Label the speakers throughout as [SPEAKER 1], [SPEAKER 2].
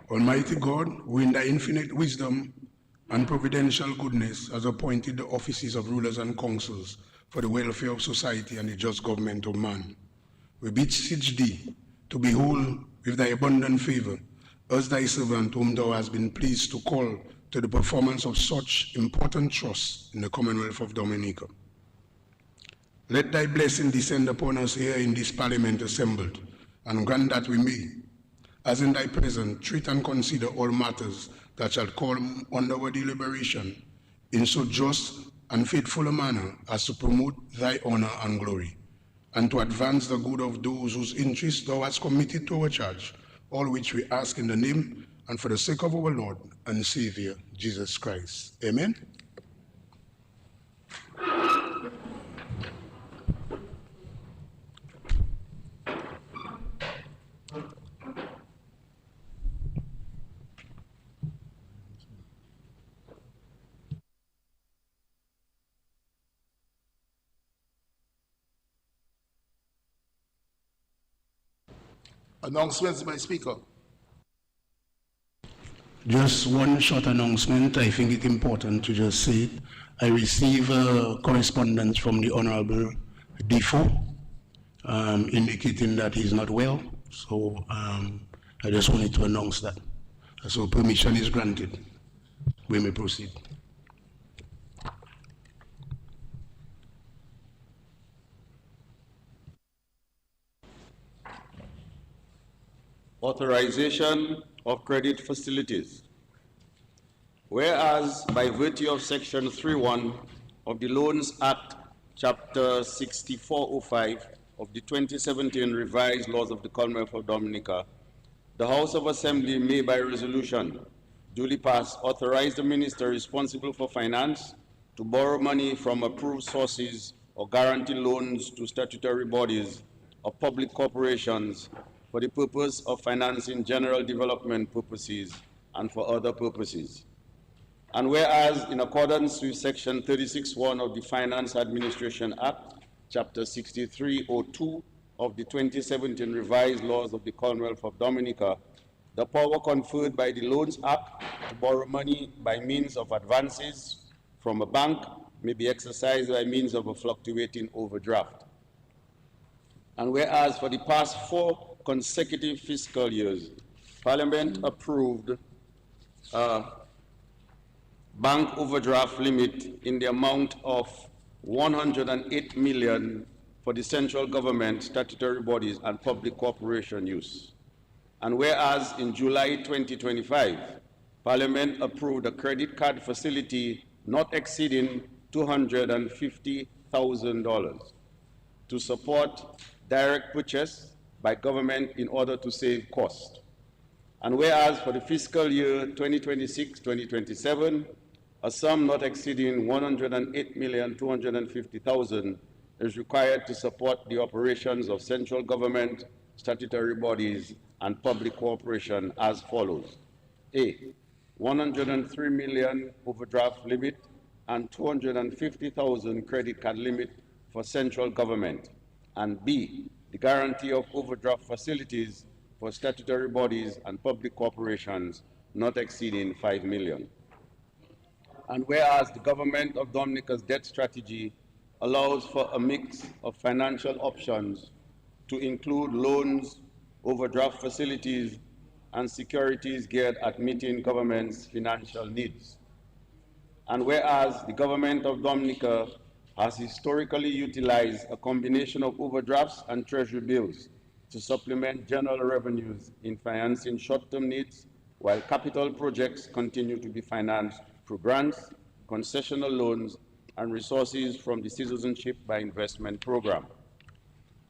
[SPEAKER 1] Almighty God, who in thy infinite wisdom and providential goodness has appointed the offices of rulers and councils for the welfare of society and the just government of man, we beseech thee to behold with thy abundant favor us thy servant whom thou hast been pleased to call to the performance of such important trusts in the Commonwealth of Dominica. Let thy blessing descend upon us here in this parliament assembled, and grant that we may, as in thy presence, treat and consider all matters that shall come under our deliberation in so just and faithful a manner as to promote thy honor and glory, and to advance the good of those whose interests thou hast committed to our charge, all which we ask in the name and for the sake of our Lord and Savior, Jesus Christ. Amen.
[SPEAKER 2] Announcements by Speaker.
[SPEAKER 1] Just one short announcement. I think it's important to just say it. I received correspondence from the Honorable Defoe indicating that he's not well. So I just wanted to announce that. So permission is granted. We may proceed.
[SPEAKER 3] Authorization of credit facilities. Whereas by virtue of Section 3.1 of the Loans Act, Chapter 6405 of the 2017 revised laws of the Commonwealth of Dominica, the House of Assembly may by resolution duly passed authorize the minister responsible for finance to borrow money from approved sources or guarantee loans to statutory bodies or public corporations for the purpose of financing general development purposes and for other purposes. And whereas in accordance with Section 36(1) of the Finance Administration Act, Chapter 6302 of the 2017 revised laws of the Commonwealth of Dominica, the power conferred by the Loans Act to borrow money by means of advances from a bank may be exercised by means of a fluctuating overdraft. And whereas for the past 4 consecutive fiscal years, Parliament approved a bank overdraft limit in the amount of 108 million for the central government, statutory bodies, and public corporation use. And whereas in July 2025, Parliament approved a credit card facility not exceeding $250,000 to support direct purchase by government in order to save cost. And whereas for the fiscal year 2026-2027, a sum not exceeding $108,250,000 is required to support the operations of central government, statutory bodies, and public corporation as follows. A, 103 million overdraft limit and 250,000 credit card limit for central government. And B, the guarantee of overdraft facilities for statutory bodies and public corporations not exceeding 5 million. And whereas the government of Dominica's debt strategy allows for a mix of financial options to include loans, overdraft facilities, and securities geared at meeting government's financial needs. And whereas the government of Dominica has historically utilized a combination of overdrafts and treasury bills to supplement general revenues in financing short-term needs, while capital projects continue to be financed through grants, concessional loans, and resources from the Citizenship by Investment program.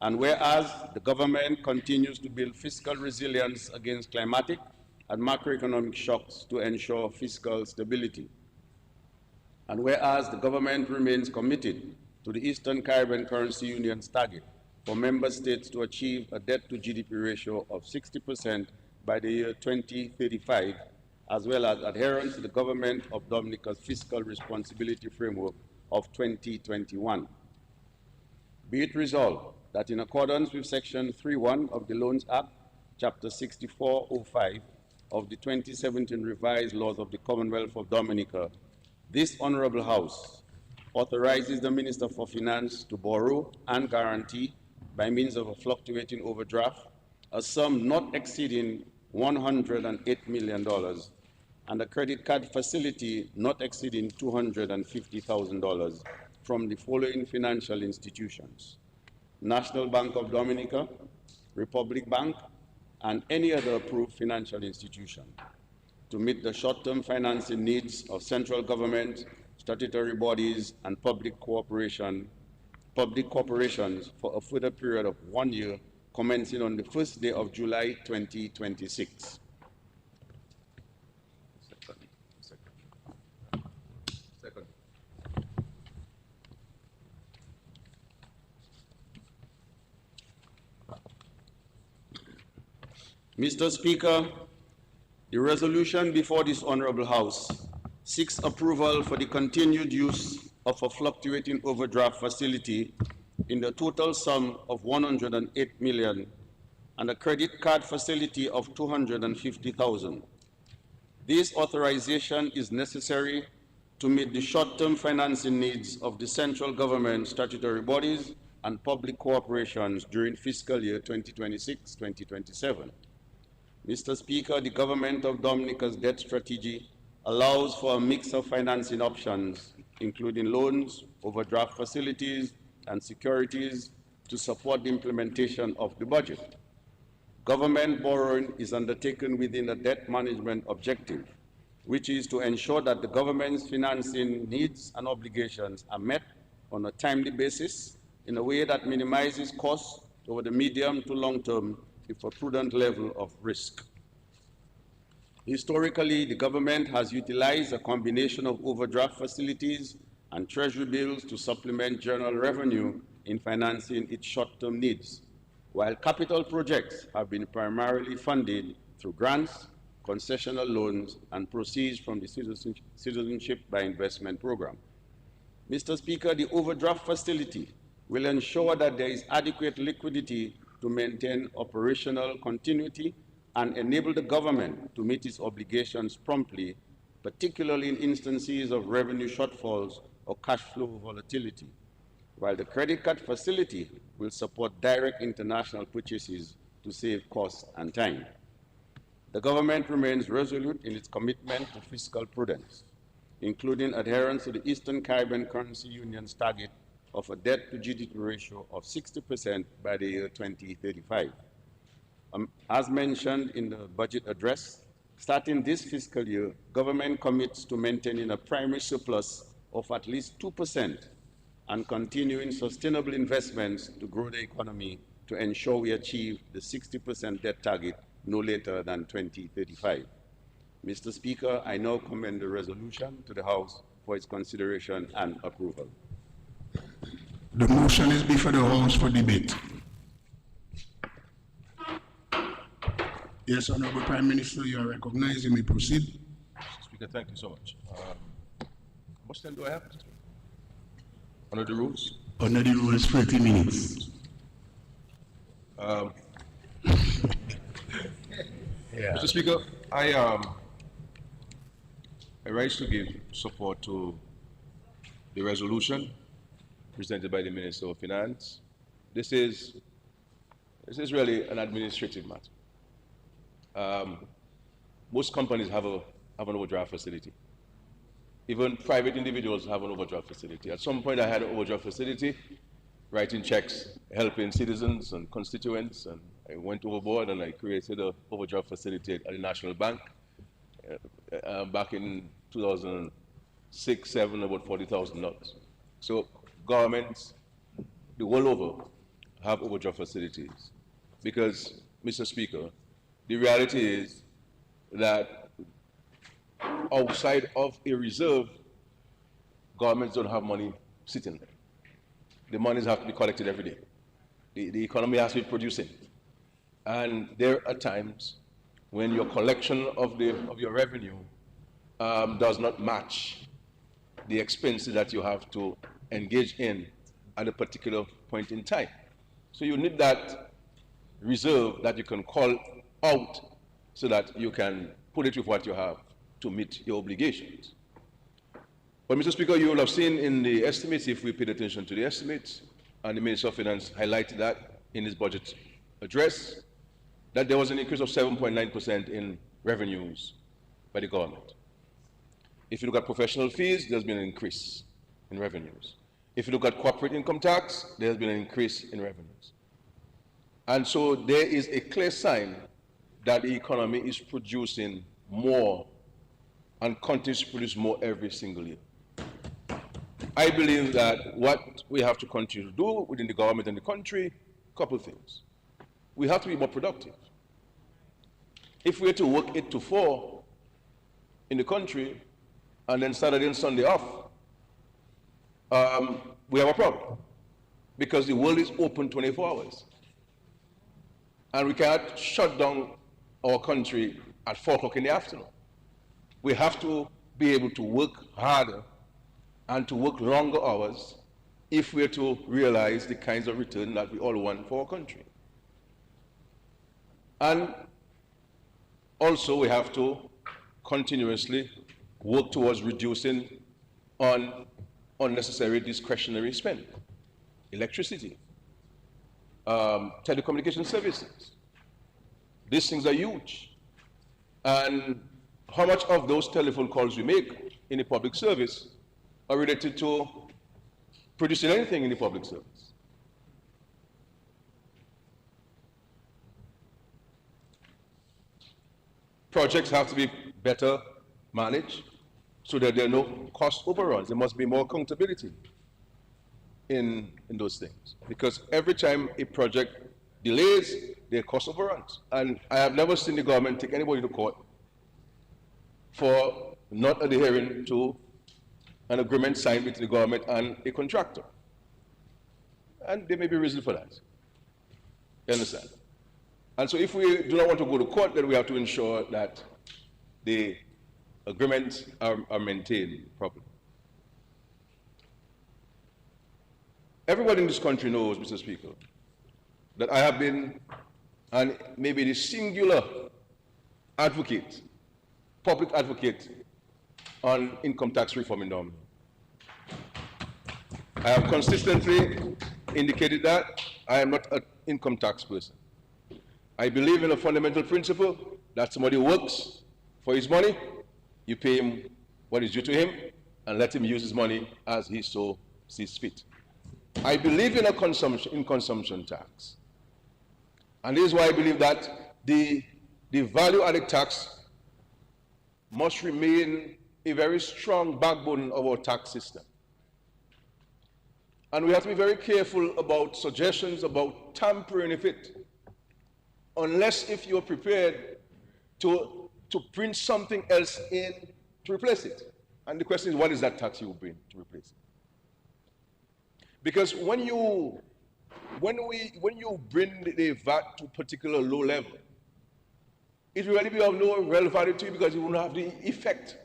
[SPEAKER 3] And whereas the government continues to build fiscal resilience against climatic and macroeconomic shocks to ensure fiscal stability. And whereas the government remains committed to the Eastern Caribbean Currency Union's target for member states to achieve a debt-to-GDP ratio of 60% by the year 2035, as well as adherence to the government of Dominica's fiscal responsibility framework of 2021. Be it resolved that in accordance with Section 3.1 of the Loans Act, Chapter 6405, of the 2017 revised laws of the Commonwealth of Dominica, this Honorable House authorizes the Minister for Finance to borrow and guarantee by means of a fluctuating overdraft a sum not exceeding $108 million and a credit card facility not exceeding $250,000 from the following financial institutions: National Bank of Dominica, Republic Bank, and any other approved financial institution to meet the short-term financing needs of central government, statutory bodies, and public corporations for a further period of 1 year commencing on the first day of July 2026. Second. Mr. Speaker, the resolution before this Honorable House seeks approval for the continued use of a fluctuating overdraft facility in the total sum of $108 million and a credit card facility of $250,000. This authorization is necessary to meet the short-term financing needs of the central government, statutory bodies, and public corporations during fiscal year 2026-2027. Mr. Speaker, the Government of Dominica's debt strategy allows for a mix of financing options, including loans, overdraft facilities, and securities to support the implementation of the budget. Government borrowing is undertaken within a debt management objective, which is to ensure that the government's financing needs and obligations are met on a timely basis in a way that minimizes costs over the medium to long term with a prudent level of risk. Historically, the government has utilized a combination of overdraft facilities and treasury bills to supplement general revenue in financing its short-term needs, while capital projects have been primarily funded through grants, concessional loans, and proceeds from the Citizenship by Investment program. Mr. Speaker, the overdraft facility will ensure that there is adequate liquidity to maintain operational continuity and enable the government to meet its obligations promptly, particularly in instances of revenue shortfalls or cash flow volatility, while the credit card facility will support direct international purchases to save costs and time. The government remains resolute in its commitment to fiscal prudence, including adherence to the Eastern Caribbean Currency Union's target of a debt-to-GDP ratio of 60% by the year 2035. As mentioned in the budget address, starting this fiscal year, government commits to maintaining a primary surplus of at least 2% and continuing sustainable investments to grow the economy to ensure we achieve the 60% debt target no later than 2035. Mr. Speaker, I now commend the resolution to the House for its consideration and approval.
[SPEAKER 1] The motion is before the House for debate. Yes, Honorable Prime Minister, you are recognized. You may proceed.
[SPEAKER 2] Mr. Speaker, thank you so much. How much time do I have, Mr. Speaker? Under the rules?
[SPEAKER 1] Under the rules, 30 minutes.
[SPEAKER 2] Mr. Speaker, I rise to give support to the resolution presented by the Minister of Finance. This is really an administrative matter. Most companies have an overdraft facility. Even private individuals have an overdraft facility. At some point, I had an overdraft facility, writing checks, helping citizens and constituents, and I went overboard and I created an overdraft facility at the National Bank back in 2006-07, about $40,000. So governments the world over have overdraft facilities because, Mr. Speaker, the reality is that outside of a reserve, governments don't have money sitting there. The monies have to be collected every day. The economy has to be producing. And there are times when your collection of your revenue does not match the expenses that you have to engage in at a particular point in time. So you need that reserve that you can call out so that you can put it with what you have to meet your obligations. But Mr. Speaker, you will have seen in the estimates, if we paid attention to the estimates, and the Minister of Finance highlighted that in his budget address, that there was an increase of 7.9% in revenues by the government. If you look at professional fees, there's been an increase in revenues. If you look at corporate income tax, there's been an increase in revenues. And so there is a clear sign that the economy is producing more and continues to produce more every single year. I believe that what we have to continue to do within the government and the country, a couple of things. We have to be more productive. If we're to work 8 to 4 in the country and then Saturday and Sunday off, we have a problem because the world is open 24 hours. And we cannot shut down our country at 4 o'clock in the afternoon. We have to be able to work harder and to work longer hours if we're to realize the kinds of return that we all want for our country. And also we have to continuously work towards reducing on unnecessary discretionary spend, electricity, telecommunication services. These things are huge. And how much of those telephone calls we make in the public service are related to producing anything in the public service? Projects have to be better managed so that there are no cost overruns. There must be more accountability in those things. Because every time a project delays, there are cost overruns. And I have never seen the government take anybody to court for not adhering to an agreement signed between the government and a contractor. And there may be reason for that. You understand? And so if we do not want to go to court, then we have to ensure that the agreements are maintained properly. Everybody in this country knows, Mr. Speaker, that I have been, and maybe the singular advocate, public advocate on income tax reform in Dominion. I have consistently indicated that I am not an income tax person. I believe in a fundamental principle that somebody works for his money, you pay him what is due to him, and let him use his money as he so sees fit. I believe in consumption tax. And this is why I believe that the value-added tax must remain a very strong backbone of our tax system. And we have to be very careful about suggestions about tampering with it, unless if you're prepared to print something else in to replace it. And the question is, what is that tax you will bring to replace it? Because when you bring the VAT to a particular low level, it will really be of no real value to you because it will not have the effect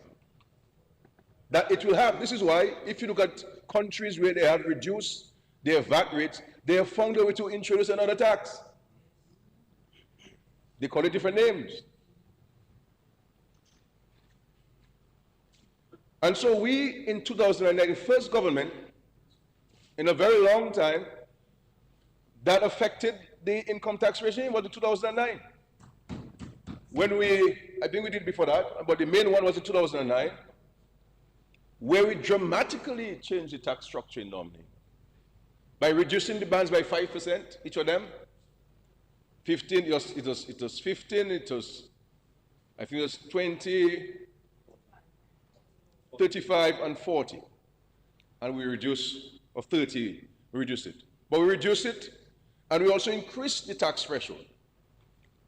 [SPEAKER 2] that it will have. This is why, if you look at countries where they have reduced their VAT rates, they have found a way to introduce another tax. They call it different names. And so we, in 2009, the first government, in a very long time, that affected the income tax regime was in 2009. I think we did before that, but the main one was in 2009, where we dramatically changed the tax structure in Dominion by reducing the bands by 5%, each of them. 15, it was 15, I think it was 20, 35, and 40. And we reduced, or 30, we reduced it. But we reduced it, and we also increased the tax threshold.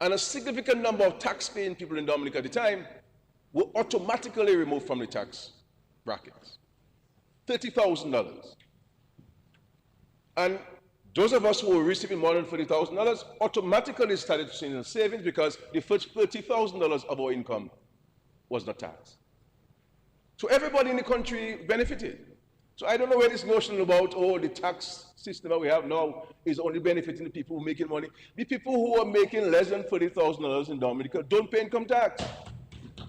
[SPEAKER 2] And a significant number of tax-paying people in Dominica at the time were automatically removed from the tax brackets. $30,000. And those of us who were receiving more than $30,000 automatically started seeing savings because the first $30,000 of our income was not taxed. So everybody in the country benefited. So I don't know where this notion about, oh, the tax system that we have now is only benefiting the people who are making money. The people who are making less than $40,000 in Dominica don't pay income tax.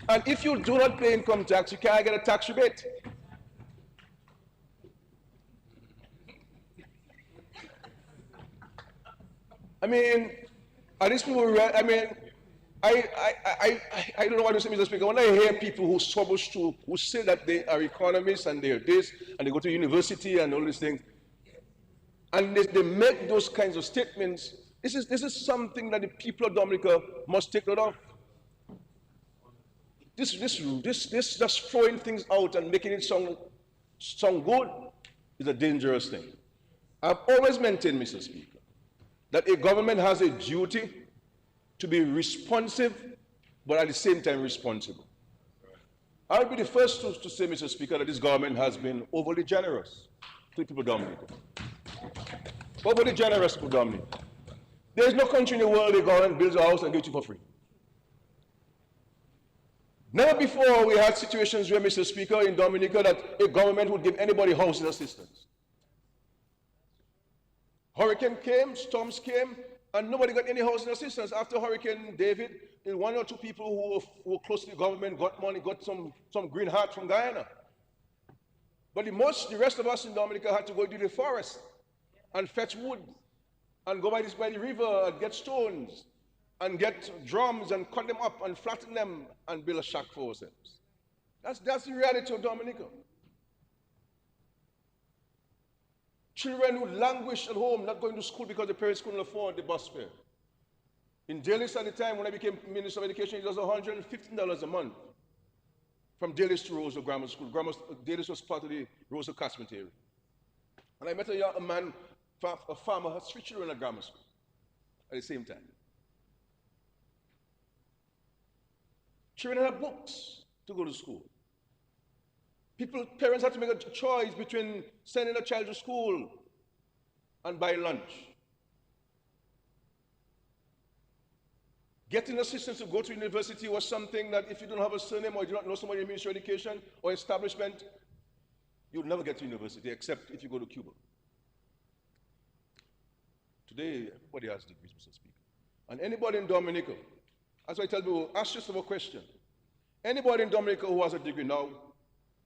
[SPEAKER 2] And if you do not pay income tax, you can't get a tax rebate. I mean, are these people, I mean, I don't know what to say, Mr. Speaker. When I hear people who troubleshoot, who say that they are economists and they're this, and they go to university and all these things, and they make those kinds of statements, this is something that the people of Dominica must take note of. This just throwing things out and making it sound good is a dangerous thing. I've always maintained, Mr. Speaker, that a government has a duty to be responsive, but at the same time responsible. I'll be the first to say, Mr. Speaker, that this government has been overly generous to the people of Dominica. Overly generous to Dominica. There is no country in the world where the government builds a house and gives it for free. Never before we had situations where, Mr. Speaker, in Dominica, that a government would give anybody housing assistance. Hurricane came, storms came, and nobody got any housing assistance. After Hurricane David, one or two people who were close to the government got money, got some green heart from Guyana. But the rest of us in Dominica had to go to the forest and fetch wood and go by the river and get stones and get drums and cut them up and flatten them and build a shack for ourselves. That's the reality of Dominica. Children who languish at home, not going to school because the parents couldn't afford the bus fare. In Dalis at the time, when I became Minister of Education, it was $115 a month from Dalis to Roseau Grammar School. Dalis was part of the Roseau catchment area. And I met a man, a farmer, had 3 children at grammar school at the same time. Children had books to go to school. Parents had to make a choice between sending a child to school and buying lunch. Getting assistance to go to university was something that if you don't have a surname or you do not know somebody in Ministry of Education or establishment, you'll never get to university except if you go to Cuba. Today, everybody has degrees, Mr. Speaker. And anybody in Dominica, as I tell people, ask yourself a question. Anybody in Dominica who has a degree now,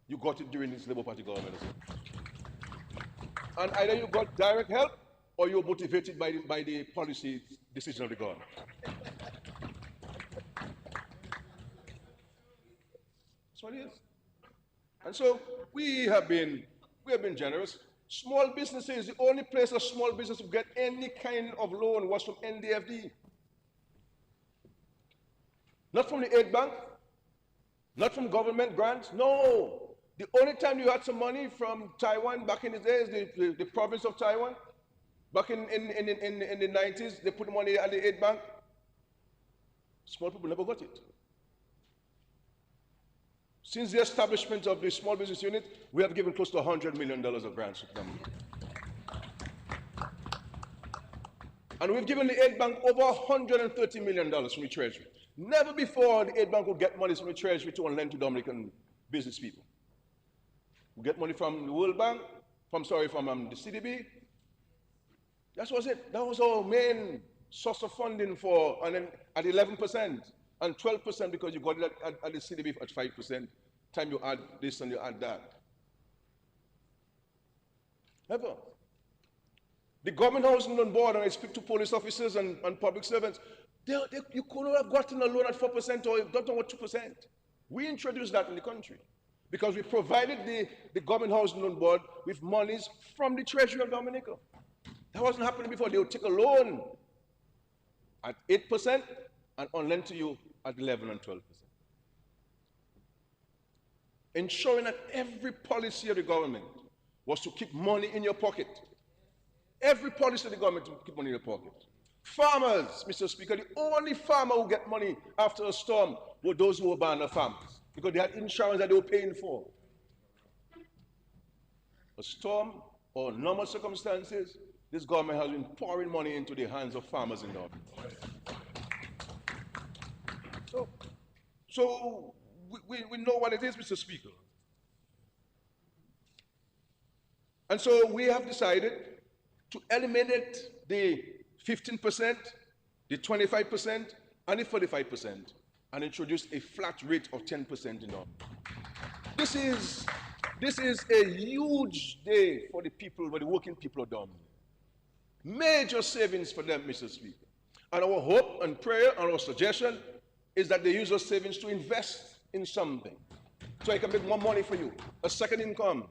[SPEAKER 2] you got it during this Labour Party government. And either you got direct help or you're motivated by the policy decision of the government. That's what it is. And so we have been generous. Small businesses, the only place a small business would get any kind of loan was from NDFD. Not from the aid bank, not from government grants, no. The only time you had some money from Taiwan back in the days, the province of Taiwan, back in the 90s, they put money at the aid bank. Small people never got it. Since the establishment of the small business unit, we have given close to $100 million of grants to them. And we've given the aid bank over $130 million from the Treasury. Never before the aid bank would get money from the Treasury to lend to Dominican business people. We get money from the World Bank, from the CDB. That was it. That was our main source of funding for, and then at 11% and 12% because you got it at the CDB at 5%. Time you add this and you add that. Never. The government housing on board, and I speak to police officers and public servants, you couldn't have gotten a loan at 4% or not over 2%. We introduced that in the country because we provided the government housing on board with monies from the Treasury of Dominica. That wasn't happening before. They would take a loan at 8% and on lend to you at 11 and 12%. Ensuring that every policy of the government was to keep money in your pocket. Every policy of the government to keep money in your pocket. Farmers, Mr. Speaker, the only farmer who get money after a storm were those who were buying farmers because they had insurance that they were paying for. A storm or normal circumstances, this government has been pouring money into the hands of farmers in Dominica. So we know what it is, Mr. Speaker. And so we have decided to eliminate the 15%, the 25%, and the 45%, and introduce a flat rate of 10% in all. This is a huge day for the people, for the working people of Dominica. Major savings for them, Mr. Speaker. And our hope and prayer and our suggestion is that they use those savings to invest in something, so it can make more money for you, a second income.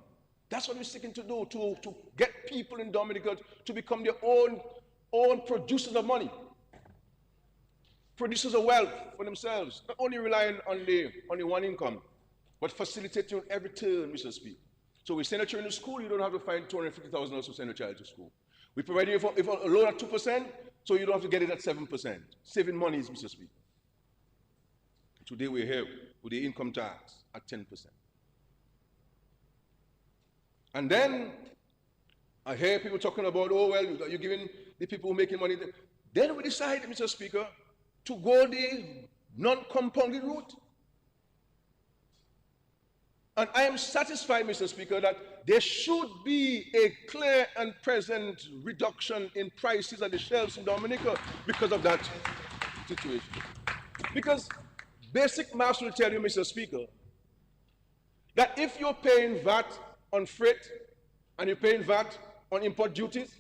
[SPEAKER 2] That's what we're seeking to do, to get people in Dominica to become their own producers of money, producers of wealth for themselves, not only relying on the one income, but facilitating every turn, Mr. Speaker. So we send a child to school, you don't have to find $250,000 to send a child to school. We provide you with a loan at 2%, so you don't have to get it at 7%. Saving money, Mr. Speaker. Today we're here with the income tax at 10%. And then I hear people talking about, oh, well, you're giving the people who are making money. Then we decided, Mr. Speaker, to go the non-compounded route. And I am satisfied, Mr. Speaker, that there should be a clear and present reduction in prices at the shelves in Dominica because of that situation. Because basic maths will tell you, Mr. Speaker, that if you're paying VAT on freight, and you're paying VAT on import duties,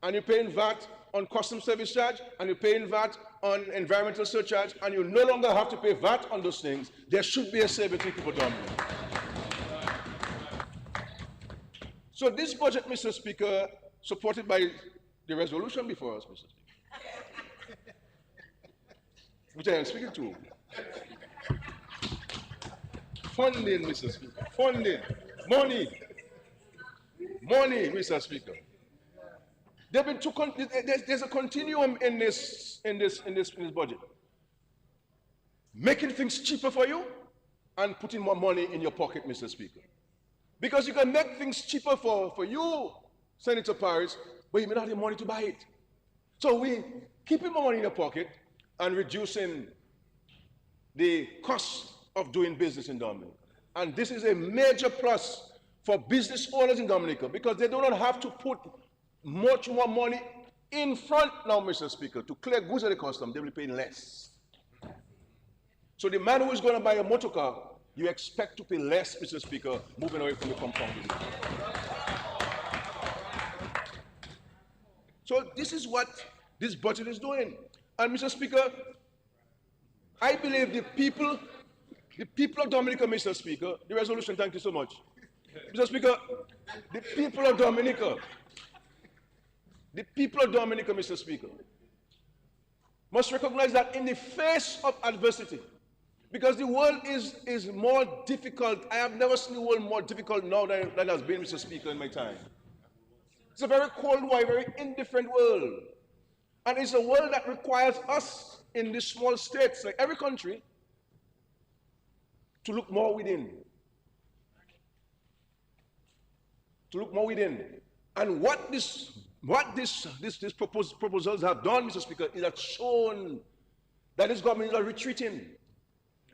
[SPEAKER 2] and you're paying VAT on customs service charge, and you're paying VAT on environmental surcharge, and you no longer have to pay VAT on those things, there should be a saving to people Dominica. So this budget, Mr. Speaker, supported by the resolution before us, Mr. Speaker, which I am speaking to. Funding, Mr. Speaker, funding, money, Mr. Speaker. There's a continuum in this budget. Making things cheaper for you and putting more money in your pocket, Mr. Speaker. Because you can make things cheaper for you, Senator Paris, but you may not have the money to buy it. So we keeping more money in your pocket and reducing the cost of doing business in Dominica. And this is a major plus for business owners in Dominica because they do not have to put much more money in front now, Mr. Speaker. To clear goods at the customs, they will be paying less. So the man who is going to buy a motor car, you expect to pay less, Mr. Speaker, moving away from the compounding. So this is what this budget is doing. And Mr. Speaker, I believe the people of Dominica, Mr. Speaker, the resolution, thank you so much. Mr. Speaker, the people of Dominica, Mr. Speaker, must recognize that in the face of adversity, because the world is more difficult. I have never seen the world more difficult now than it has been, Mr. Speaker, in my time. It's a very cold war, a very indifferent world. And it's a world that requires us in these small states, like every country, to look more within. To look more within. And what these proposals have done, Mr. Speaker, is have shown that this government is retreating.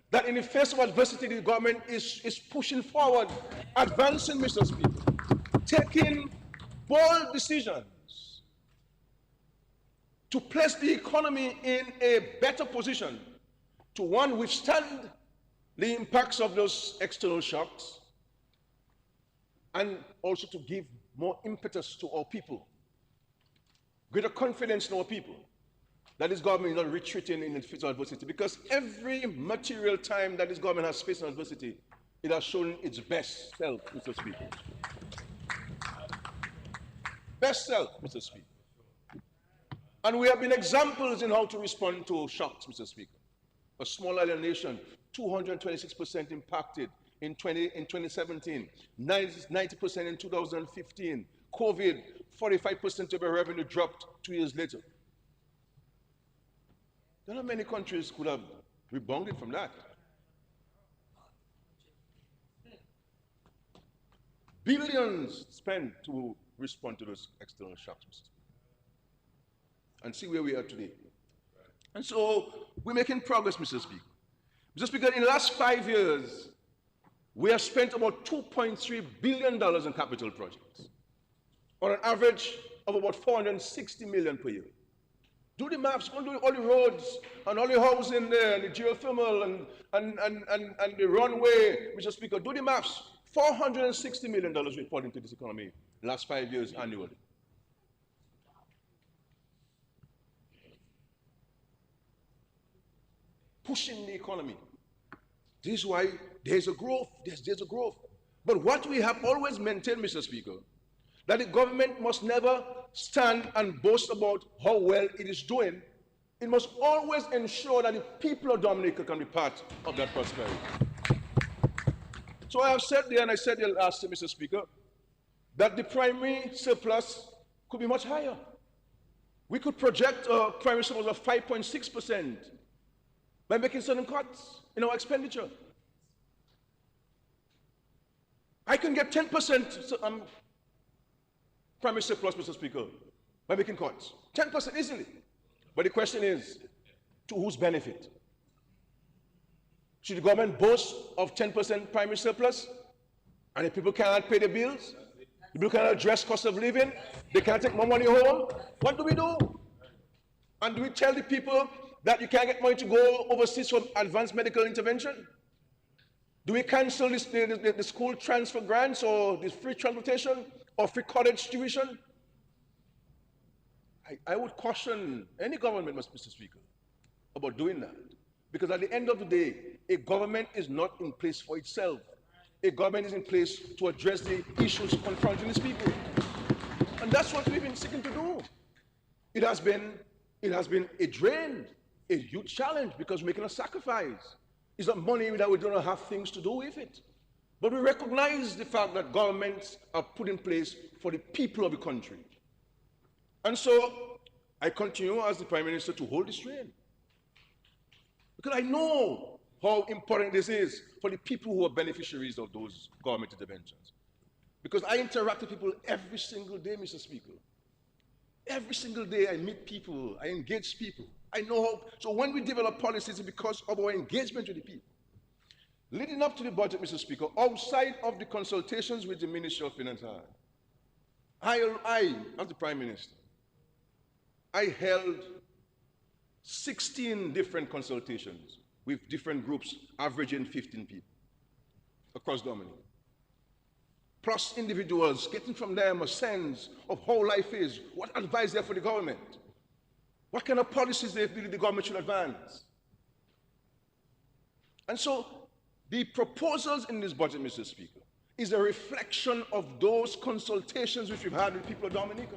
[SPEAKER 2] That in the face of adversity, the government is pushing forward, advancing, Mr. Speaker, taking bold decisions to place the economy in a better position to one withstand the impacts of those external shocks and also to give more impetus to our people, greater confidence in our people. That this government is not retreating in the face of adversity, because every material time that this government has faced adversity, it has shown its best self, Mr. Speaker. Best self, Mr. Speaker. And we have been examples in how to respond to shocks, Mr. Speaker. A small island nation, 226% impacted in 2017, 90% in 2015. COVID, 45% of our revenue dropped 2 years later. There are not many countries could have rebounded from that. Billions spent to respond to those external shocks, Mr. Speaker. And see where we are today. And so we're making progress, Mr. Speaker. Mr. Speaker, in the last 5 years, we have spent about $2.3 billion in capital projects. on an average of about 460 million per year. Do the maths, go do all the roads and all the housing there, and the geothermal and the runway, Mr. Speaker. Do the maths. $460 million we poured into this economy last 5 years annually. Pushing the economy. This is why there's a growth, there's a growth. But what we have always maintained, Mr. Speaker, that the government must never stand and boast about how well it is doing. It must always ensure that the people of Dominica can be part of that prosperity. So I have said there, and I said there last year, Mr. Speaker, that the primary surplus could be much higher. We could project a primary surplus of 5.6% by making certain cuts in our expenditure. I can get 10% primary surplus, Mr. Speaker, by making cuts. 10% easily. But the question is, to whose benefit? Should the government boast of 10% primary surplus and the people cannot pay the bills? The people cannot address cost of living? They can't take more money home? What do we do? And do we tell the people that you can't get money to go overseas for advanced medical intervention? Do we cancel the school transfer grants or the free transportation or free college tuition? I would caution any government, Mr. Speaker, about doing that. Because at the end of the day, a government is not in place for itself. A government is in place to address the issues confronting its people. And that's what we've been seeking to do. It has been a drain, a huge challenge, because we're making a sacrifice. It's not money that we don't have things to do with it. But we recognize the fact that governments are put in place for the people of the country. And so I continue as the Prime Minister to hold this rein. Because I know how important this is for the people who are beneficiaries of those government interventions. Because I interact with people every single day, Mr. Speaker. Every single day I meet people, I engage people. I know how, so when we develop policies, it's because of our engagement with the people. Leading up to the budget, Mr. Speaker, outside of the consultations with the Ministry of Finance, I, as the Prime Minister, I held 16 different consultations with different groups, averaging 15 people across Dominica. Plus individuals, getting from them a sense of how life is, what advice they have for the government, what kind of policies they feel the government should advance. And so the proposals in this budget, Mr. Speaker, is a reflection of those consultations which we've had with people of Dominica.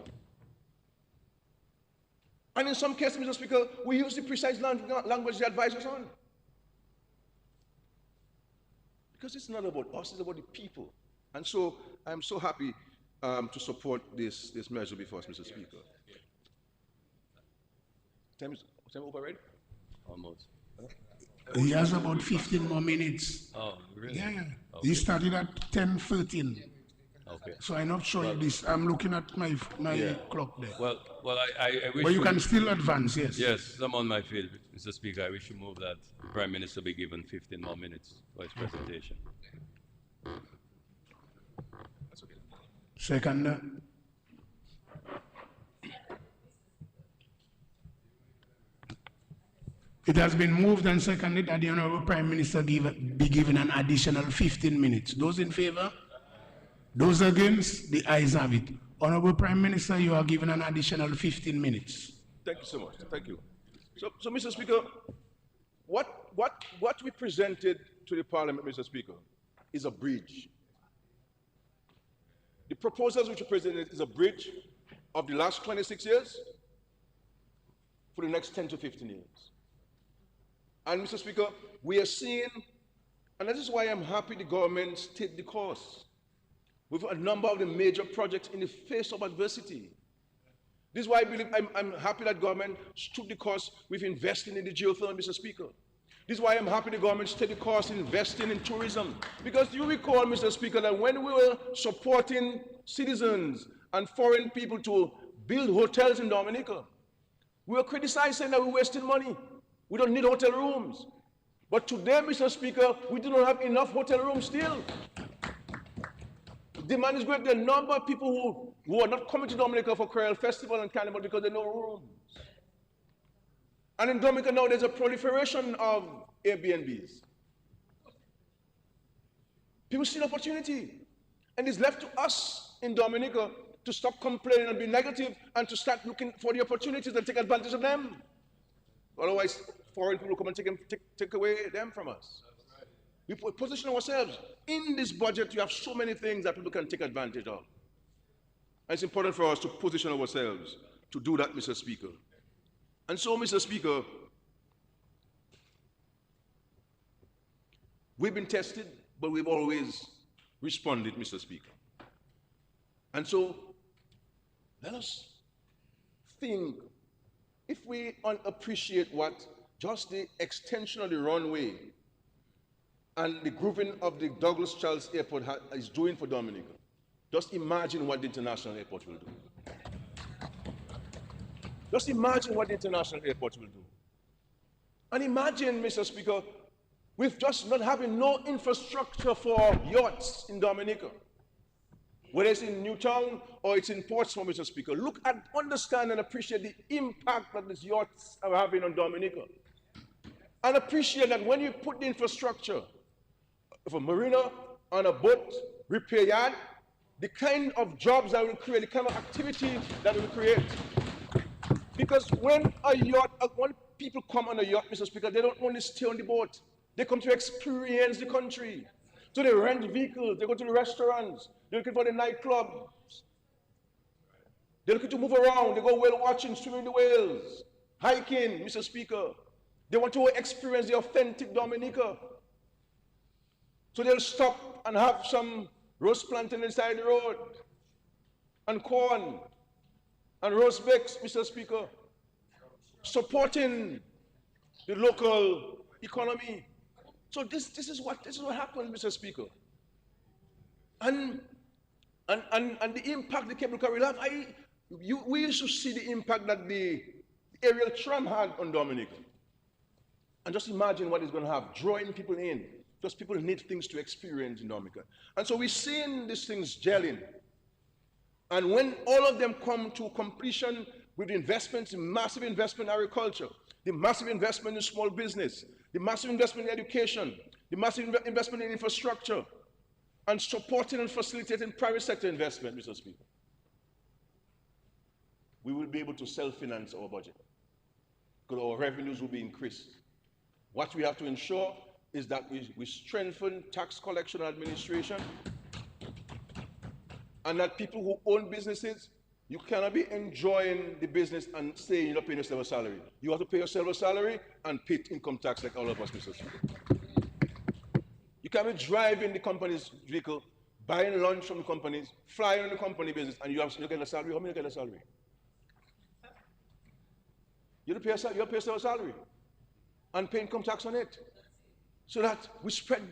[SPEAKER 2] And in some cases, Mr. Speaker, we use the precise language they advise us on. Because it's not about us, it's about the people. And so I'm so happy to support this measure before us, Mr. Speaker. Time over already?
[SPEAKER 4] Almost.
[SPEAKER 1] He has about 15 more minutes.
[SPEAKER 4] Oh, really?
[SPEAKER 1] Yeah.
[SPEAKER 4] Okay.
[SPEAKER 1] He started at 10:13.
[SPEAKER 4] Okay.
[SPEAKER 1] So I'm not showing this. I'm looking at my
[SPEAKER 4] Yeah.
[SPEAKER 1] clock there.
[SPEAKER 4] Well, I wish.
[SPEAKER 1] But you
[SPEAKER 4] we-
[SPEAKER 1] can still advance, yes.
[SPEAKER 4] Yes, I'm on my field, Mr. Speaker. I wish to move that the Prime Minister be given 15 more minutes for his presentation.
[SPEAKER 1] Second. It has been moved and seconded that the Honorable Prime Minister be given an additional 15 minutes. Those in favor? Those against? The ayes have it. Honorable Prime Minister, you are given an additional 15 minutes.
[SPEAKER 2] Thank you so much. Thank you. So Mr. Speaker, what we presented to the Parliament, Mr. Speaker, is a bridge. The proposals which we presented is a bridge of the last 26 years for the next 10 to 15 years. And Mr. Speaker, we are seeing, and this is why I'm happy the government stayed the course with a number of the major projects in the face of adversity. This is why I believe I'm happy that government stood the course with investing in the geothermal, Mr. Speaker. This is why I'm happy the government stayed the course in investing in tourism. Because you recall, Mr. Speaker, that when we were supporting citizens and foreign people to build hotels in Dominica, we were criticized saying that we're wasting money. We don't need hotel rooms. But today, Mr. Speaker, we do not have enough hotel rooms still. Demand is great. The number of people who who are not coming to Dominica for Creole Festival and Carnival because there are no rooms. And in Dominica now, there's a proliferation of Airbnbs. People see an opportunity. And it's left to us in Dominica to stop complaining and be negative and to start looking for the opportunities and take advantage of them. Otherwise, foreign people come and take away them from us. We position ourselves. In this budget, you have so many things that people can take advantage of. And it's important for us to position ourselves to do that, Mr. Speaker. And so, Mr. Speaker, we've been tested, but we've always responded, Mr. Speaker. And so, let us think, if we appreciate what just the extension of the runway and the grouping of the Douglas Charles Airport is doing for Dominica, just imagine what the international airport will do. Just imagine what the international airport will do. And imagine, Mr. Speaker, with just not having no infrastructure for yachts in Dominica, whether it's in Newtown or it's in Portsmouth, Mr. Speaker. Look at, understand and appreciate the impact that these yachts are having on Dominica. And appreciate that when you put the infrastructure of a marina on a boat repair yard, the kind of jobs that will create, the kind of activity that will create. Because when people come on a yacht, Mr. Speaker, they don't only stay on the boat. They come to experience the country. So they rent vehicles, they go to the restaurants, they're looking for the nightclubs. They're looking to move around, they go whale watching, swimming the whales, hiking, Mr. Speaker. They want to experience the authentic Dominica. So they'll stop and have some roast plantain inside the road, and corn, and roast bakes, Mr. Speaker, supporting the local economy. So this is what happened, Mr. Speaker. And the impact the cable car will have, we used to see the impact that the aerial tram had on Dominica. And just imagine what it's going to have, drawing people in. Just people need things to experience in Dominica. And so we're seeing these things gelling. And when all of them come to completion with investments, massive investment in agriculture, the massive investment in small business, the massive investment in education, the massive investment in infrastructure, and supporting and facilitating private sector investment, Mr. Speaker, we will be able to self-finance our budget because our revenues will be increased. What we have to ensure is that we strengthen tax collection and administration, and that people who own businesses, you cannot be enjoying the business and saying you're not paying yourself a salary. You have to pay yourself a salary and pay income tax like all of us, Mr. Speaker. You can't be driving the company's vehicle, buying lunch from the companies, flying on the company business, and you're getting a salary. How many get a salary? You have to pay yourself a salary and pay income tax on it. So that we spread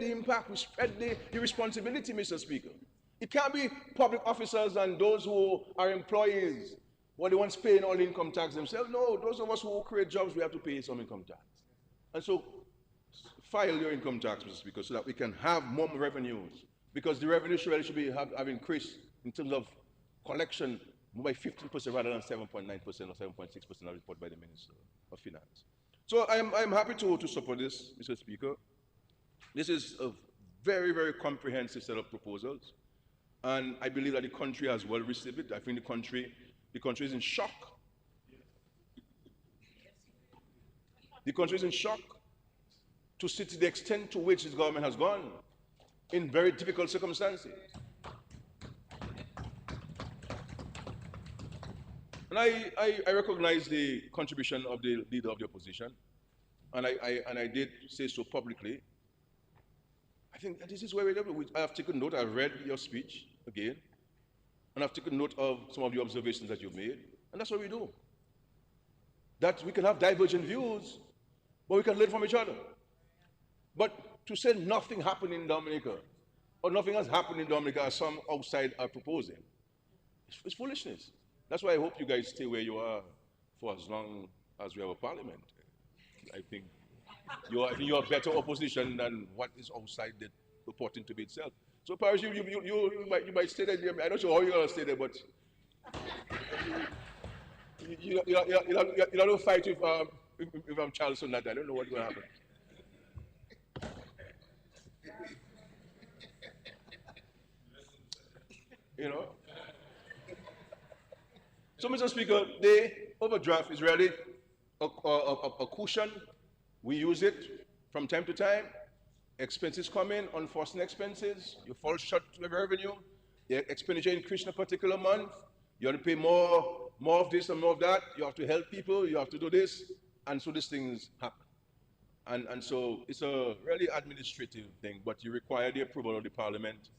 [SPEAKER 2] the impact, we spread the responsibility, Mr. Speaker. It can't be public officers and those who are employees who are the ones paying all the income tax themselves. No, those of us who create jobs, we have to pay some income tax. And so file your income tax, Mr. Speaker, so that we can have more revenues. Because the revenue share should have increased in terms of collection by 15% rather than 7.9% or 7.6% as reported by the Minister of Finance. So I'm happy to support this, Mr. Speaker. This is a very, very comprehensive set of proposals. And I believe that the country has well received it. I think the country is in shock. The country is in shock to see to the extent to which this government has gone in very difficult circumstances. And I recognize the contribution of the leader of the opposition, and I did say so publicly. I think that this is where we're at. I have taken note, I've read your speech again, and I've taken note of some of the observations that you've made, and that's what we do. That we can have divergent views, but we can learn from each other. But to say nothing happened in Dominica, or nothing has happened in Dominica as some outside are proposing, it's foolishness. That's why I hope you guys stay where you are for as long as we have a parliament. I think you are better opposition than what is outside the reporting to be itself. So Paris, you might stay there. I'm not sure how you're gonna stay there, but you don't fight if I'm Charleston that day. I don't know what's gonna happen. You know. So, Mr. Speaker, the overdraft is really a cushion. We use it from time to time. Expenses come in, unforeseen expenses. You fall short of revenue. The expenditure increase in a particular month. You have to pay more of this and more of that. You have to help people. You have to do this, and so these things happen. And so it's a really administrative thing, but you require the approval of the Parliament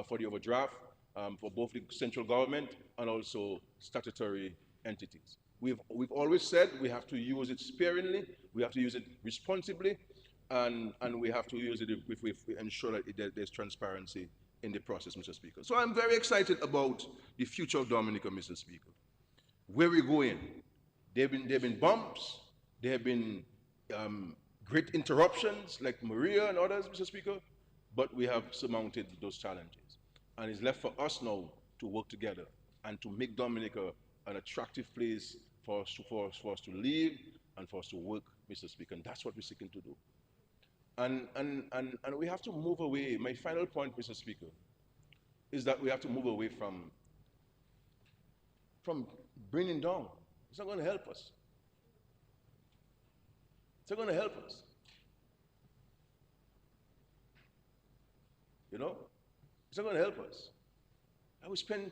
[SPEAKER 2] for the overdraft for both the central government and also statutory entities. We've always said we have to use it sparingly, we have to use it responsibly, and we have to use it if we ensure that there's transparency in the process, Mr. Speaker. So I'm very excited about the future of Dominica, Mr. Speaker. Where we're going, there have been bumps, there have been great interruptions like Maria and others, Mr. Speaker, but we have surmounted those challenges. And it's left for us now to work together and to make Dominica an attractive place for us to live and for us to work, Mr. Speaker. And that's what we're seeking to do. And we have to move away. My final point, Mr. Speaker, is that we have to move away from bringing down. It's not going to help us. It's not going to help us. You know? It's not going to help us. I will spend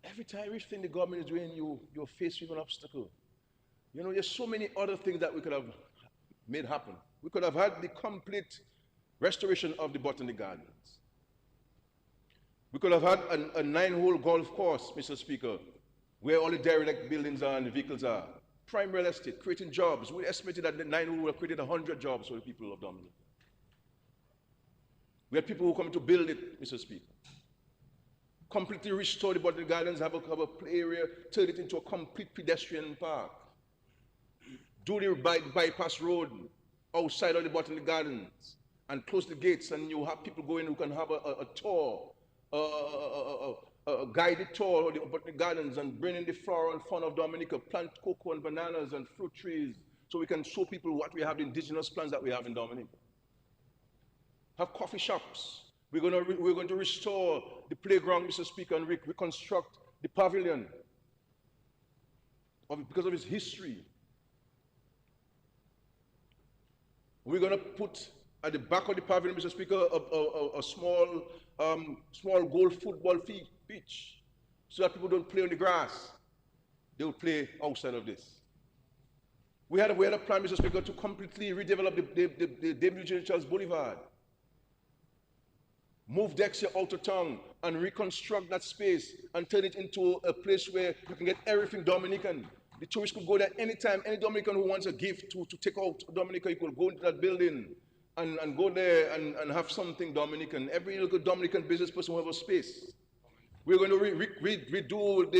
[SPEAKER 2] every time, everything the government is doing, you're faced with an obstacle. You know, there's so many other things that we could have made happen. We could have had the complete restoration of the Botanic Gardens. We could have had a 9-hole golf course, Mr. Speaker, where all the derelict buildings are and the vehicles are. Prime real estate, creating jobs. We estimated that the 9-hole would have created 100 jobs for the people of Dominica. We had people who come to build it, Mr. Speaker. Completely restore the Botanic Gardens, have a play area, turn it into a complete pedestrian park. Do the bypass road outside of the Botanic Gardens and close the gates, and you have people going who can have a tour, a guided tour of the Botanic Gardens and bring in the flora and fauna of Dominica, plant cocoa and bananas and fruit trees, so we can show people what we have, the indigenous plants that we have in Dominica. Have coffee shops. We're going to restore the playground, Mr. Speaker, and reconstruct the pavilion because of its history. We're going to put at the back of the pavilion, Mr. Speaker, a small goal football pitch, so that people don't play on the grass. They will play outside of this. We had a plan, Mr. Speaker, to completely redevelop the David Charles Boulevard. Move Dexter out of town and reconstruct that space and turn it into a place where you can get everything Dominican. The tourists could go there anytime. Any Dominican who wants a gift to take out Dominica, you could go into that building and go there and have something Dominican. Every little Dominican business person will have a space. We're going to redo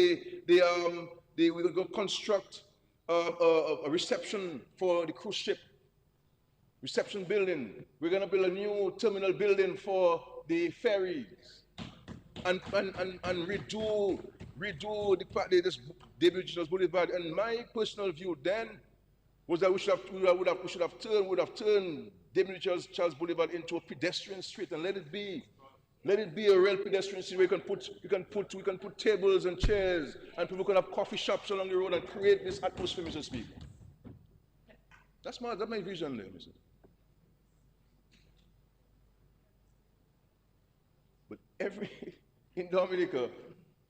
[SPEAKER 2] we're going to construct a reception for the cruise ship. Reception building. We're going to build a new terminal building for the ferries, and redo this David Charles Boulevard. And my personal view then was that we should have turned David Charles Boulevard into a pedestrian street and let it be a real pedestrian street where we can put tables and chairs and people can have coffee shops along the road and create this atmosphere, Mr. Speaker. That's my vision there, Mr. But in Dominica,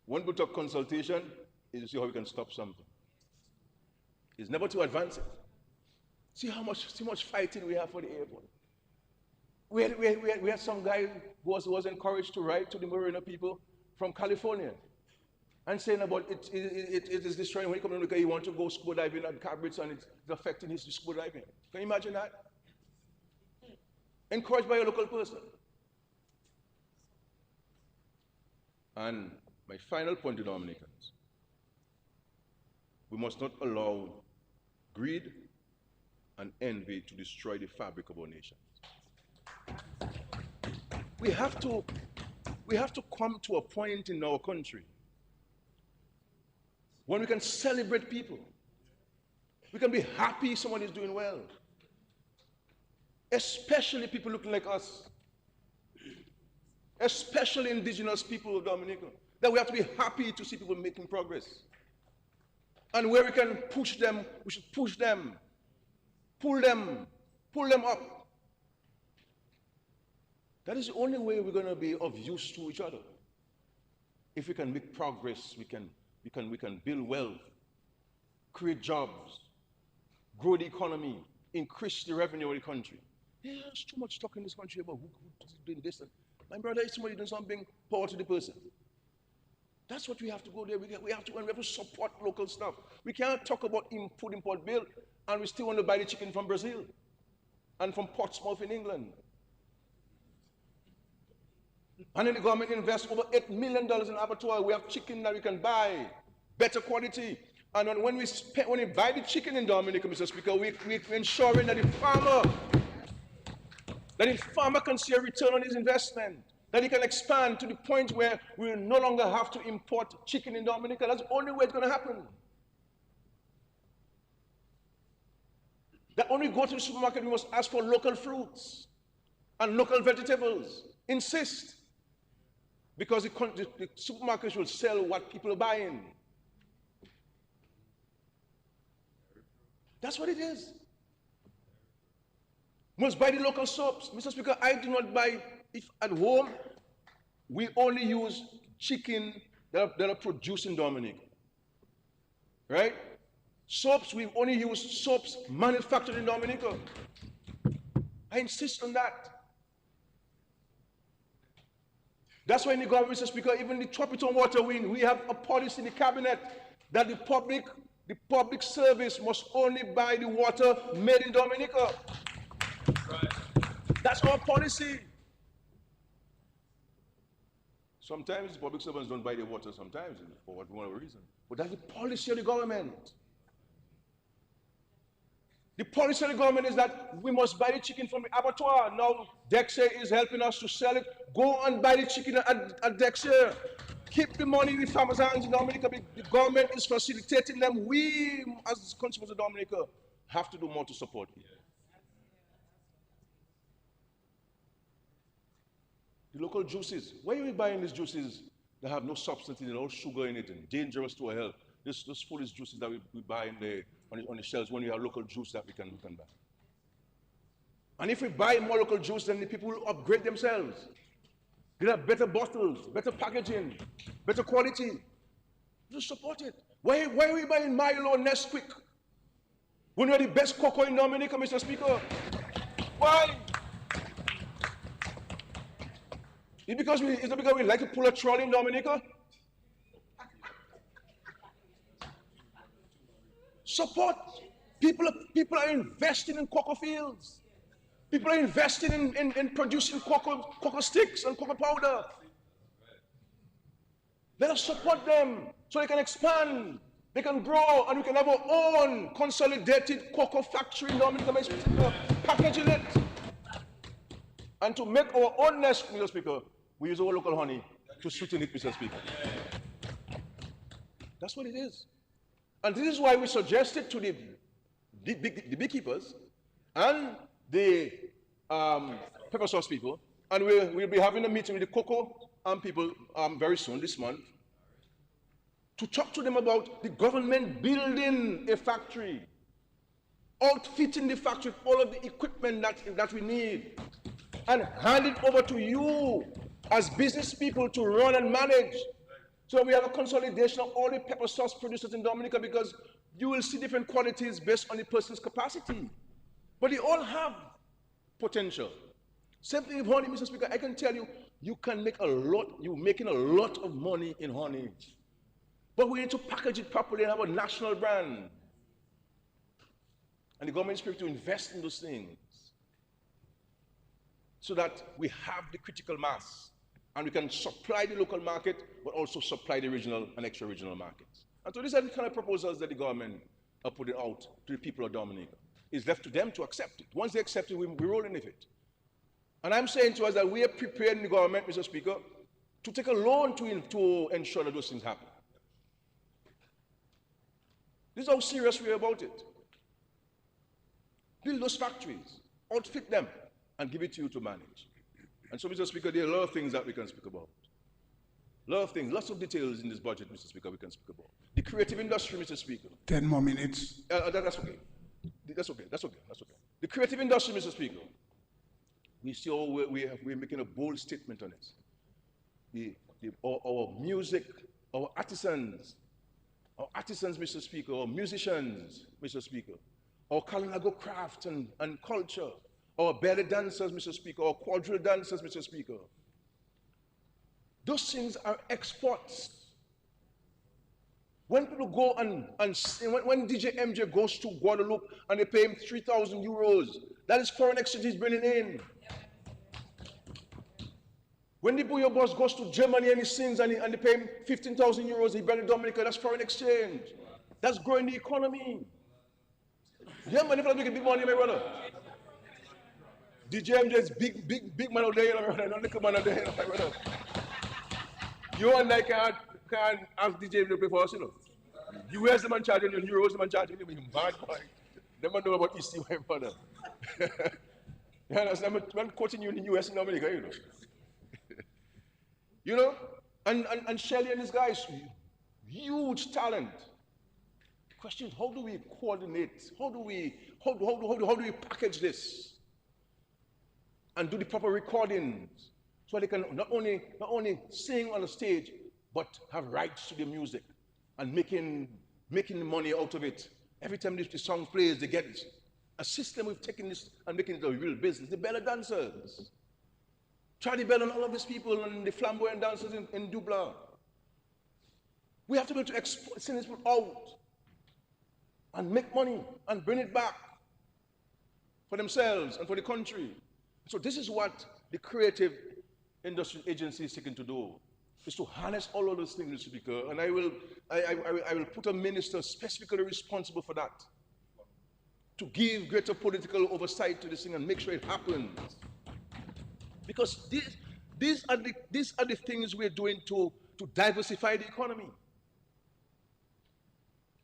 [SPEAKER 2] one bit of consultation is to see how we can stop something. It's never to advance it. See how much fighting we have for the airport. We had some guy who was encouraged to write to the Morena people from California and saying about it is destroying when he comes to Dominica, he wants to go scuba diving at Cabrits and it's affecting his scuba diving. Can you imagine that? Encouraged by a local person. And my final point to Dominicans, we must not allow greed and envy to destroy the fabric of our nation. We have to we have to come to a point in our country when we can celebrate people. We can be happy someone is doing well. Especially people looking like us. Especially indigenous people of Dominica. That we have to be happy to see people making progress. And where we can push them, we should push them. Pull them up. That is the only way we're going to be of use to each other. If we can make progress, we can build wealth, create jobs, grow the economy, increase the revenue of the country. Yeah, there's too much talk in this country about who's doing this. My brother, if somebody doing something, power to the person. That's what we have to go there. We have to support local stuff. We can't talk about import bill and we still want to buy the chicken from Brazil and from Portsmouth in England. And then the government invests over $8 million in abattoir. We have chicken that we can buy, better quality. And when we buy the chicken in Dominica, Mr. Speaker, we're ensuring that the farmer can see a return on his investment, that he can expand to the point where we will no longer have to import chicken in Dominica. That's the only way it's going to happen. That when we go to the supermarket, we must ask for local fruits and local vegetables. Insist. Because the supermarkets will sell what people are buying. That's what it is. We must buy the local soaps. Mr. Speaker, I do not buy, if at home, we only use chicken that are produced in Dominica. Right? Soaps, we only use soaps manufactured in Dominica. I insist on that. That's why in the government, Mr. Speaker, even the Tropiton Water Wing, we have a policy in the cabinet that the public service must only buy the water made in Dominica. Right. That's our policy. Sometimes public servants don't buy the water sometimes for whatever reason. But that's the policy of the government. The policy of the government is that we must buy the chicken from the abattoir. Now, Dexia is helping us to sell it. Go and buy the chicken at Dexia. Keep the money in the farmers' hands in Dominica. The government is facilitating them. We, as consumers of Dominica, have to do more to support it. The local juices. Why are we buying these juices that have no substance in it, no sugar in it, and dangerous to our health? Those foolish juices that we buy on the shelves when we have local juice that we can buy. And if we buy more local juice, then the people will upgrade themselves. They'll have better bottles, better packaging, better quality. Just support it. Why are we buying Milo and Nesquik when we are the best cocoa in Dominica, Mr. Speaker? Why? Is it because we like to pull a trolley in Dominica? Support. People are investing in cocoa fields. People are investing in producing cocoa sticks and cocoa powder. Let us support them so they can expand, they can grow, and we can have our own consolidated cocoa factory in Dominica, Mr. Speaker, packaging it. And to make our own nest, Mr. Speaker, we use our local honey to sweeten it, Mr. Speaker. That's what it is. And this is why we suggested to the beekeepers and the pepper sauce people, and we'll be having a meeting with the cocoa people very soon this month, to talk to them about the government building a factory, outfitting the factory with all of the equipment that we need, and hand it over to you as business people to run and manage. So we have a consolidation of all the pepper sauce producers in Dominica, because you will see different qualities based on the person's capacity. But they all have potential. Same thing with honey, Mr. Speaker. I can tell you, you can make a lot, you're making a lot of money in honey. But we need to package it properly and have a national brand. And the government is prepared to invest in those things so that we have the critical mass and we can supply the local market, but also supply the regional and extra-regional markets. And so these are the kind of proposals that the government are putting out to the people of Dominica. It's left to them to accept it. Once they accept it, we're rolling with it. And I'm saying to us that we are prepared in the government, Mr. Speaker, to take a loan to ensure that those things happen. This is how serious we are about it. Build those factories, outfit them, and give it to you to manage. And so, Mr. Speaker, there are a lot of things that we can speak about. A lot of things, lots of details in this budget, Mr. Speaker, we can speak about. The creative industry, Mr. Speaker.
[SPEAKER 1] 10 more minutes.
[SPEAKER 2] That's okay. That's okay. The creative industry, Mr. Speaker. We see how we're making a bold statement on it. Our music, our artisans, Mr. Speaker, our musicians, Mr. Speaker, our Kalinago craft and culture, our belly dancers, Mr. Speaker, our quadrille dancers, Mr. Speaker. Those things are exports. When people go and sing, when DJ MJ goes to Guadeloupe and they pay him 3,000 euros, that is foreign exchange he's bringing in. When the Bouyo boss goes to Germany and he sings and they pay him 15,000 euros, he brings Dominica, that's foreign exchange. That's growing the economy. Yeah, man, if I make a big money, my brother. DJ MJ is big man out there, my brother. Not little man out there, my brother. You and I can't ask DJ to play for us, you know. US, the man charging you, euros, the man charging you, bad boy. They man know about EC, my brother. You understand? Man quoting you in the US and America, you know. You know? And Shelley and his guys, huge talent. The question is, how do we coordinate? How do we package this? And do the proper recordings so they can not only sing on the stage, but have rights to the music and making the money out of it. Every time the song plays, they get it. A system we've taken this and making it a real business. The belly dancers. Charlie Bell and all of these people and the flamboyant dancers in Dubla. We have to be able to send these people out and make money and bring it back for themselves and for the country. So this is what the Creative Industry Agency is seeking to do, is to harness all of those things, Mr. Speaker, and I will put a minister specifically responsible for that, to give greater political oversight to this thing and make sure it happens. Because these are the things we're doing to diversify the economy.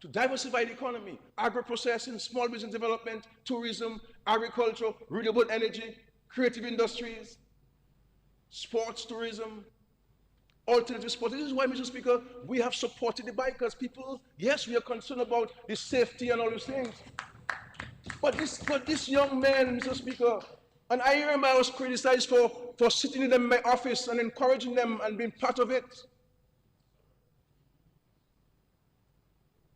[SPEAKER 2] To diversify the economy, agro-processing, small business development, tourism, agriculture, renewable energy, creative industries, sports tourism, alternative sports. This is why, Mr. Speaker, we have supported the bikers. People, yes, we are concerned about the safety and all those things. But this young man, Mr. Speaker, and I remember I was criticized for sitting in my office and encouraging them and being part of it.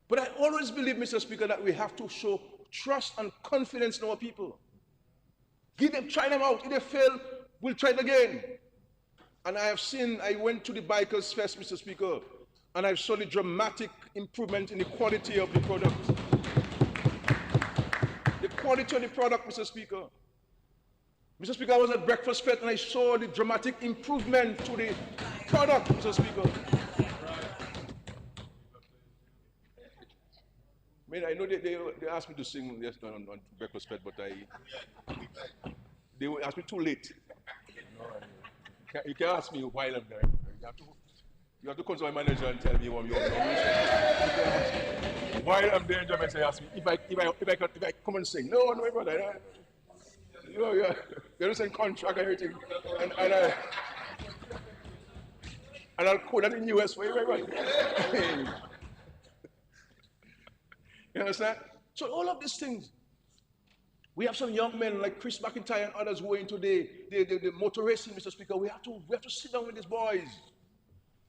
[SPEAKER 2] But I always believe, Mr. Speaker, that we have to show trust and confidence in our people. Try them out. If they fail, we'll try it again. And I went to the Bikers Fest, Mr. Speaker, and I saw the dramatic improvement in the quality of the product. The quality of the product, Mr. Speaker. Mr. Speaker, I was at Breakfast Fest and I saw the dramatic improvement to the product, Mr. Speaker. I mean, I know they asked me to sing yesterday on Breakfast Fest, but they asked me too late. You can't ask me while I'm there. You have to come to my manager and tell me what you want. While I'm there, they ask me if I come and sing. No, my brother. You don't send contract and everything, and I'll code that in US for you, my brother. You understand? So all of these things. We have some young men like Chris McIntyre and others who are into the motor racing, Mr. Speaker. We have to sit down with these boys,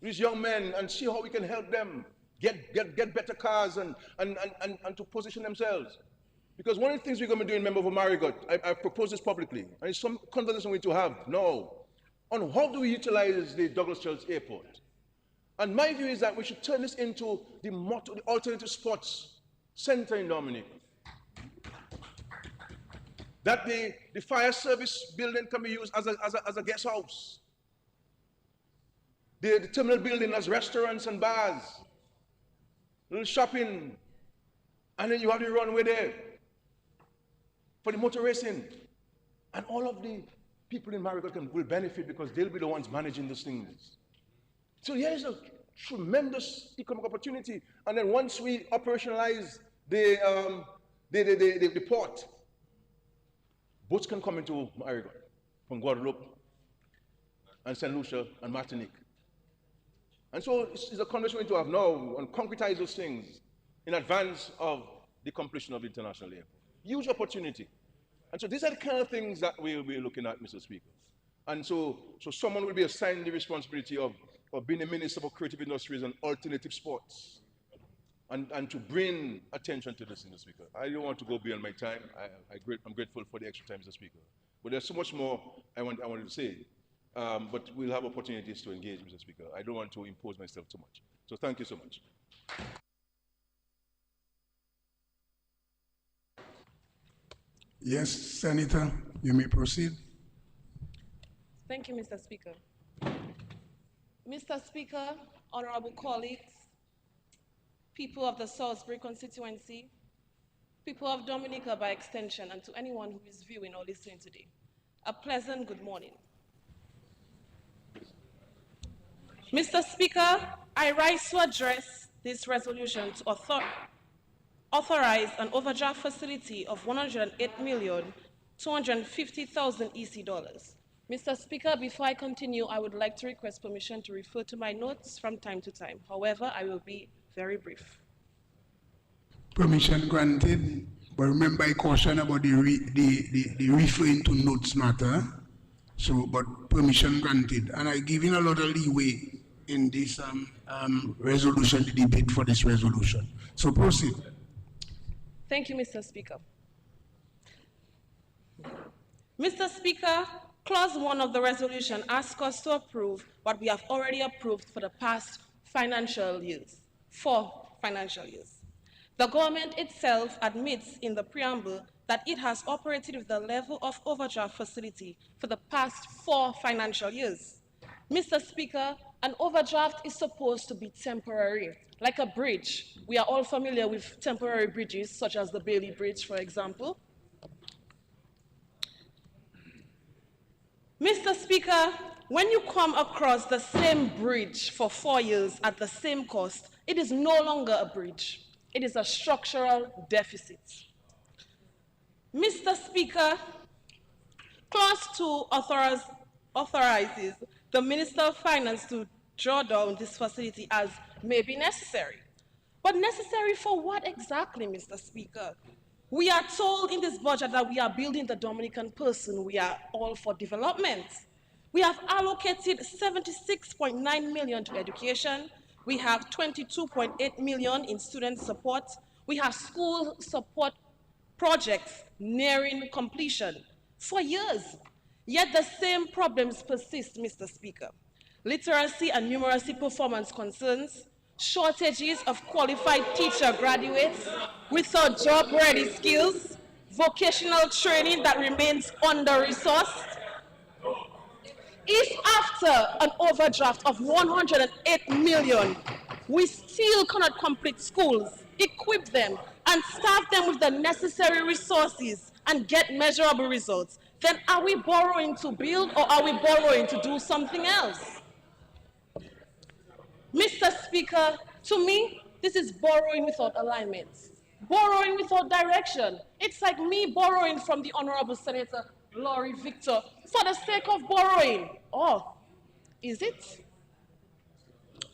[SPEAKER 2] these young men, and see how we can help them get better cars and to position themselves. Because one of the things we're going to be doing, member of Marigot, I've proposed this publicly, and it's some conversation we need to have now on how do we utilize the Douglas Church Airport. And my view is that we should turn this into the alternative sports center in Dominica. That the fire service building can be used as a guest house. The terminal building as restaurants and bars, little shopping, and then you have the runway there for the motor racing. And all of the people in Marigot will benefit because they'll be the ones managing these things. So here is a tremendous economic opportunity. And then once we operationalize the port, boats can come into Marigot from Guadeloupe and St. Lucia and Martinique. And so it's a conversation we need to have now and concretize those things in advance of the completion of the international airport. Huge opportunity. And so these are the kind of things that we'll be looking at, Mr. Speaker. And so someone will be assigned the responsibility of being a minister for creative industries and alternative sports and to bring attention to this, Mr. Speaker. I don't want to go beyond my time. I'm grateful for the extra time, Mr. Speaker. But there's so much more I wanted to say. But we'll have opportunities to engage, Mr. Speaker. I don't want to impose myself too much. So thank you so much.
[SPEAKER 1] Yes, Senator, you may proceed.
[SPEAKER 5] Thank you, Mr. Speaker. Mr. Speaker, honorable colleagues, people of the Salisbury constituency, people of Dominica by extension, and to anyone who is viewing or listening today, a pleasant good morning. Mr. Speaker, I rise to address this resolution to authorize an overdraft facility of $108,250,000 EC dollars. Mr. Speaker, before I continue, I would like to request permission to refer to my notes from time to time. However, I will be very brief.
[SPEAKER 1] Permission granted, but remember I caution about the referring to notes matter. So, but permission granted, and I give in a lot of leeway in this resolution, the debate for this resolution. So proceed.
[SPEAKER 5] Thank you, Mr. Speaker. Mr. Speaker, Clause 1 of the resolution asks us to approve what we have already approved for the past financial years, 4 financial years. The government itself admits in the preamble that it has operated with the level of overdraft facility for the past 4 financial years. Mr. Speaker, an overdraft is supposed to be temporary, like a bridge. We are all familiar with temporary bridges, such as the Bailey Bridge, for example. Mr. Speaker, when you come across the same bridge for 4 years at the same cost, it is no longer a bridge. It is a structural deficit. Mr. Speaker, Clause 2 authorizes the Minister of Finance to draw down this facility as may be necessary. But necessary for what exactly, Mr. Speaker? We are told in this budget that we are building the Dominican person. We are all for development. We have allocated $76.9 million to education. We have $22.8 million in student support. We have school support projects nearing completion for years. Yet the same problems persist, Mr. Speaker. Literacy and numeracy performance concerns, shortages of qualified teacher graduates without job-ready skills, vocational training that remains under-resourced. If after an overdraft of $108 million, we still cannot complete schools, equip them, and staff them with the necessary resources and get measurable results, then are we borrowing to build or are we borrowing to do something else? Mr. Speaker, to me, this is borrowing without alignment, borrowing without direction. It's like me borrowing from the Honorable Senator Laurie Victor for the sake of borrowing. Oh, is it?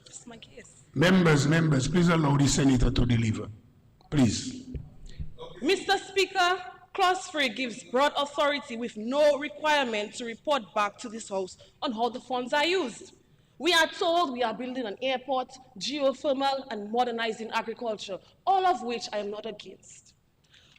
[SPEAKER 5] That's my case.
[SPEAKER 1] Members, please allow the senator to deliver. Please.
[SPEAKER 5] Mr. Speaker, Clause 3 gives broad authority with no requirement to report back to this House on how the funds are used. We are told we are building an airport, geothermal, and modernizing agriculture, all of which I am not against.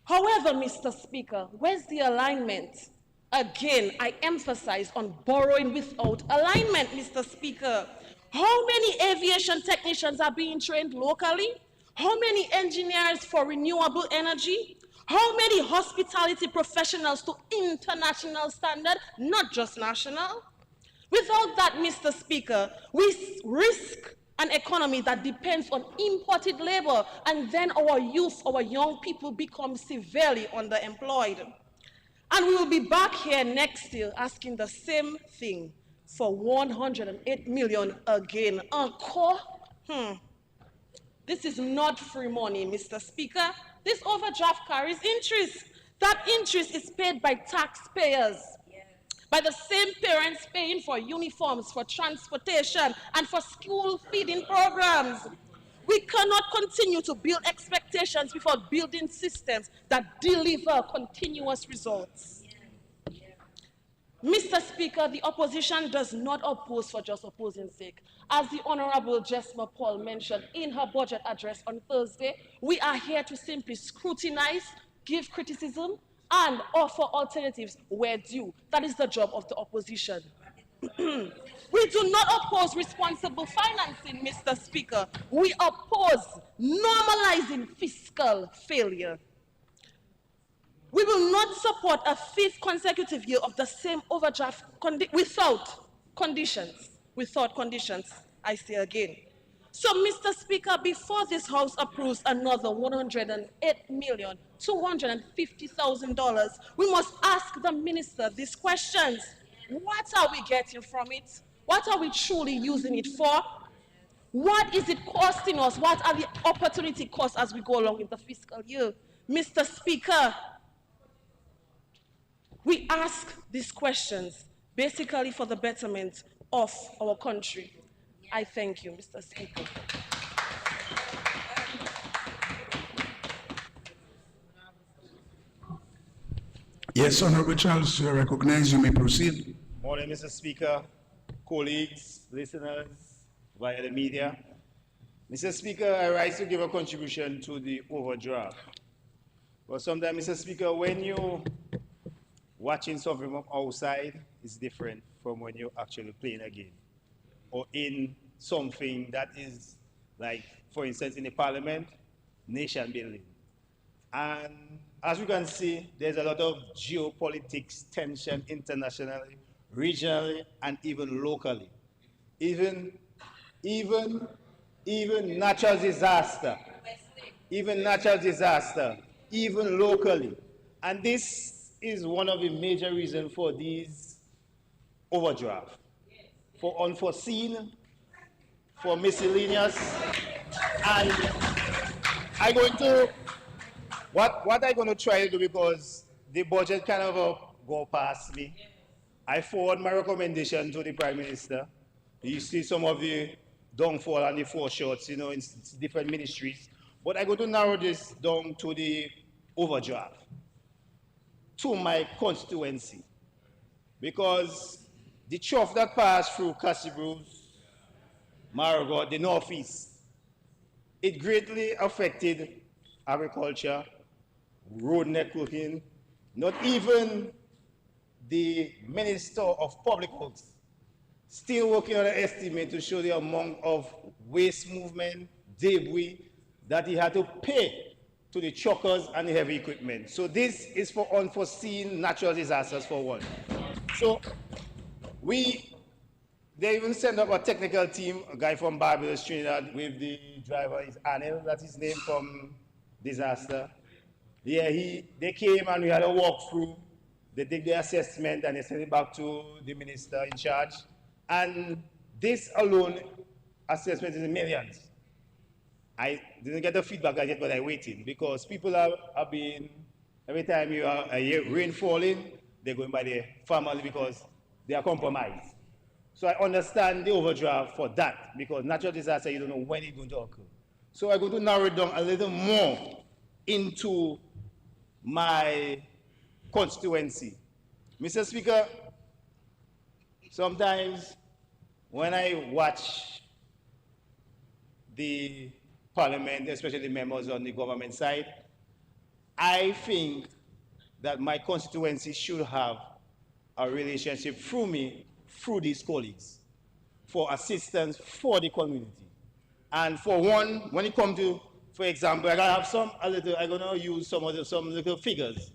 [SPEAKER 5] However, Mr. Speaker, where's the alignment? Again, I emphasize on borrowing without alignment, Mr. Speaker. How many aviation technicians are being trained locally? How many engineers for renewable energy? How many hospitality professionals to international standard, not just national? Without that, Mr. Speaker, we risk an economy that depends on imported labor, and then our youth, our young people become severely underemployed. And we will be back here next year asking the same thing. for 108 million again. Encore? This is not free money, Mr. Speaker. This overdraft carries interest. That interest is paid by taxpayers, by the same parents paying for uniforms, for transportation, and for school feeding programs. We cannot continue to build expectations without building systems that deliver continuous results. Mr. Speaker, the opposition does not oppose for just opposing sake. As the Honorable Jesma Paul mentioned in her budget address on Thursday, we are here to simply scrutinize, give criticism, and offer alternatives where due. That is the job of the opposition. We do not oppose responsible financing, Mr. Speaker. We oppose normalizing fiscal failure. We will not support a fifth consecutive year of the same overdraft without conditions, I say again. So, Mr. Speaker, before this House approves another $108,250,000, we must ask the minister these questions. What are we getting from it? What are we truly using it for? What is it costing us? What are the opportunity costs as we go along in the fiscal year? Mr. Speaker, we ask these questions basically for the betterment of our country. I thank you, Mr. Speaker.
[SPEAKER 1] Yes, Honorable Charles, you are recognized. You may proceed.
[SPEAKER 6] Morning, Mr. Speaker, colleagues, listeners via the media. Mr. Speaker, I rise to give a contribution to the overdraft. But sometimes, Mr. Speaker, when you're watching something from outside, it's different from when you're actually playing a game or in something that is like, for instance, in the parliament, nation building. And as we can see, there's a lot of geopolitics, tension internationally, regionally, and even locally. Even natural disaster, even locally. And this is one of the major reasons for these overdraft, for unforeseen, for miscellaneous, and what I'm going to try to do, because the budget kind of go past me, I forward my recommendation to the Prime Minister. You see some of the downfall and the foreshots, in different ministries. But I'm going to narrow this down to the overdraft, to my constituency. Because the trough that passed through Castle Bruce, Marigot, the Northeast, it greatly affected agriculture, road networking. Not even the Minister of Public Works still working on an estimate to show the amount of waste movement, debris that he had to pay to the truckers and the heavy equipment. So this is for unforeseen natural disasters for one. So they even sent up a technical team, a guy from Barbados, Trinidad, with the driver, is Anil, that's his name, from disaster. Yeah, they came and we had a walkthrough. They did the assessment and they sent it back to the minister in charge. And this alone, assessment is in millions. I didn't get the feedback yet, but I'm waiting, because people have been, every time you are rain falling, they're going by their family because they are compromised. So I understand the overdraft for that, because natural disaster, you don't know when it's going to occur. So I'm going to narrow it down a little more into my constituency. Mr. Speaker, sometimes when I watch the parliament, especially the members on the government side, I think that my constituency should have a relationship through me, through these colleagues, for assistance for the community. And for one, when it comes to, for example, I'm gonna use some little figures.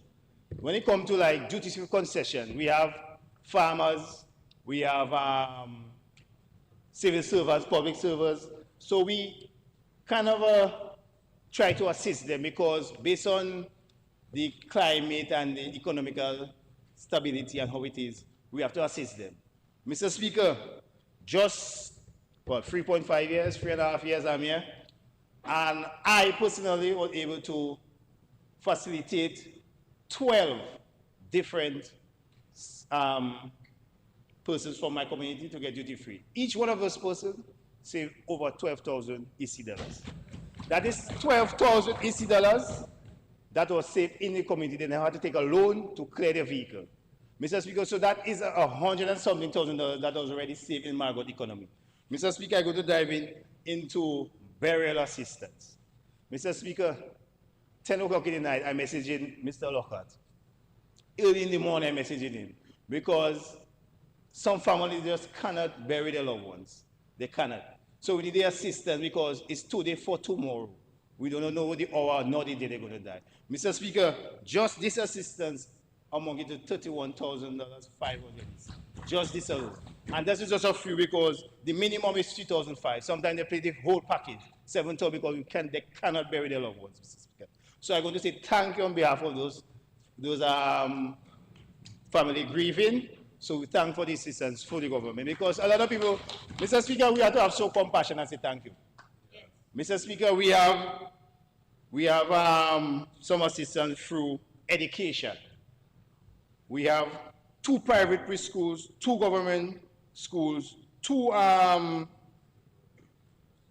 [SPEAKER 6] When it comes to like duty-free concession, we have farmers, we have civil servants, public servers. So we kind of try to assist them, because based on the climate and the economical stability and how it is, we have to assist them. Mr. Speaker, just, what, 3.5 years, 3.5 years I'm here, and I personally was able to facilitate 12 different persons from my community to get duty free. Each one of those persons saved over 12,000 EC dollars. That is 12,000 EC dollars that was saved in the community. They never had to take a loan to clear their vehicle. Mr. Speaker, so that is $100 and something thousand that was already saved in Margot economy. Mr. Speaker, I'm going to dive into burial assistance. Mr. Speaker, 10 o'clock in the night, I'm messaging Mr. Lockhart. Early in the morning, I'm messaging him because some families just cannot bury their loved ones. They cannot. So we need the assistance because it's today for tomorrow. We don't know the hour nor the day they're going to die. Mr. Speaker, just this assistance amounted to $31,500. Just this alone. And this is just a few because the minimum is $3,500. Sometimes they pay the whole package, $7,000 because they cannot bury their loved ones, Mr. Speaker. So I'm going to say thank you on behalf of those family grieving. So we thank for the assistance for the government because a lot of people, Mr. Speaker, we have to have so compassion and say thank you. Yes. Mr. Speaker, we have some assistance through education. We have 2 private preschools, 2 government schools, 2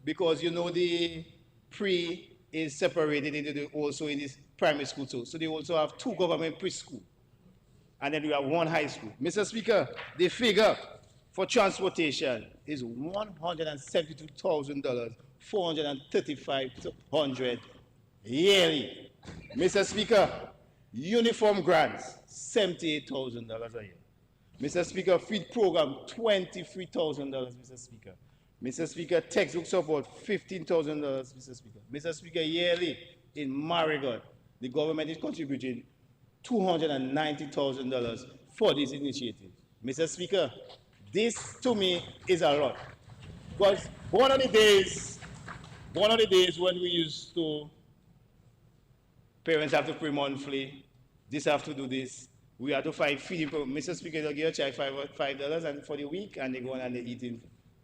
[SPEAKER 6] because you know the pre is separated into also in this primary school too. So they also have 2 government preschool. And then we have 1 high school. Mr. Speaker, the figure for transportation is $172,000, $435,000 yearly. Mr. Speaker, uniform grants, $78,000 a year. Mr. Speaker, feed program, $23,000, Mr. Speaker. Mr. Speaker, textbook support, $15,000, Mr. Speaker. Mr. Speaker, yearly in Marigot, the government is contributing $290,000 for this initiative. Mr. Speaker, this to me is a lot. Because one of the days when we used to, parents have to pay monthly, this have to do this, we have to find feeding program. Mr. Speaker, they'll give a child $5 and for the week and they go on and they're eating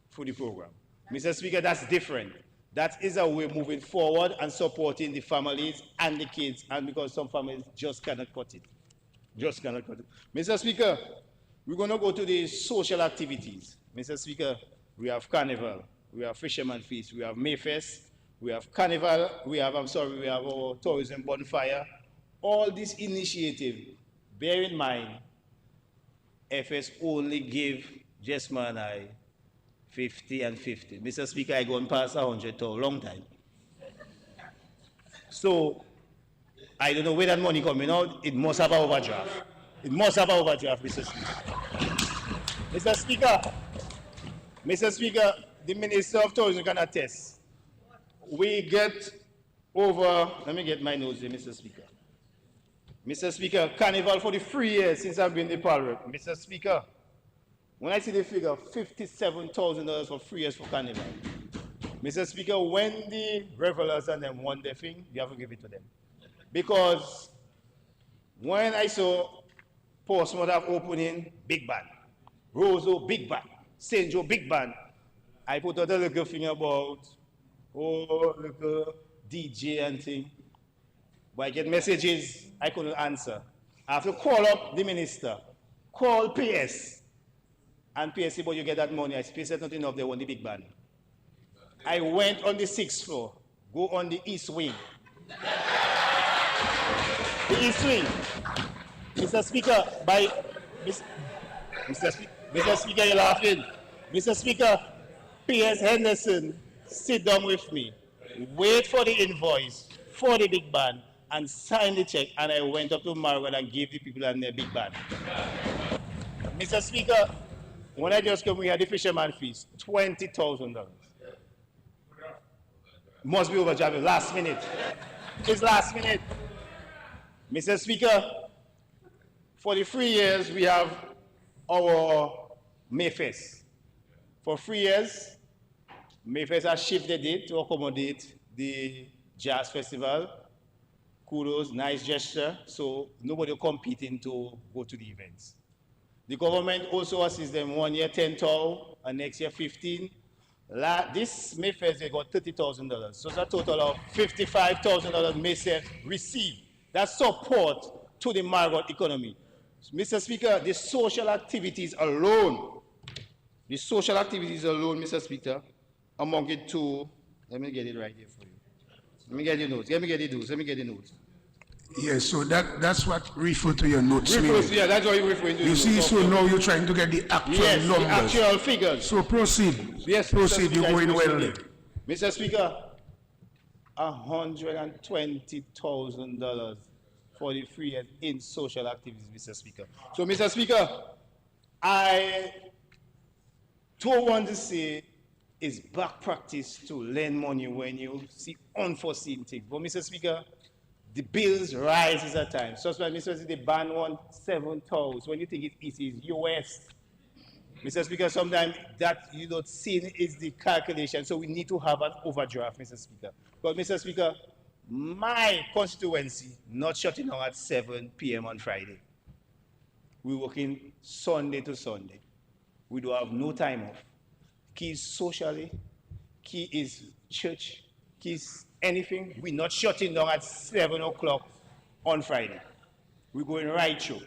[SPEAKER 6] for the program. Mr. Speaker, that's different. That is a way moving forward and supporting the families and the kids, and because some families just cannot cut it. Just cannot cut it. Mr. Speaker, we're going to go to the social activities. Mr. Speaker, we have Carnival, we have Fisherman Feast, we have Mayfest, we have Carnival, we have our tourism bonfire. All this initiative, bear in mind, FS only give Jesma and I 50 and 50. Mr. Speaker, I gone past 100 for a long time. So, I don't know where that money coming out. It must have an overdraft. It must have an overdraft, Mr. Speaker. Mr. Speaker, the Minister of Tourism can attest. We get over, let me get my notes here, Mr. Speaker. Mr. Speaker, Carnival for the 3 years since I've been in the Parliament. Mr. Speaker, when I see the figure, $57,000 for 3 years for Carnival. Mr. Speaker, when the revelers and them want their thing, you have to give it to them. Because when I saw Portsmouth have opening, big band. Roseau, big band. St. Joe, big band. I put out a little thing about, little DJ and thing. But I get messages I couldn't answer. I have to call up the minister, call PS. And PS said, but you get that money. I said, not enough, they want the big band. I went on the 6th floor, go on the east wing. The east wing. Mr. Speaker, Mr. Speaker, you're laughing. Mr. Speaker, PS Henderson, sit down with me, wait for the invoice for the big band, and sign the check, and I went up to Margaret and gave the people and their big band. Mr. Speaker, when I just came, we had the Fisherman Feast, $20,000. Must be overdrafted, last minute. It's last minute. Mr. Speaker, for the 3 years, we have our Mayfest. For 3 years, Mayfest has shifted it to accommodate the Jazz Festival. Kudos, nice gesture, so nobody competing to go to the events. The government also assists them 1 year 10,000 and next year 15. This May 1st, they got $30,000. So it's a total of $55,000 May received. That's support to the Margot economy. Mr. Speaker, the social activities alone, Mr. Speaker, amounted to, let me get it right here for you. Let me get the notes.
[SPEAKER 1] Yes, so that's what refer to your notes.
[SPEAKER 6] Yeah, that's what you're referring to.
[SPEAKER 1] You see, so now you're trying to get the actual
[SPEAKER 6] Yes,
[SPEAKER 1] numbers.
[SPEAKER 6] the actual figures.
[SPEAKER 1] So proceed.
[SPEAKER 6] Yes,
[SPEAKER 1] Proceed, you're going well there.
[SPEAKER 6] Mr. Speaker, $120,000 for the 3 years in social activities, Mr. Speaker. So, Mr. Speaker, I don't want to say it's back practice to lend money when you see unforeseen things. But, Mr. Speaker, the bills rise at times. So, Mr. Speaker, the ban won 7,000. When you think it's easy, it's US. Mr. Speaker, sometimes that you don't see is the calculation, so we need to have an overdraft, Mr. Speaker. But, Mr. Speaker, my constituency not shutting down at 7 p.m. on Friday. We're working Sunday to Sunday. We do have no time off. Key is socially, key is church, key is anything. We're not shutting down at 7 o'clock on Friday. We're going right through.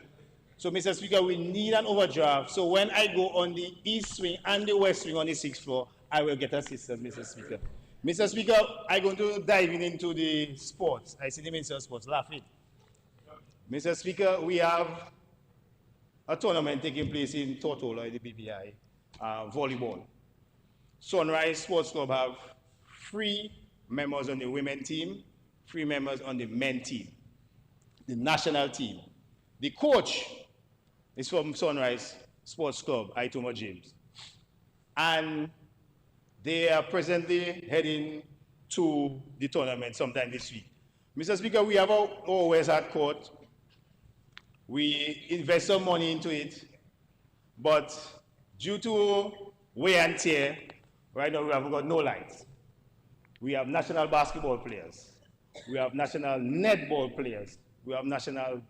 [SPEAKER 6] So, Mr. Speaker, we need an overdraft. So when I go on the east wing and the west wing on the 6th floor, I will get assistance, Mr. Speaker. Mr. Speaker, I'm going to dive into the sports. I see the Minister of Sports laughing. Mr. Speaker, we have a tournament taking place in Tortola, the BPI, volleyball. Sunrise Sports Club have 3 members on the women team, 3 members on the men team, the national team. The coach is from Sunrise Sports Club, Itoma James. And they are presently heading to the tournament sometime this week. Mr. Speaker, we have our West Hard Court. We invest some money into it, but due to wear and tear, right now we have got no lights. We have national basketball players. We have national netball players. We have national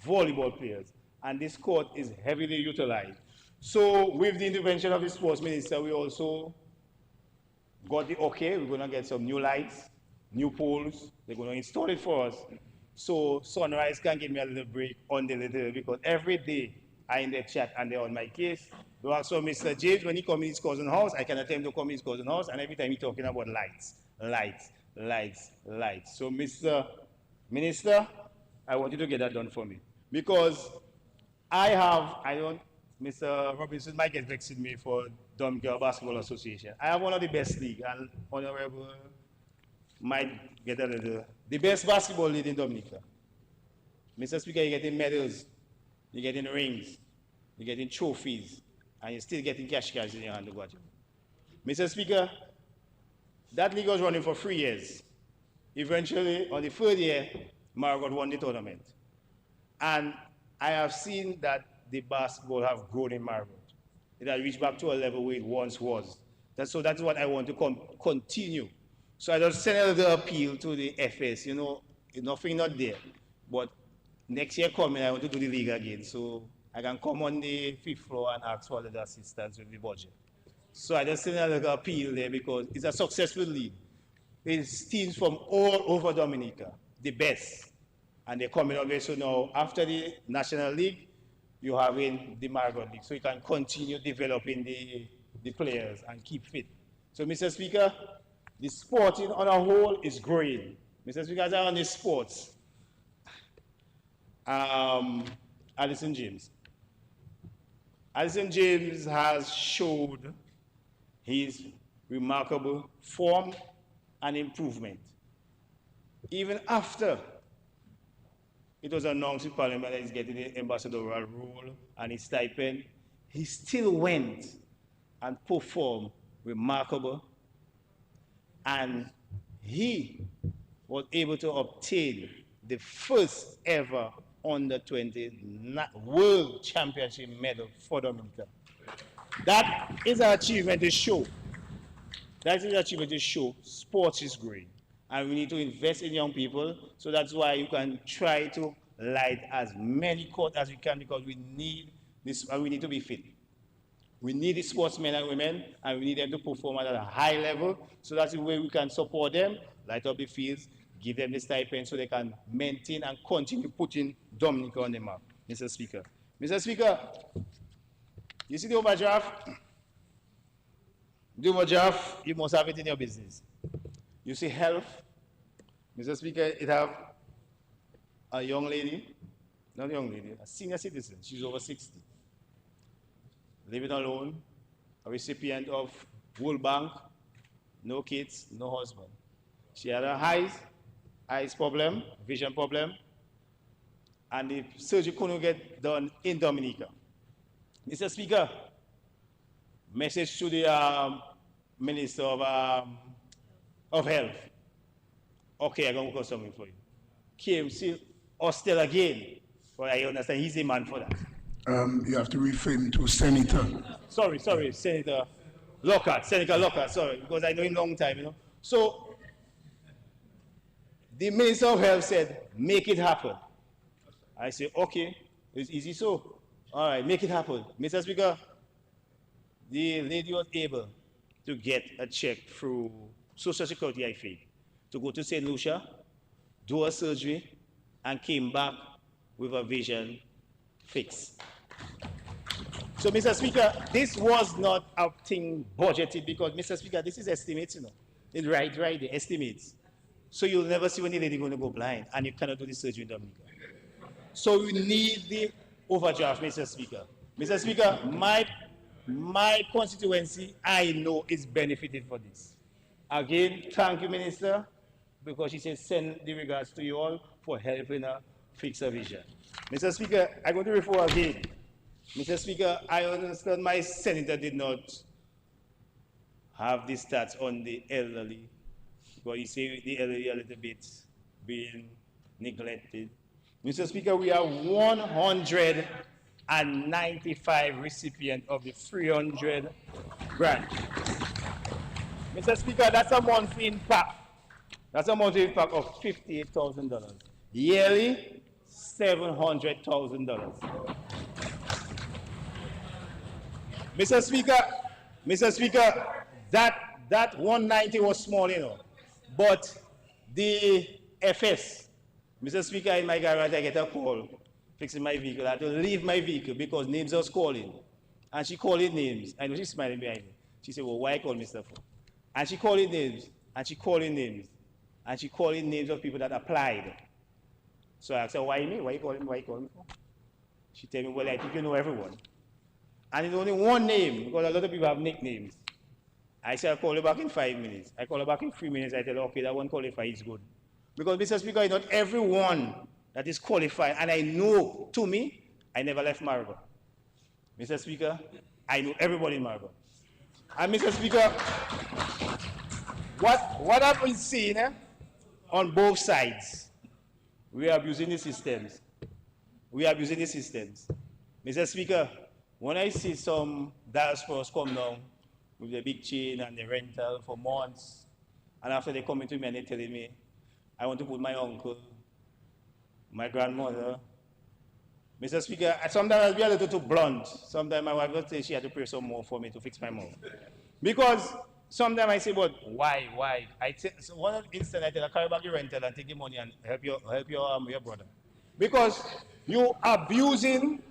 [SPEAKER 6] volleyball players. And this court is heavily utilized. So with the intervention of the sports minister, we also got the okay. We're going to get some new lights, new poles. They're going to install it for us. So Sunrise can give me a little break on the little, because every day I in the chat and they're on my case. So Mr. James, when he comes in his cousin's house, I can attempt to come in his cousin's house, and every time he's talking about lights, lights, lights, lights. So Mr. Minister, I want you to get that done for me. Because Mr. Robinson might get vexed with me for Dominica Basketball Association. I have one of the best league, and Honorable might get the best basketball league in Dominica. Mr. Speaker, you're getting medals, you're getting rings, you're getting trophies, and you're still getting cash in your hand to go at you. Mr. Speaker, that league was running for 3 years. Eventually, on the 3rd year, Margot won the tournament. And I have seen that the basketball have grown in Margot. It has reached back to a level where it once was. That's what I want to continue. So I just send a little appeal to the FS, nothing not there. But next year coming, I want to do the league again. So I can come on the 5th floor and ask for a little assistance with the budget. So I just send a little appeal there because it's a successful league. It's teams from all over Dominica, the best. And they're coming up there. So now, after the National League, you're having the Margot League. So you can continue developing the players and keep fit. So, Mr. Speaker, the sporting on a whole is growing. Mr. Speaker, as I on the sports, Alison James. Alison James has showed his remarkable form and improvement. Even after it was announced in Parliament that he's getting the ambassadorial role and his stipend, he still went and performed remarkable. And he was able to obtain the first ever under-20 World Championship medal for Dominica. That is an achievement to show. That is an achievement to show sports is growing. And we need to invest in young people. So that's why you can try to light as many courts as we can, because we need And we need to be fit. We need the sportsmen and women, and we need them to perform at a high level, so that's the way we can support them, light up the fields, give them the stipend so they can maintain and continue putting Dominica on the map. Mr. Speaker. Mr. Speaker, you see the overdraft? The overdraft, you must have it in your business. You see health, Mr. Speaker, it have a young lady, not a young lady, a senior citizen, she's over 60, living alone, a recipient of World Bank, no kids, no husband. She had a eyes problem, vision problem, and the surgery couldn't get done in Dominica. Mr. Speaker, message to the Minister of Health. Okay, I'm going to work on something for you. KMC hostel again, but I understand he's a man for that.
[SPEAKER 1] You have to reframe to Senator.
[SPEAKER 6] Sorry, Senator Lockhart, sorry, because I know him long time, you know. So, the Minister of Health said, make it happen. I said, okay, it's easy so. All right, make it happen. Mr. Speaker, the lady was able to get a check through Social Security, I think, to go to St. Lucia, do a surgery, and came back with a vision fix. So, Mr. Speaker, this was not a thing budgeted because, Mr. Speaker, this is estimates, you know. It's right, the estimates. So you'll never see when the lady going to go blind and you cannot do the surgery in Dominica. So we need the overdraft, Mr. Speaker. Mr. Speaker, my constituency, I know, is benefited for this. Again, thank you, Minister, because she said send the regards to you all for helping her fix her vision. Mr. Speaker, I'm going to refer again. Mr. Speaker, I understand my senator did not have the stats on the elderly, but you see the elderly a little bit being neglected. Mr. Speaker, we are 195 recipients of the 300 grant. Mr. Speaker, that's a monthly impact. That's a monthly impact of $58,000. Yearly, $700,000. Mr. Speaker, that 190 was small, you know, but the FS, Mr. Speaker, in my garage, I get a call fixing my vehicle. I had to leave my vehicle because names was calling. And she called in names. I know she's smiling behind me. She said, well, why call Mr. Ford? And she called in names, and she called in names, and she called in names of people that applied. So I said, why me? Why you calling me for? She told me, well, I think you know everyone. And it's only one name, because a lot of people have nicknames. I said, I'll call you back in 5 minutes. I call her back in 3 minutes. I tell her, okay, that one qualified is good. Because, Mr. Speaker, not everyone that is qualified, and I know, to me, I never left Maribor. Mr. Speaker, I know everybody in Maribor. And, Mr. Speaker, what I've been seeing on both sides, we are abusing the systems. Mr. Speaker, when I see some diasporas come down with the big chain and the rental for months, and after they come into me and they're telling me, I want to put my uncle, my grandmother. Mr. Speaker, sometimes I'll be a little too blunt. Sometimes my wife will say she had to pay some more for me to fix my mouth. Because sometimes I say, but why? So one instant I tell her, carry back your rental and take your money and help your brother. Because you abusing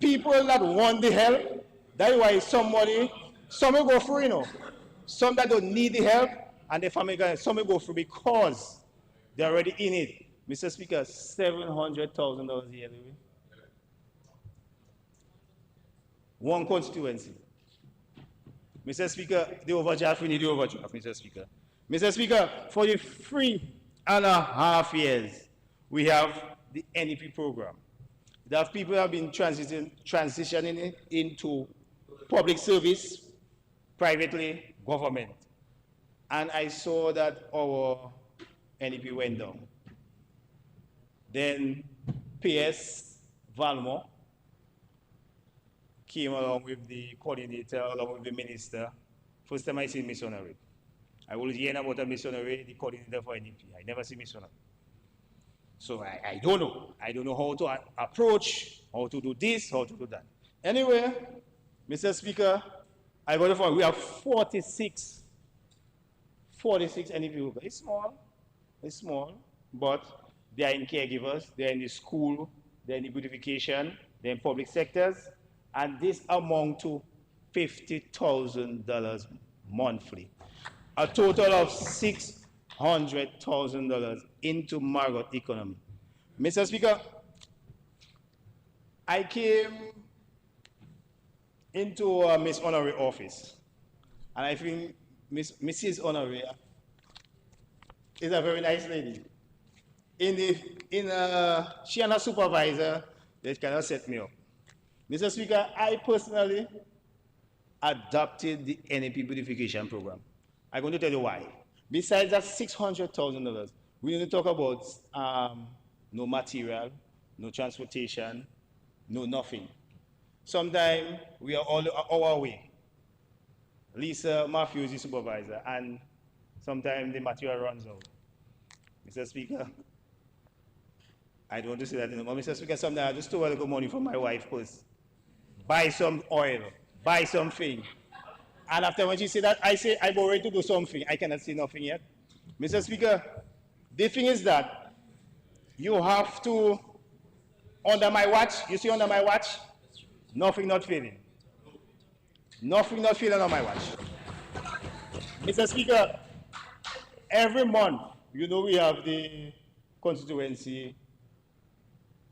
[SPEAKER 6] people that want the help. That's why some will go through, you know. Some that don't need the help, and the family guys, some will go through because they're already in it. Mr. Speaker, $700,000 yearly. One constituency. Mr. Speaker, the overdraft, we need the overdraft, Mr. Speaker. Mr. Speaker, for the 3.5 years, we have the NEP program. That people have been transitioning into public service, privately, government. And I saw that our NEP went down. Then PS Valmore came along with the coordinator, along with the minister. First time I see missionary. I was hearing about a missionary, the coordinator for NEP. I never see missionary. So I don't know. I don't know how to approach, how to do this, how to do that. Anyway, Mr. Speaker, I got it for we have 46 NEP workers. It's small, but they are in caregivers, they're in the school, they're in the beautification, they're in public sectors, and this amount to $50,000 monthly. A total of $600,000 into Margot economy. Mr. Speaker, I came into Miss Honoré office, and I think Mrs. Honoré is a very nice lady. She and her supervisor, they kind of set me up. Mr. Speaker, I personally adopted the NEP beautification program. I'm going to tell you why. Besides that $600,000, we need to talk about no material, no transportation, no nothing. Sometimes we are all our way. Lisa Matthews is the supervisor, and sometimes the material runs out. Mr. Speaker, I don't want to say that anymore. Mr. Speaker, sometimes I just stole a little money from my wife first. Buy some oil, buy something. And after when she said that, I say, I'm ready to do something. I cannot say nothing yet. Mr. Speaker, the thing is that you have to, under my watch, you see under my watch, nothing not failing. Nothing not failing on my watch. Mr. Speaker, every month, you know we have the constituency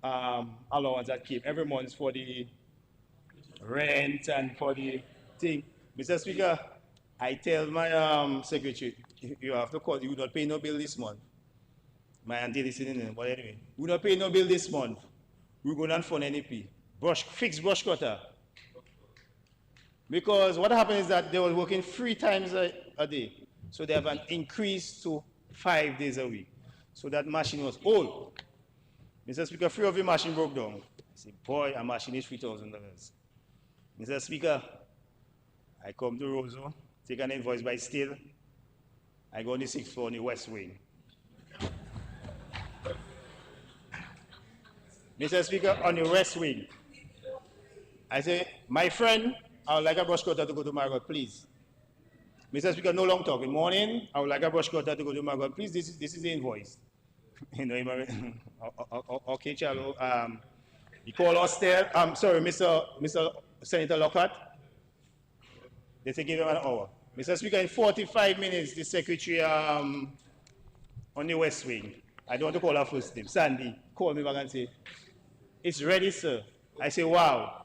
[SPEAKER 6] allowance that came every month for the rent and for the thing. Mr. Speaker, I tell my secretary, you have to call, you will not pay no bill this month. My auntie listening in, but anyway, we will not pay no bill this month. We're going to fund NEP. Fix brush cutter. Because what happened is that they were working 3 times a day. So they have an increase to 5 days a week. So that machine was old. Mr. Speaker, 3 of the machine broke down. I said, boy, a machine is $3,000. Mr. Speaker, I come to Roseau, take an invoice by Still. I go on the 6th floor on the west wing. Mr. Speaker, on the west wing, I say, my friend, I would like a brush cutter to go to Margot, please. Mr. Speaker, no long talking. Morning, I would like a brush cutter to go to Margot, please. This is the invoice. You know, okay, Charlo. You call us there. Sorry, Mr. Senator Lockhart. They say give him an hour. Mr. Speaker, in 45 minutes, the secretary on the West Wing, I don't want to call her first name, Sandy, call me back and say, it's ready, sir. I say, wow.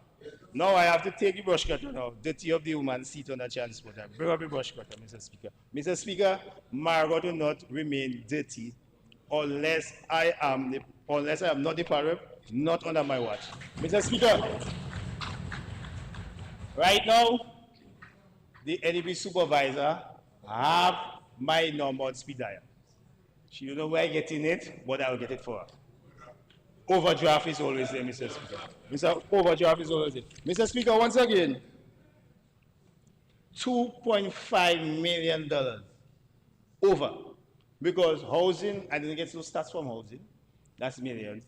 [SPEAKER 6] Now I have to take the brush cutter now, dirty up the woman's seat on the transporter. Bring up the brush cutter, Mr. Speaker. Mr. Speaker, Margot will not remain dirty unless I am not the parrot, not under my watch. Mr. Speaker, right now, the NEP supervisor have my number on speed dial. She don't know where I'm getting it, but I will get it for her. Overdraft is always there, Mr. Speaker. Overdraft is always there. Mr. Speaker, once again, $2.5 million over. Because housing, I didn't get no stats from housing, that's millions.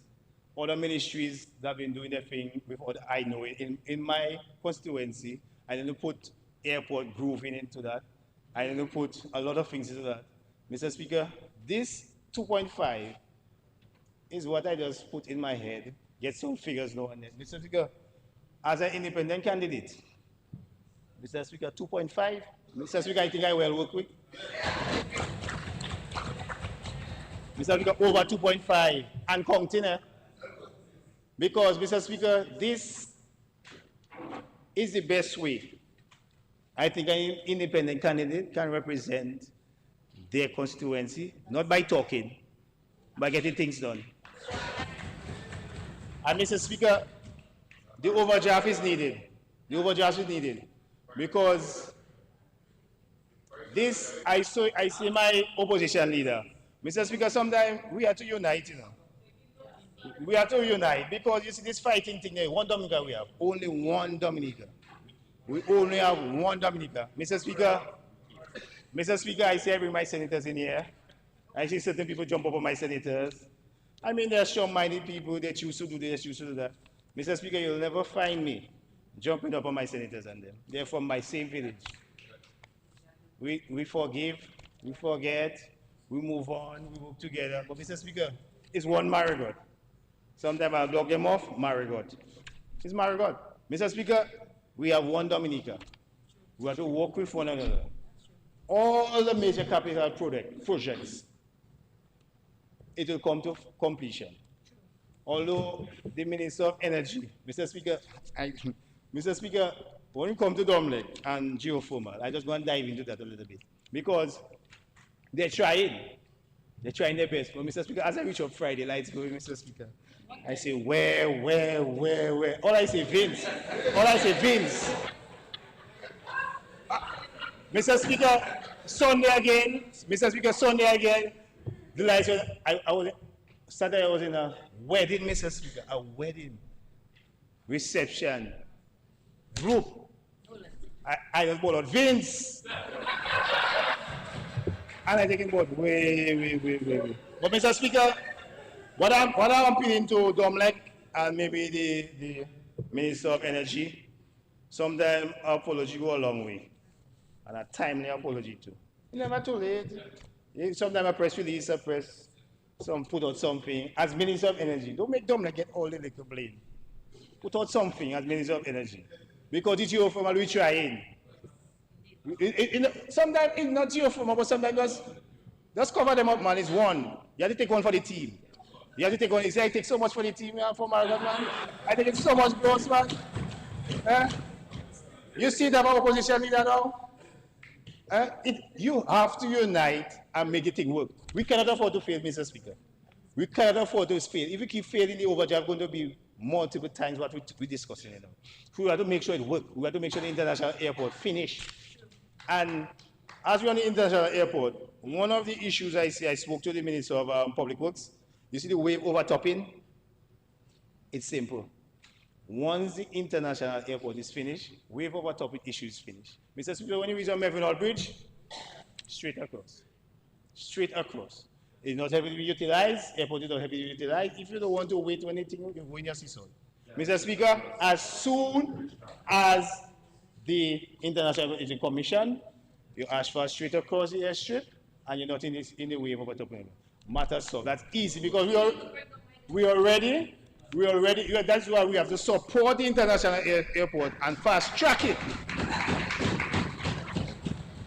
[SPEAKER 6] Other ministries that have been doing their thing with other, I know it. In my constituency, I didn't put airport grooving into that. I didn't put a lot of things into that. Mr. Speaker, this 2.5 is what I just put in my head, get some figures now and then. Mr. Speaker, as an independent candidate, Mr. Speaker, 2.5, Mr. Speaker, I think I will work with. Mr. Speaker, over 2.5 and counting. Because, Mr. Speaker, this is the best way. I think an independent candidate can represent their constituency, not by talking, by getting things done. And Mr. Speaker, the overdraft is needed. The overdraft is needed because this, I see my opposition leader. Mr. Speaker, sometimes we have to unite, you know. We have to unite because you see this fighting thing there, one Dominica we have, only one Dominica. We only have one Dominica. Mr. Speaker, I see I bring my senators in here. I see certain people jump over my senators. I mean, there are strong-minded people, they choose to do this, choose to do that. Mr. Speaker, you'll never find me jumping up on my senators and them. They're from my same village. We forgive, we forget, we move on, we work together. But Mr. Speaker, it's one marigot. Sometimes I'll block them off, marigot. It's marigot. Mr. Speaker, we have one Dominica. We have to work with one another. All the major capital projects, it will come to completion. Although the Minister of Energy, Mr. Speaker, Mr. Speaker, when you come to Domlek and geothermal, I just want to dive into that a little bit. Because they're trying their best. But Mr. Speaker, as I reach up Friday, lights going, Mr. Speaker, I say, where? All I say, Vince. All I say, Vince. Mr. Speaker, Sunday again. Mr. Speaker, Sunday again. The lights were, Saturday I was in a wedding, Mr. Speaker, a wedding. Reception. Group. I just bought out Vince. And I take him about way. But Mr. Speaker, what I'm appealing to Domlek and maybe the Minister of Energy, sometimes apology go a long way. And a timely apology too. Never too late. Sometimes a press release, put out something. As Minister of Energy, don't make Domlek get all the little blame. Put out something as Minister of Energy. Because it's your formal we trying. Sometimes it's not your formal, but sometimes just cover them up, man. It's one. You have to take one for the team. You have to take one. You say I take so much for the team, man, for Margaret, man. I take it so much gross, man. You see that our opposition leader now? You have to unite and make the thing work. We cannot afford to fail, Mr. Speaker. We cannot afford to fail. If we keep failing, the overdraft going to be multiple times what we're discussing now. So we have to make sure it works. We have to make sure the international airport finish. And as we're on the international airport, one of the issues I spoke to the Minister of Public Works, you see the wave overtopping? It's simple. Once the international airport is finished, wave overtopping issue is finished. Mr. Speaker, when you reach on Mervynhall Bridge, straight across. Straight across. It's not heavily utilized, airport is not heavily utilized. If you don't want to wait for anything, you go in your seesaw. Mr. Speaker, as soon as the International Aviation Commission, you ask for straight across the airstrip, and you're not in the wave of a matter solved. That's easy because we are ready. That's why we have to support the international airport and fast track it.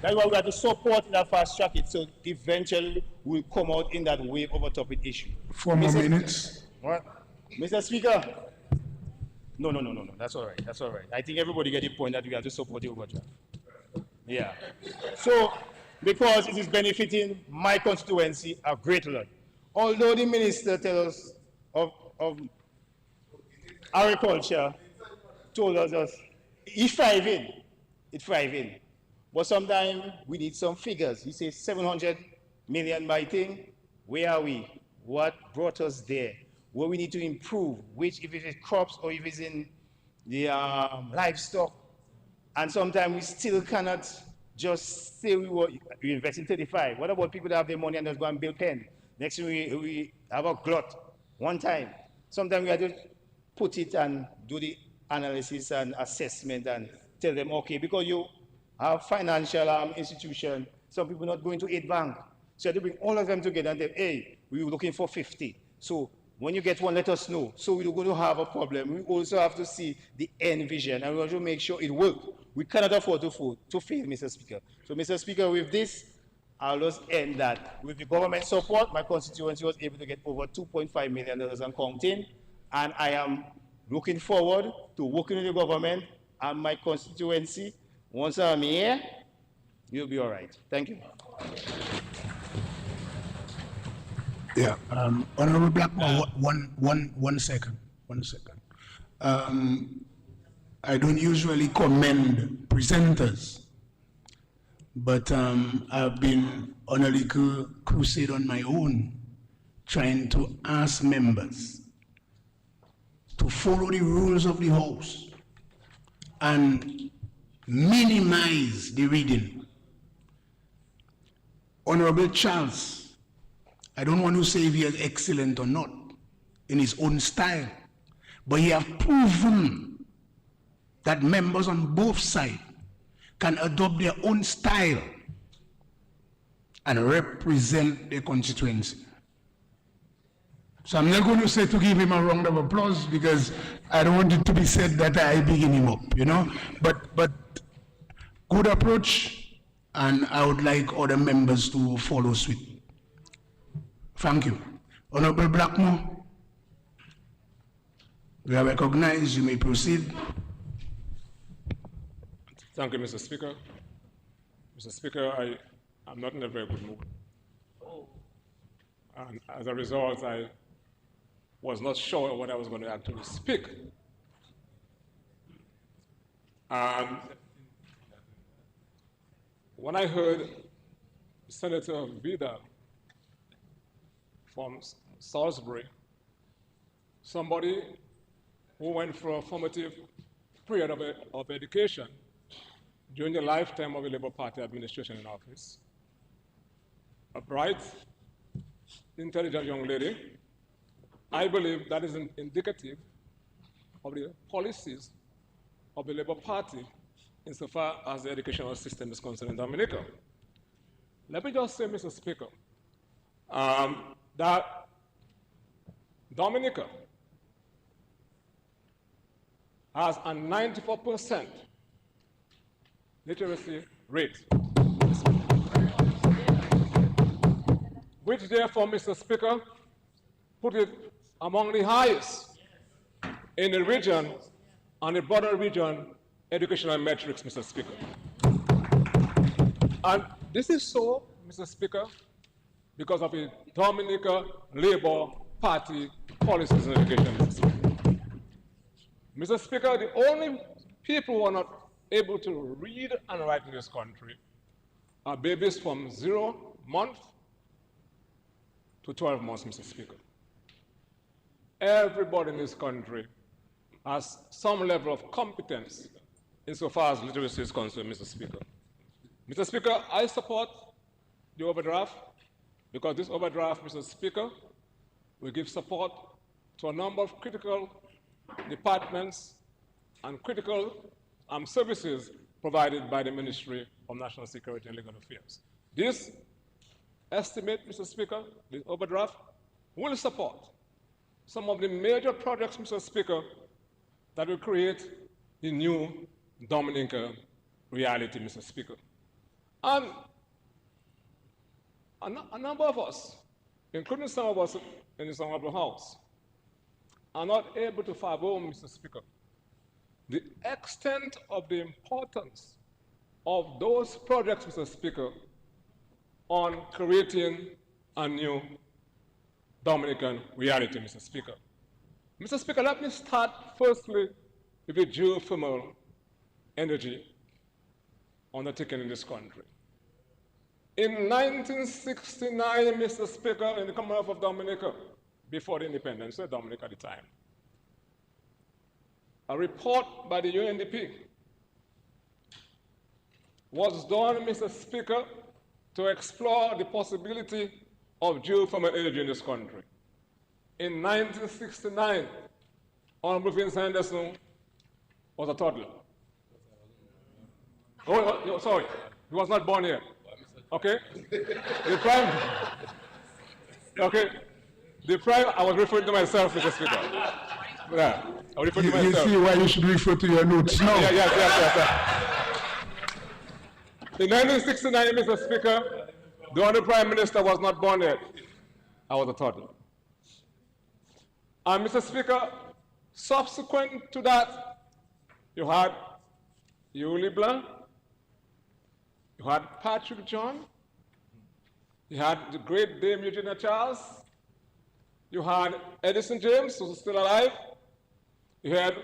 [SPEAKER 6] That's why we have to support it and fast track it, so eventually we'll come out in that wave of a topic issue.
[SPEAKER 1] 4 more minutes.
[SPEAKER 6] What? Mr. Speaker? No. That's all right. I think everybody get the point that we have to support the overdraft. Yeah. So, because it is benefiting my constituency a great lot. Although the minister tells us of agriculture, told us it's thriving. But sometimes we need some figures. He says 700 million by thing. Where are we? What brought us there? Where we need to improve, which if it is crops or if it's in the livestock. And sometimes we still cannot just say we invest in 35. What about people that have their money and just go and build pen? Next thing we have a glut one time. Sometimes we have to put it and do the analysis and assessment and tell them, okay, because you have financial institution, some people not going to aid bank. So you have to bring all of them together and say, hey, we were looking for 50. So when you get one, let us know. So we're going to have a problem. We also have to see the end vision and we want to make sure it works. We cannot afford to fail, Mr. Speaker. So, Mr. Speaker, with this, I'll just end that. With the government support, my constituency was able to get over $2.5 million and counting. And I am looking forward to working with the government and my constituency. Once I'm here, you'll be all right. Thank you.
[SPEAKER 1] Yeah, Honorable Blackmore, one second. I don't usually commend presenters, but I've been on a little crusade on my own, trying to ask members to follow the rules of the House and minimize the reading. Honorable Charles, I don't want to say if he is excellent or not, in his own style. But he have proven that members on both sides can adopt their own style and represent their constituency. So I'm not going to say to give him a round of applause because I don't want it to be said that I begin him up, you know. But good approach, and I would like other members to follow suit. Thank you. Honorable Blackmore, you are recognized. You may proceed.
[SPEAKER 7] Thank you, Mr. Speaker. Mr. Speaker, I'm not in a very good mood. And as a result, I was not sure what I was going to actually speak. And when I heard Senator Vidal from Salisbury, somebody who went through a formative period of education during the lifetime of the Labour Party administration in office, a bright, intelligent young lady, I believe that is indicative of the policies of the Labour Party insofar as the educational system is concerned in Dominica. Let me just say, Mr. Speaker, that Dominica has a 94% literacy rate, which therefore, Mr. Speaker, put it among the highest in the region and the broader region educational metrics, Mr. Speaker. And this is so, Mr. Speaker, because of the Dominica Labour Party policies in education, Mr. Speaker. Mr. Speaker, the only people who are not able to read and write in this country are babies from 0 month to 12 months, Mr. Speaker. Everybody in this country has some level of competence insofar as literacy is concerned, Mr. Speaker. Mr. Speaker, I support the overdraft because this overdraft, Mr. Speaker, will give support to a number of critical departments and critical services provided by the Ministry of National Security and Legal Affairs. This estimate, Mr. Speaker, this overdraft will support some of the major projects, Mr. Speaker, that will create the new Dominica reality, Mr. Speaker. And a number of us, including some of us in this Honorable House, are not able to fathom, Mr. Speaker, the extent of the importance of those projects, Mr. Speaker, on creating a new Dominican reality, Mr. Speaker. Mr. Speaker, let me start firstly with the geothermal energy undertaken in this country. In 1969, Mr. Speaker, in the Commonwealth of Dominica, before the independence of Dominica at the time, a report by the UNDP was done, Mr. Speaker, to explore the possibility of geothermal energy in this country. In 1969, Honorable Vince Henderson was a toddler. Oh, sorry, he was not born yet. Okay? I was referring to myself, Mr. Speaker. Yeah, I was referring to
[SPEAKER 1] You
[SPEAKER 7] myself.
[SPEAKER 1] see why you should refer to your notes now.
[SPEAKER 7] Yes. In 1969, Mr. Speaker, the Honorable Prime Minister was not born yet. I was a toddler. And Mr. Speaker, subsequent to that, you had Yuli Blanc, you had Patrick John, you had the great Dame Eugenia Charles, you had Edison James, who's still alive, you had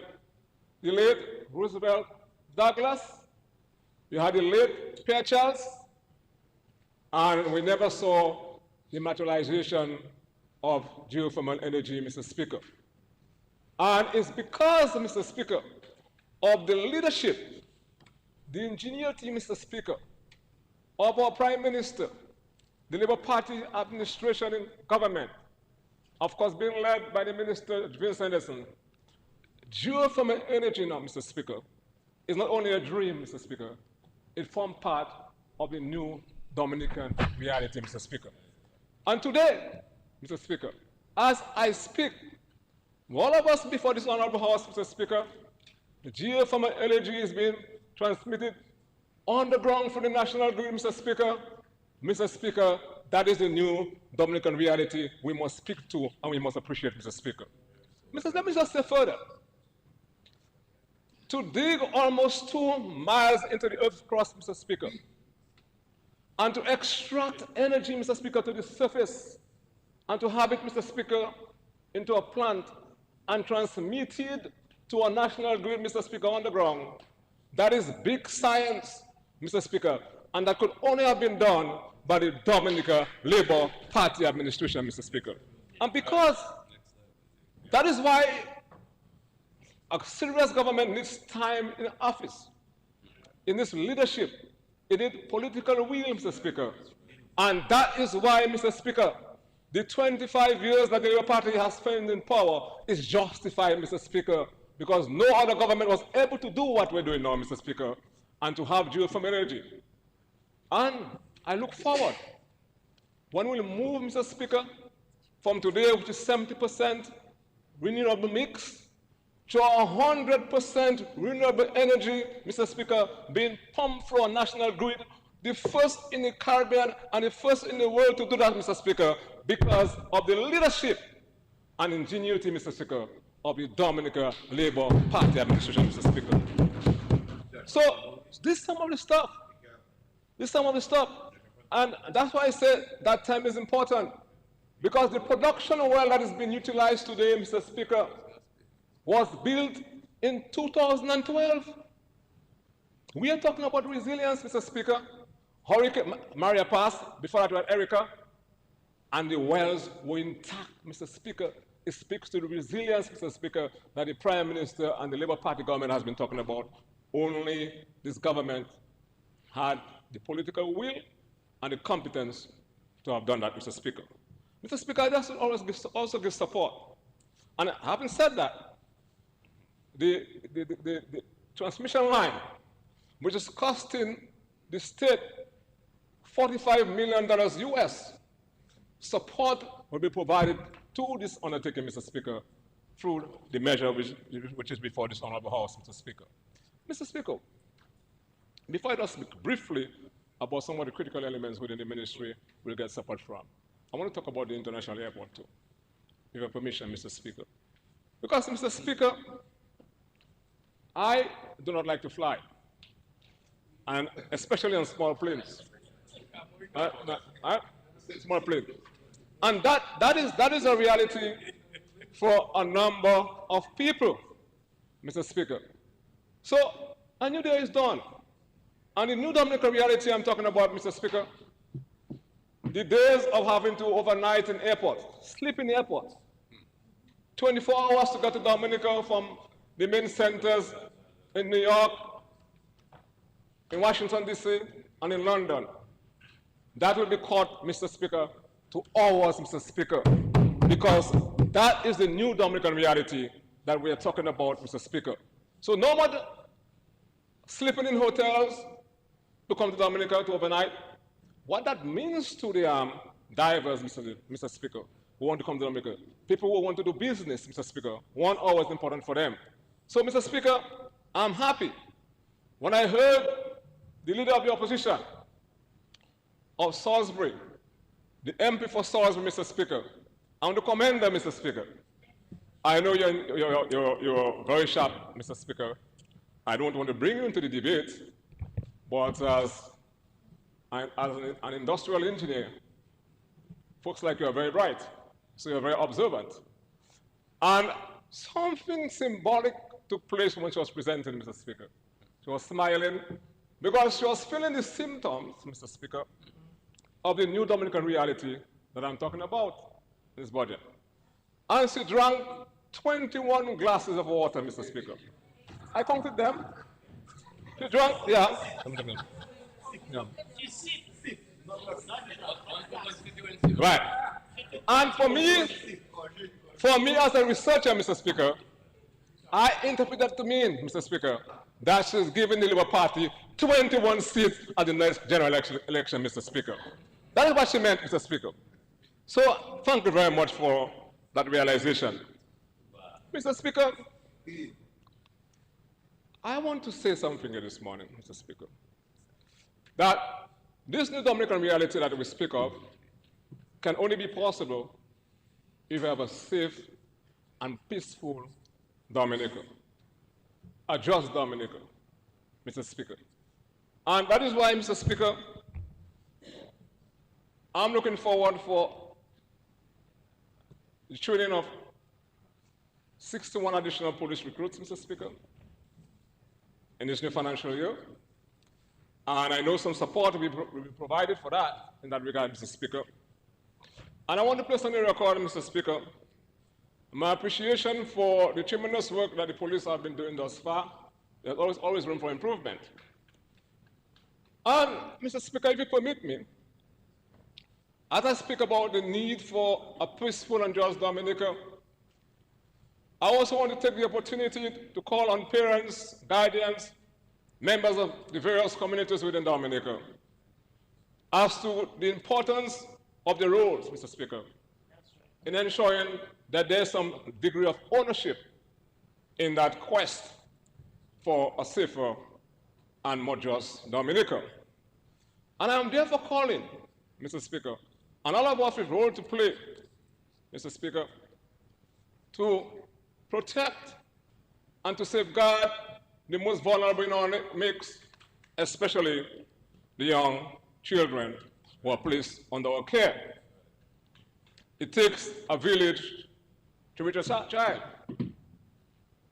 [SPEAKER 7] the late Roosevelt Douglas, you had the late Pierre Charles, and we never saw the materialization of geothermal energy, Mr. Speaker. And it's because, Mr. Speaker, of the leadership, the ingenuity, Mr. Speaker, of our Prime Minister, the Labour Party administration in government, of course, being led by the Minister, Vincent Edison. Geothermal energy now, Mr. Speaker, is not only a dream, Mr. Speaker, it forms part of the new Dominican reality, Mr. Speaker. And today, Mr. Speaker, as I speak, all of us before this honorable House, Mr. Speaker, the geothermal energy is being transmitted on the ground for the national grid, Mr. Speaker. Mr. Speaker, that is the new Dominican reality we must speak to and we must appreciate, Mr. Speaker. Let me just say further. To dig almost 2 miles into the earth's crust, Mr. Speaker, and to extract energy, Mr. Speaker, to the surface, and to have it, Mr. Speaker, into a plant and transmitted to a national grid, Mr. Speaker, on the ground. That is big science, Mr. Speaker, and that could only have been done by the Dominican Labour Party administration, Mr. Speaker. And because that is why a serious government needs time in office. In this leadership, it needs political will, Mr. Speaker. And that is why, Mr. Speaker, the 25 years that the Labour Party has spent in power is justified, Mr. Speaker, because no other government was able to do what we're doing now, Mr. Speaker, and to have geothermal energy. And I look forward when we'll move, Mr. Speaker, from today, which is 70% renewable mix, to 100% renewable energy, Mr. Speaker, being pumped through a national grid, the first in the Caribbean and the first in the world to do that, Mr. Speaker, because of the leadership and ingenuity, Mr. Speaker, of the Dominican Labour Party administration, Mr. Speaker. So this is some of the stuff. This is some of the stuff. And that's why I said that time is important. Because the production well that is being utilized today, Mr. Speaker, was built in 2012. We are talking about resilience, Mr. Speaker. Hurricane Maria passed, before that we had Erica, and the wells were intact, Mr. Speaker. It speaks to the resilience, Mr. Speaker, that the Prime Minister and the Labour Party government has been talking about. Only this government had the political will and the competence to have done that, Mr. Speaker. Mr. Speaker, I also give support. And having said that, the transmission line, which is costing the state $45 million US, support will be provided to this undertaking, Mr. Speaker, through the measure which is before this honorable House, Mr. Speaker. Mr. Speaker, before I just speak briefly about some of the critical elements within the ministry we'll get support from, I want to talk about the international airport too, with your permission, Mr. Speaker. Because, Mr. Speaker, I do not like to fly, and especially on small planes. Small plane. And that is a reality for a number of people, Mr. Speaker. So a new day is done. And the new Dominican reality I'm talking about, Mr. Speaker, the days of having to overnight in airports, sleep in airports, 24 hours to get to Dominica from the main centers in New York, in Washington, D.C., and in London. That will be cut, Mr. Speaker, to hours, Mr. Speaker, because that is the new Dominican reality that we are talking about, Mr. Speaker. So no more sleeping in hotels to come to Dominica to overnight. What that means to the divers, Mr. Speaker, who want to come to Dominica, people who want to do business, Mr. Speaker, 1 hour is important for them. So, Mr. Speaker, I'm happy when I heard the leader of the opposition of Salisbury, the MP for Salisbury, Mr. Speaker. I want to commend them, Mr. Speaker. I know you're very sharp, Mr. Speaker. I don't want to bring you into the debate, but as an industrial engineer, folks like you are very bright, so you're very observant. And something symbolic took place when she was presenting, Mr. Speaker. She was smiling because she was feeling the symptoms, Mr. Speaker, of the new Dominican reality that I'm talking about in this budget. And she drank 21 glasses of water, Mr. Speaker. I counted them. She drank, yeah. Right. And for me, For me as a researcher, Mr. Speaker, I interpret that to mean, Mr. Speaker, that she's giving the Labour Party 21 seats at the next general election, Mr. Speaker. That is what she meant, Mr. Speaker. So thank you very much for that realization. Mr. Speaker, I want to say something here this morning, Mr. Speaker, that this new Dominican reality that we speak of can only be possible if we have a safe and peaceful Dominica, a just Dominica, Mr. Speaker. And that is why, Mr. Speaker, I'm looking forward for the training of 61 additional police recruits, Mr. Speaker, in this new financial year. And I know some support will be provided for that in that regard, Mr. Speaker. And I want to place on the record, Mr. Speaker, my appreciation for the tremendous work that the police have been doing thus far. There's always room for improvement. And, Mr. Speaker, if you permit me, as I speak about the need for a peaceful and just Dominica, I also want to take the opportunity to call on parents, guardians, members of the various communities within Dominica as to the importance of the roads, Mr. Speaker, in ensuring that there's some degree of ownership in that quest for a safer and more just Dominica. And I'm therefore calling, Mr. Speaker, and all of us with a role to play, Mr. Speaker, to protect and to safeguard the most vulnerable in our mix, especially the young children who are placed under our care. It takes a village to reach a child.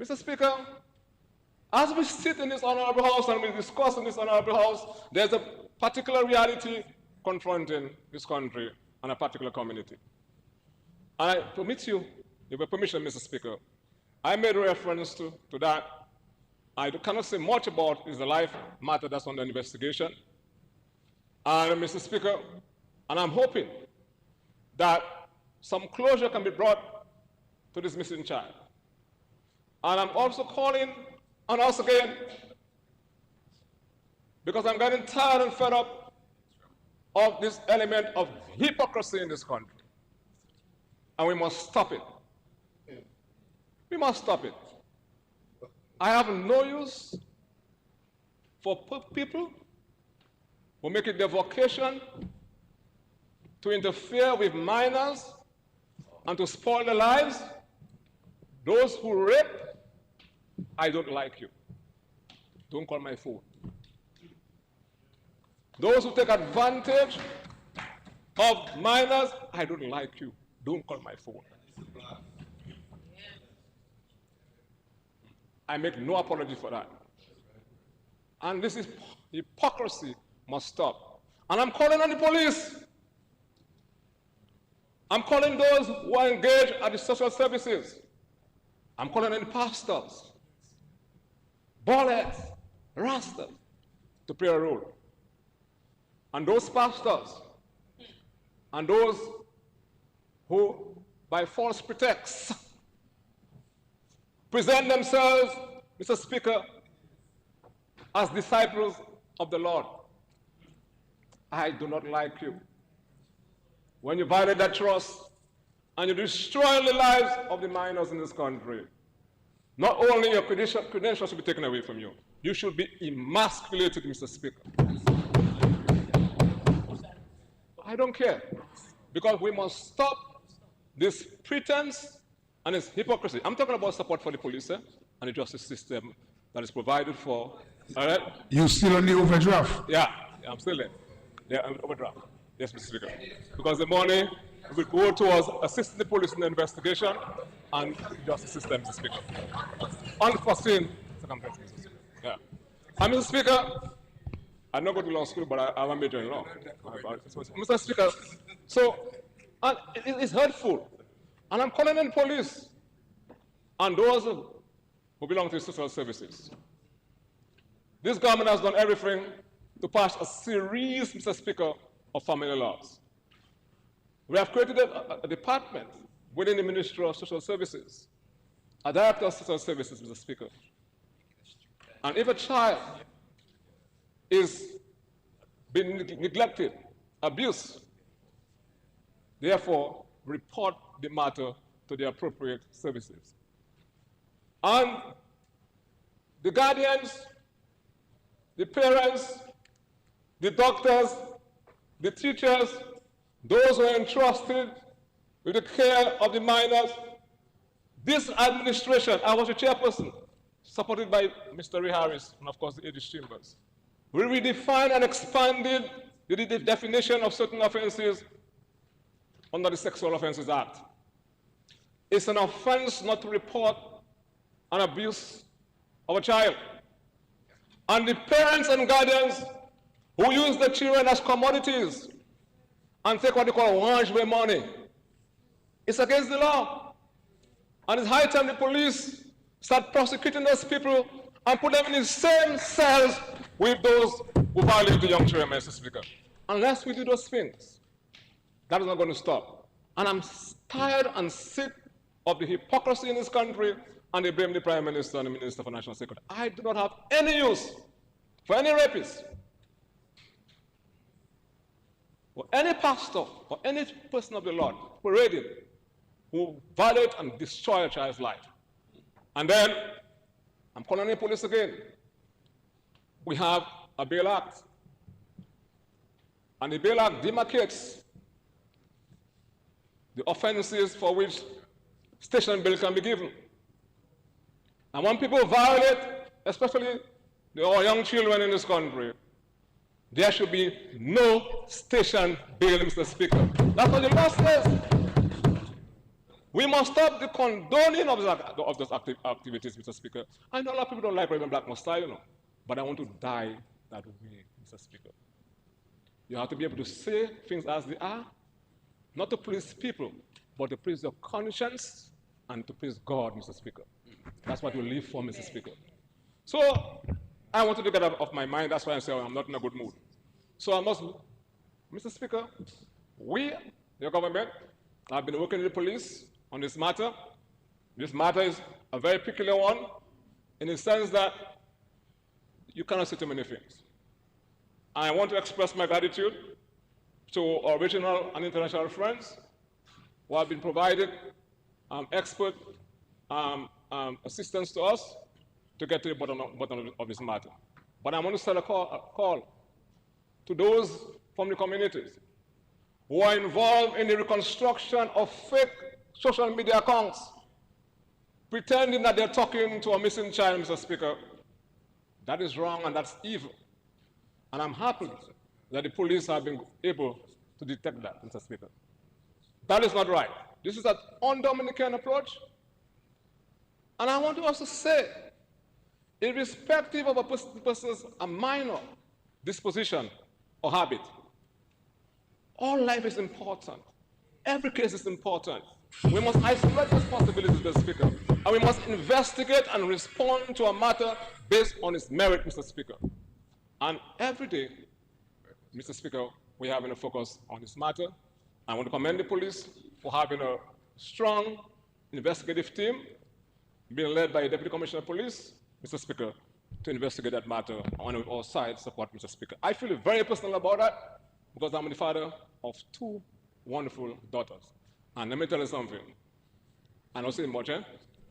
[SPEAKER 7] Mr. Speaker, as we sit in this honorable house and we discuss in this honorable house, there's a particular reality confronting this country and a particular community. And I permit you, with your permission, Mr. Speaker, I made reference to that. I cannot say much about is the life matter that's under investigation. And Mr. Speaker, and I'm hoping that some closure can be brought to this missing child. And I'm also calling on us again, because I'm getting tired and fed up of this element of hypocrisy in this country. And we must stop it. We must stop it. I have no use for people who make it their vocation to interfere with minors and to spoil their lives. Those who rape, I don't like you. Don't call my phone. Those who take advantage of minors, I don't like you. Don't call my phone. I make no apology for that. And this is hypocrisy must stop. And I'm calling on the police. I'm calling those who are engaged at the social services. I'm calling on the pastors, bullets, rastas to play a role. And those pastors and those who, by false pretexts, present themselves, Mr. Speaker, as disciples of the Lord. I do not like you. When you violate that trust and you destroy the lives of the minors in this country, not only your credentials should be taken away from you, you should be emasculated, Mr. Speaker. I don't care, because we must stop this pretense and this hypocrisy. I'm talking about support for the police and the justice system that is provided for. All right?
[SPEAKER 1] You still on the overdraft?
[SPEAKER 7] Yeah, I'm still there. Yeah, I'm overdraft. Yes, Mr. Speaker. Because the money will go towards assisting the police in the investigation and the justice system, Mr. Speaker. Unforeseen circumstances, Mr. Speaker. Yeah. And Mr. Speaker, I don't go to law school, but I have a major in law. Mr. Speaker, so and it's hurtful. And I'm calling on the police and those who belong to the social services. This government has done everything to pass a series, Mr. Speaker, of family laws. We have created a department within the Ministry of Social Services, a Director of Social Services, Mr. Speaker. And if a child is being neglected, abused, therefore report the matter to the appropriate services. And the guardians, the parents, the doctors, the teachers, those who are entrusted with the care of the minors, this administration, I was the chairperson, supported by Mr. Ray Harris and of course the Edith Chambers, we redefined and expanded the definition of certain offenses under the Sexual Offences Act. It's an offense not to report an abuse of a child. And the parents and guardians who use the children as commodities and take what they call lingerie money, it's against the law. And it's high time the police start prosecuting those people and put them in the same cells with those who violate the young children, Mr. Speaker. Unless we do those things, that is not going to stop. And I'm tired and sick of the hypocrisy in this country, and they blame the Prime Minister and the Minister for National Security. I do not have any use for any rapist, or any pastor, or any person of the Lord parading who violate and destroy a child's life. And then, I'm calling the police again. We have a bail act. And the bail act demarcates the offenses for which station bail can be given. And when people violate, especially our young children in this country, there should be no station bail, Mr. Speaker. That's what the law says. We must stop the condoning of those activities, Mr. Speaker. I know a lot of people don't like Reverend Black Messiah, you know, but I want to die that way, Mr. Speaker. You have to be able to say things as they are, not to please people, but to please your conscience and to please God, Mr. Speaker. That's what you live for, Mr. Speaker. So I wanted to get out of my mind. That's why I say I'm not in a good mood. So I must, Mr. Speaker, we, your government, have been working with the police on this matter. This matter is a very peculiar one in the sense that you cannot say too many things. I want to express my gratitude to our regional and international friends who have been providing expert assistance to us to get to the bottom of this matter. But I want to send a call to those from the communities who are involved in the reconstruction of fake social media accounts, pretending that they're talking to a missing child, Mr. Speaker. That is wrong and that's evil. And I'm happy that the police have been able to detect that, Mr. Speaker. That is not right. This is an un-Dominican approach. And I want to also say, irrespective of a person's minor disposition or habit, all life is important. Every case is important. We must isolate responsibilities, Mr. Speaker, and we must investigate and respond to a matter based on its merit, Mr. Speaker. And every day, Mr. Speaker, we have a focus on this matter. I want to commend the police for having a strong investigative team being led by Deputy Commissioner of Police, Mr. Speaker, to investigate that matter on all sides support, Mr. Speaker. I feel very personal about that because I'm the father of two wonderful daughters. And let me tell you something. I don't say much,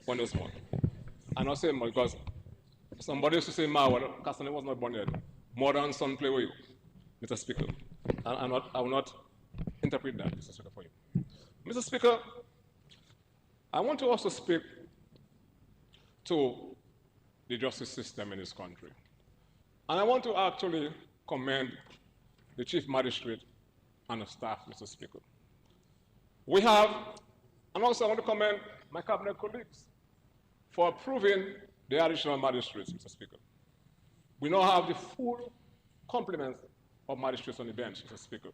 [SPEAKER 7] when they're small. I don't say much because somebody used to say, Castanet was not born yet. Mother and son play with you, Mr. Speaker. I will not interpret that, Mr. Speaker, for you. Mr. Speaker, I want to also speak to the justice system in this country. And I want to actually commend the Chief Magistrate and the staff, Mr. Speaker. We have, and also I want to commend my cabinet colleagues for approving the additional magistrates, Mr. Speaker. We now have the full complement of magistrates on the bench, Mr. Speaker.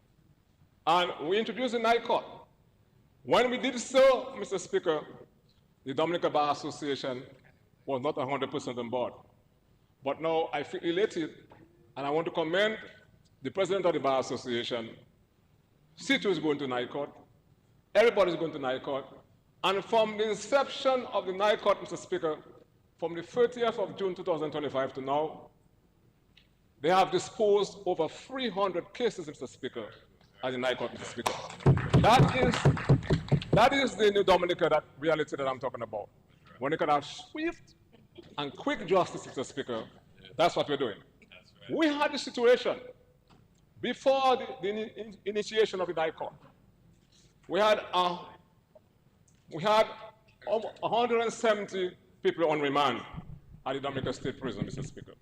[SPEAKER 7] And we introduced the Night Court. When we did so, Mr. Speaker, the Dominican Bar Association was not 100% on board. But now I feel elated, and I want to commend the President of the Bar Association. C2 is going to Night Court. Everybody's going to Night Court. And from the inception of the NICOT, Mr. Speaker, from the 30th of June 2025 to now, they have disposed over 300 cases, Mr. Speaker, at the NICOT, Mr. Speaker. That is the new Dominica that reality that I'm talking about. When you can have swift and quick justice, Mr. Speaker, that's what we're doing. We had the situation before the initiation of the NICOT. We had 170 people on remand at the Dominica State Prison, Mr. Speaker.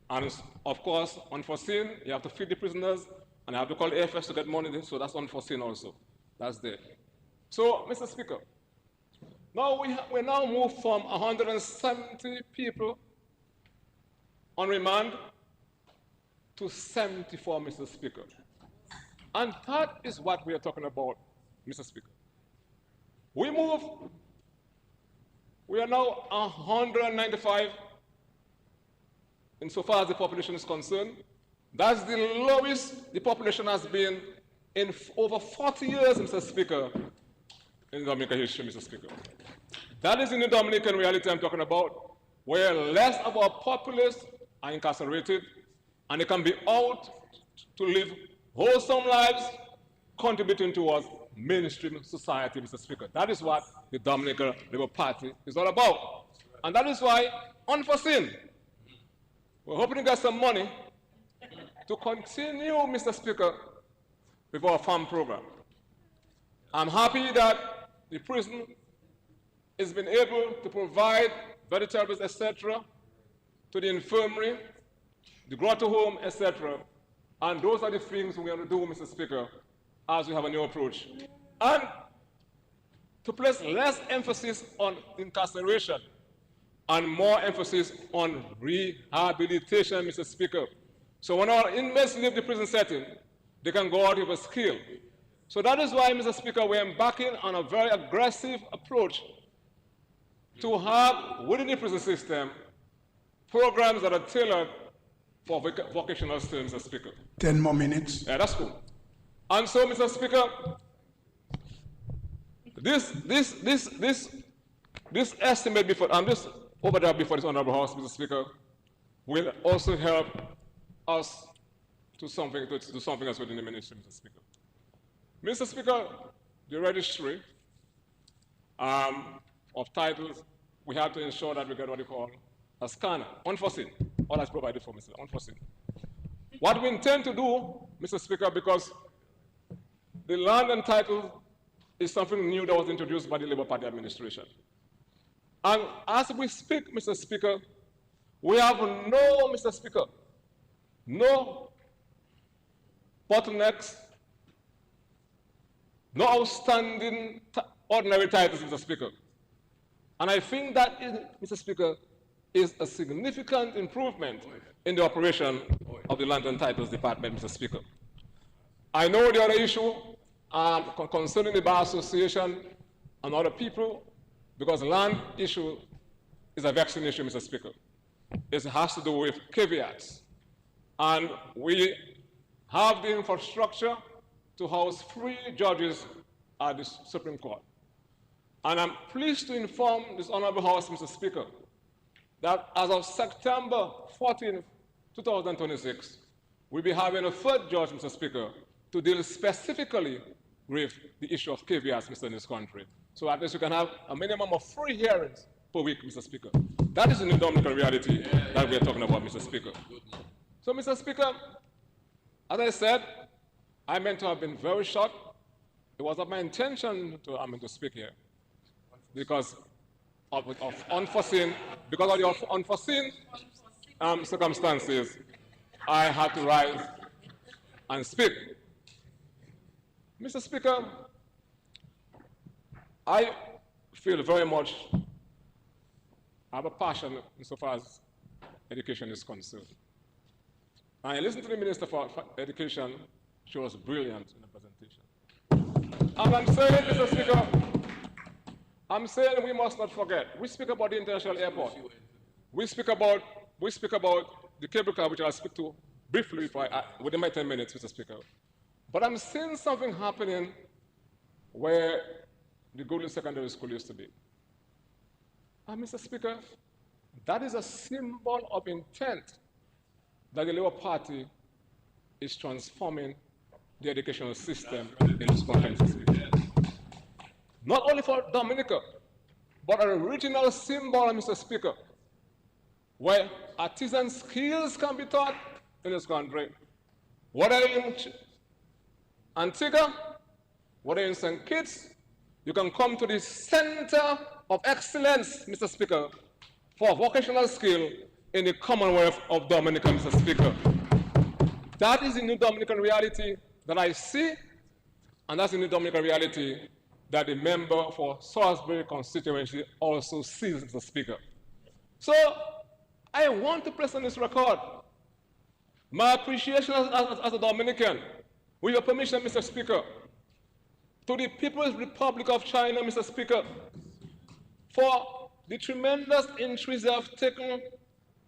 [SPEAKER 7] And of course, unforeseen, you have to feed the prisoners, and you have to call the AFS to get money, so that's unforeseen also. That's there. So, Mr. Speaker, now we now move from 170 people on remand to 74, Mr. Speaker. And that is what we are talking about, Mr. Speaker. We are now 195 insofar as the population is concerned. That's the lowest the population has been in over 40 years, Mr. Speaker, in Dominican history, Mr. Speaker. That is in the Dominican reality I'm talking about, where less of our populace are incarcerated, and they can be out to live wholesome lives, contributing towards mainstream society, Mr. Speaker. That is what the Dominican Labour Party is all about. And that is why, unforeseen, we're hoping to get some money to continue, Mr. Speaker, with our farm program. I'm happy that the prison has been able to provide vegetables, etc., to the infirmary, the grotto home, etc. And those are the things we want to do, Mr. Speaker, as we have a new approach. And to place less emphasis on incarceration and more emphasis on rehabilitation, Mr. Speaker. So when our inmates leave the prison setting, they can go out with a skill. So that is why, Mr. Speaker, we're embarking on a very aggressive approach to have, within the prison system, programs that are tailored for vocational skills, Mr. Speaker.
[SPEAKER 1] 10 more minutes.
[SPEAKER 7] Yeah, that's cool. And so, Mr. Speaker, this estimate before, this overdraft before this honorable House, Mr. Speaker, will also help us to do something else within the ministry, Mr. Speaker. Mr. Speaker, the registry of titles, we have to ensure that we get what you call a scanner, unforeseen. All that's provided for, Mr. Unforeseen. What we intend to do, Mr. Speaker, because the land and title is something new that was introduced by the Labour Party administration. And as we speak, Mr. Speaker, we have no, Mr. Speaker, no bottlenecks, no outstanding ordinary titles, Mr. Speaker. And I think that, Mr. Speaker, is a significant improvement in the operation of the Land and Titles Department, Mr. Speaker. I know the other issue concerning the Bar Association and other people, because land issue is a vexing issue, Mr. Speaker. It has to do with caveats. And we have the infrastructure to house 3 judges at the Supreme Court. And I'm pleased to inform this honorable House, Mr. Speaker, that as of September 14, 2026, we'll be having a 3rd judge, Mr. Speaker, to deal specifically with the issue of caveats, Mr. in this country. So at least we can have a minimum of 3 hearings per week, Mr. Speaker. That is the new Dominican reality that we're talking about, Mr. Speaker. So, Mr. Speaker, as I said, I meant to have been very short. It was not my intention to speak here because of unforeseen circumstances, I had to rise and speak. Mr. Speaker, I feel very much, I have a passion insofar as education is concerned. I listened to the Minister for Education. She was brilliant in the presentation. And I'm saying, Mr. Speaker, I'm saying we must not forget. We speak about the international airport. We speak about the cable car, which I'll speak to briefly within my 10 minutes, Mr. Speaker. But I'm seeing something happening where the Golden Secondary School used to be. And Mr. Speaker, that is a symbol of intent that the Labour Party is transforming the educational system in this country. Not only for Dominica, but a regional symbol, Mr. Speaker, where artisan skills can be taught in this country. Whether in Antigua, whether in St. Kitts, you can come to the center of excellence, Mr. Speaker, for vocational skill in the Commonwealth of Dominica, Mr. Speaker. That is the new Dominican reality that I see, and that's the new Dominican reality that the member for Salisbury constituency also sees, Mr. Speaker. So I want to place on this record my appreciation as a Dominican, with your permission, Mr. Speaker, to the People's Republic of China, Mr. Speaker, for the tremendous interest they have taken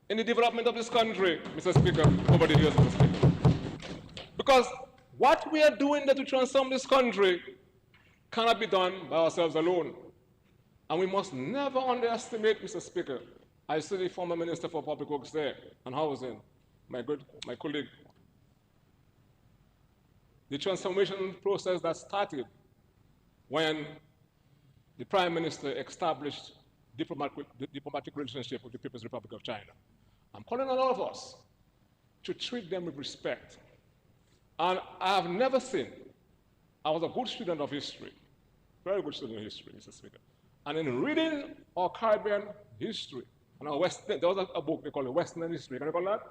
[SPEAKER 7] in the development of this country, Mr. Speaker, over the years, Mr. Speaker. Because what we are doing there to transform this country cannot be done by ourselves alone. And we must never underestimate, Mr. Speaker. I see the former Minister for Public Works there and Housing, my colleague. The transformation process that started when the Prime Minister established diplomatic relationship with the People's Republic of China. I'm calling on all of us to treat them with respect. And I have never seen, I was a good student of history, very good student of history, Mr. Speaker. And in reading our Caribbean history, and our there was a book they call it Western History. Can you call that?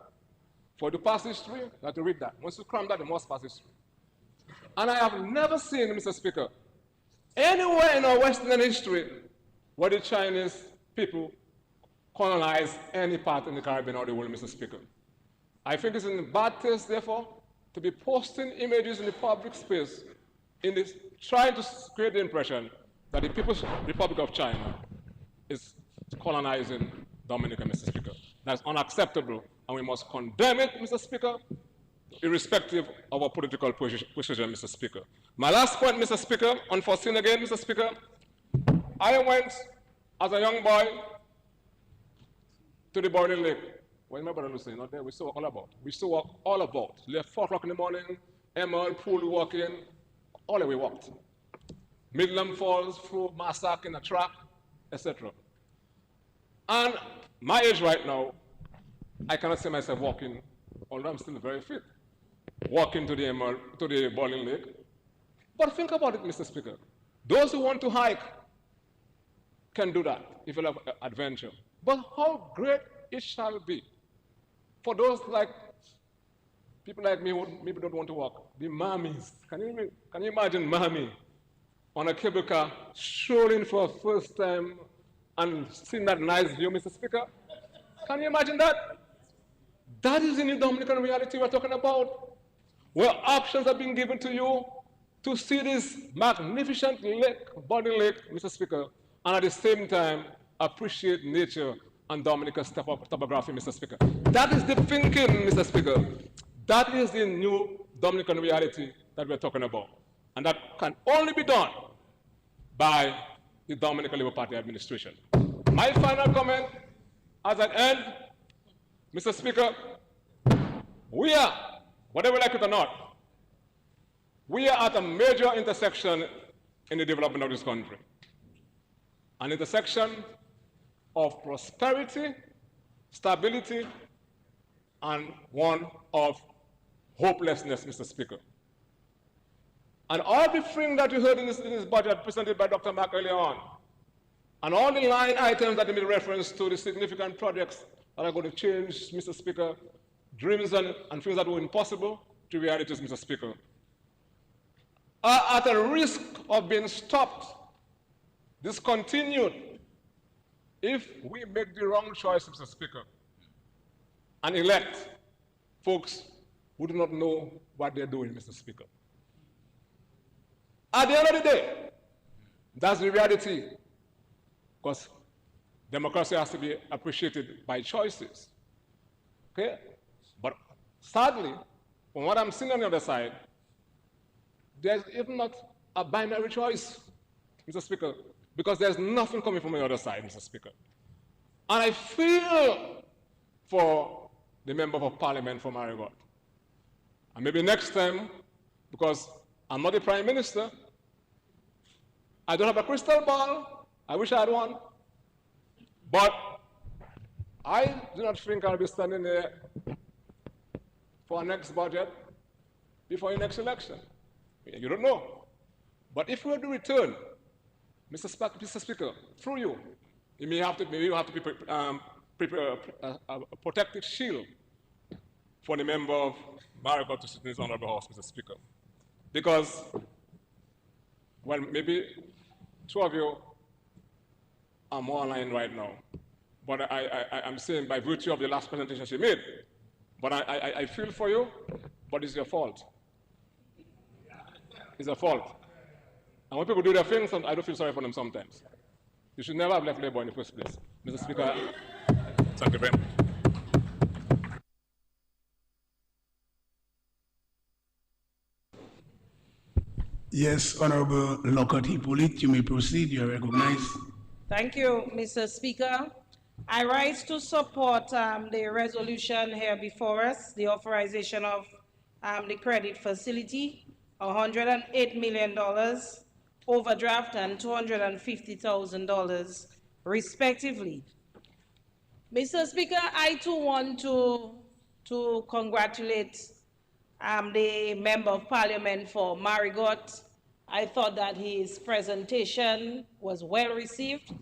[SPEAKER 7] For the past history, you have to read that. Once you cram that, you must pass history. And I have never seen, Mr. Speaker, anywhere in our Western history where the Chinese people colonized any part in the Caribbean or the world, Mr. Speaker. I think it's in bad taste, therefore, to be posting images in the public space in this, trying to create the impression that the People's Republic of China is colonizing Dominica, Mr. Speaker. That's unacceptable, and we must condemn it, Mr. Speaker, irrespective of our political position, Mr. Speaker. My last point, Mr. Speaker, unforeseen again, Mr. Speaker, I went as a young boy to the Boiling Lake. What my brother was saying, not there, we used to walk all about. We used to walk all about. Left 4 o'clock in the morning, Emerald Pool walking, all the way walked. Midland Falls, through Massac in a track, etc. And my age right now, I cannot see myself walking, although I'm still very fit, walking to the Boiling Lake. But think about it, Mr. Speaker. Those who want to hike can do that if you love adventure. But how great it shall be for those like people like me who maybe don't want to walk, the mammies. Can you imagine mammy on a cable car strolling for the first time and seeing that nice view, Mr. Speaker? Can you imagine that? That is the new Dominican reality we're talking about, where options are being given to you to see this magnificent lake, Boiling Lake, Mr. Speaker, and at the same time appreciate nature and Dominica's topography, Mr. Speaker. That is the thinking, Mr. Speaker. That is the new Dominican reality that we're talking about. And that can only be done by the Dominican Labour Party administration. My final comment, as an end, Mr. Speaker, we are, whether we like it or not, we are at a major intersection in the development of this country. An intersection of prosperity, stability, and one of hopelessness, Mr. Speaker. And all the things that you heard in this budget presented by Dr. Mack earlier on, and all the line items that he made reference to, the significant projects that are going to change, Mr. Speaker, dreams and things that were impossible to realities, Mr. Speaker, are at a risk of being stopped, discontinued, if we make the wrong choice, Mr. Speaker, and elect folks who do not know what they're doing, Mr. Speaker. At the end of the day, that's the reality, because democracy has to be appreciated by choices. Okay? But sadly, from what I'm seeing on the other side, there's even not a binary choice. Mr. Speaker, because there's nothing coming from the other side, Mr. Speaker. And I feel for the member of parliament from Marigot. And maybe next time, because I'm not the prime minister, I don't have a crystal ball. I wish I had one. But I do not think I'll be standing there for our next budget before the next election. You don't know. But if we were to return, Mr. Speaker, through you, maybe you have to prepare a protective shield for the member of Marigot to sit in his honorable house, Mr. Speaker. Because, well, maybe two of you are more online right now. But I'm saying by virtue of the last presentation she made. But I feel for you, but it's your fault. It's your fault. And when people do their things, I do feel sorry for them sometimes. You should never have left Labour in the first place. Mr. Speaker, thank you very much.
[SPEAKER 1] Yes, Honorable Lockhart Hippolyte, you may proceed. You are recognized.
[SPEAKER 8] Thank you, Mr. Speaker. I rise to support the resolution here before us, the authorization of the credit facility, $108 million, overdraft, and $250,000, respectively. Mr. Speaker, I too want to congratulate the Member of Parliament for Marigot. I thought that his presentation was well received,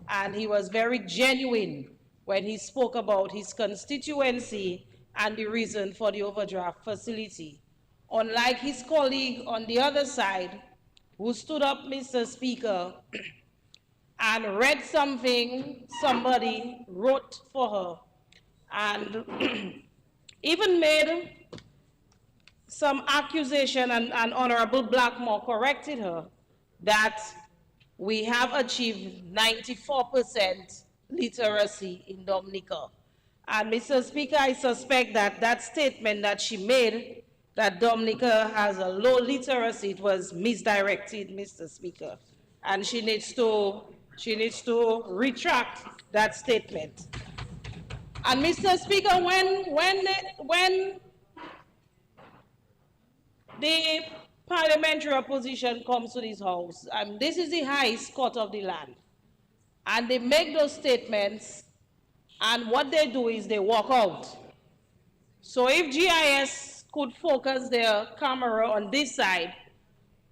[SPEAKER 8] and he was very genuine when he spoke about his constituency and the reason for the overdraft facility. Unlike his colleague on the other side, who stood up, Mr. Speaker, and read something somebody wrote for her, and even made some accusation, and Honorable Blackmore corrected her, that we have achieved 94% literacy in Dominica. And Mr. Speaker, I suspect that that statement that she made, that Dominica has a low literacy, it was misdirected, Mr. Speaker. And she needs to retract that statement. And Mr. Speaker, when the parliamentary opposition comes to this house, this is the highest court of the land, and they make those statements, and what they do is they walk out. So if GIS could focus their camera on this side,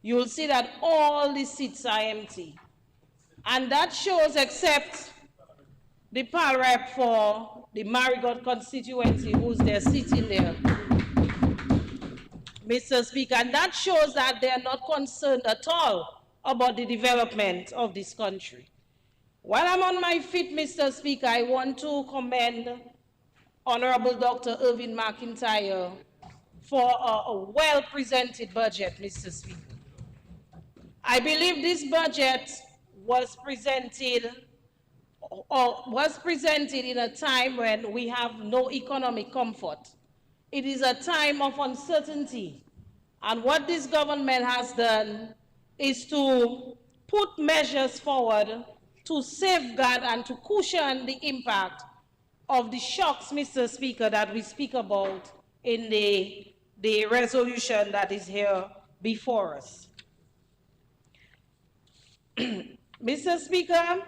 [SPEAKER 8] you'll see that all the seats are empty. And that shows, except the PAL rep for the Marigot constituency, who's there sitting there, Mr. Speaker, and that shows that they are not concerned at all about the development of this country. While I'm on my feet, Mr. Speaker, I want to commend Honorable Dr. Irving McIntyre for a well-presented budget, Mr. Speaker. I believe this budget was presented in a time when we have no economic comfort. It is a time of uncertainty. And what this government has done is to put measures forward to safeguard and to cushion the impact of the shocks, Mr. Speaker, that we speak about in the resolution that is here before us. Mr. Speaker,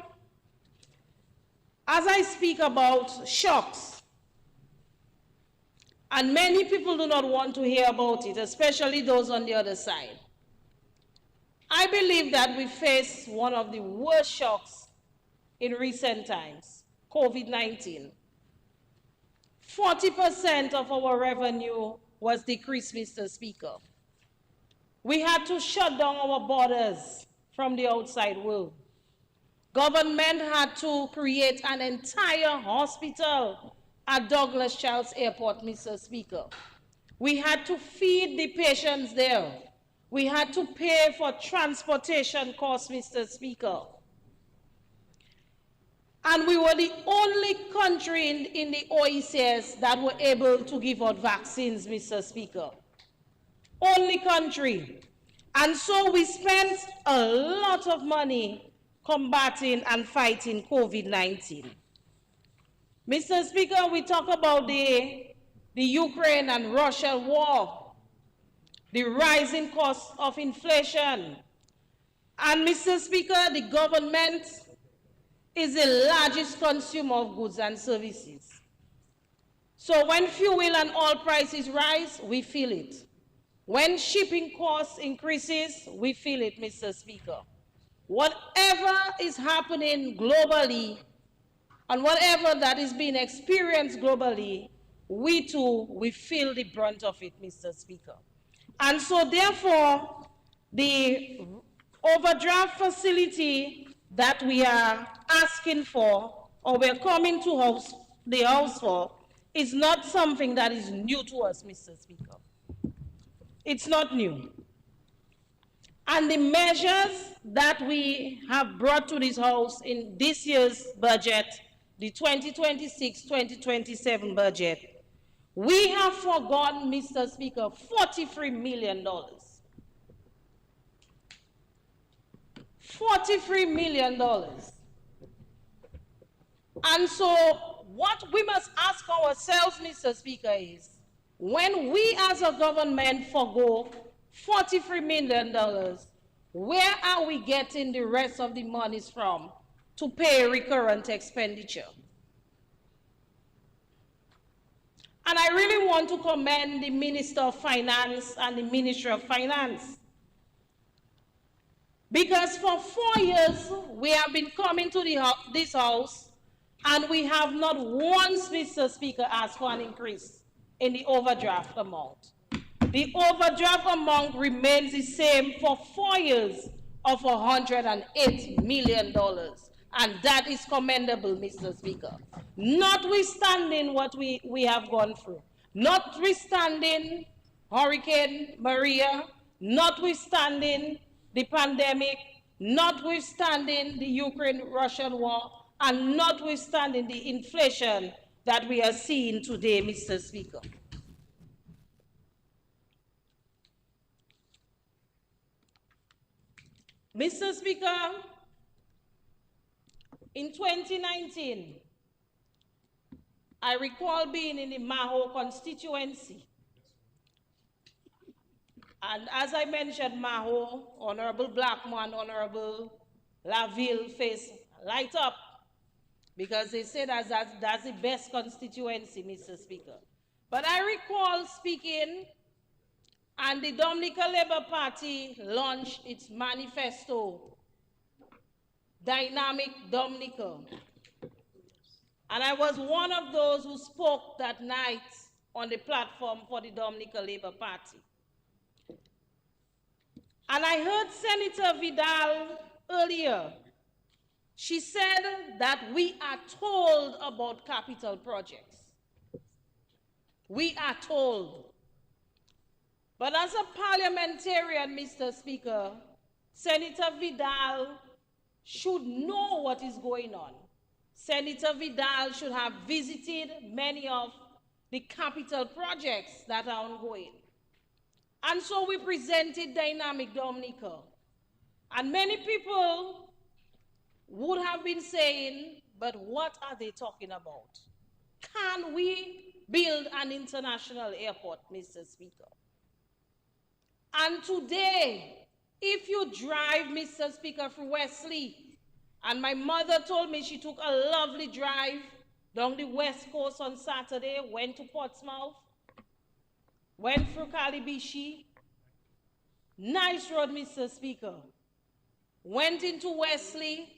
[SPEAKER 8] as I speak about shocks, and many people do not want to hear about it, especially those on the other side, I believe that we face one of the worst shocks in recent times, COVID-19. 40% of our revenue was decreased, Mr. Speaker. We had to shut down our borders from the outside world. Government had to create an entire hospital at Douglas Childs Airport, Mr. Speaker. We had to feed the patients there. We had to pay for transportation costs, Mr. Speaker. And we were the only country in the OECS that were able to give out vaccines, Mr. Speaker. Only country. And so we spent a lot of money combating and fighting COVID-19. Mr. Speaker, we talk about the Ukraine and Russia war, the rising cost of inflation. And Mr. Speaker, the government is the largest consumer of goods and services. So when fuel and oil prices rise, we feel it. When shipping costs increases, we feel it, Mr. Speaker. Whatever is happening globally and whatever that is being experienced globally, we too, we feel the brunt of it, Mr. Speaker. And so therefore, the overdraft facility that we are asking for, or we're coming to the House for, is not something that is new to us, Mr. Speaker. It's not new. And the measures that we have brought to this House in this year's budget, the 2026-2027 budget, we have forgotten, Mr. Speaker, $43 million. $43 million. And so what we must ask ourselves, Mr. Speaker, is when we as a government forgo $43 million, where are we getting the rest of the monies from to pay recurrent expenditure? And I really want to commend the Minister of Finance and the Ministry of Finance. Because for 4 years, we have been coming to this House, and we have not once, Mr. Speaker, asked for an increase in the overdraft amount. The overdraft amount remains the same for 4 years of $108 million. And that is commendable, Mr. Speaker. Notwithstanding what we have gone through, notwithstanding Hurricane Maria, notwithstanding the pandemic, notwithstanding the Ukraine-Russian war, and notwithstanding the inflation that we are seeing today, Mr. Speaker. Mr. Speaker, in 2019, I recall being in the Maho constituency. And as I mentioned Maho, Honorable Blackman, Honorable Laville face light up because they say that's the best constituency, Mr. Speaker. But I recall speaking, and the Dominica Labour Party launched its manifesto, Dynamic Dominica. And I was one of those who spoke that night on the platform for the Dominica Labour Party. And I heard Senator Vidal earlier. She said that we are told about capital projects. We are told. But as a parliamentarian, Mr. Speaker, Senator Vidal should know what is going on. Senator Vidal should have visited many of the capital projects that are ongoing. And so we presented Dynamic Dominica. And many people would have been saying, but what are they talking about? Can we build an international airport, Mr. Speaker? And today, if you drive, Mr. Speaker, through Wesley, and my mother told me she took a lovely drive down the West Coast on Saturday, went to Portsmouth, went through Kalibishi, nice road, Mr. Speaker, went into Wesley,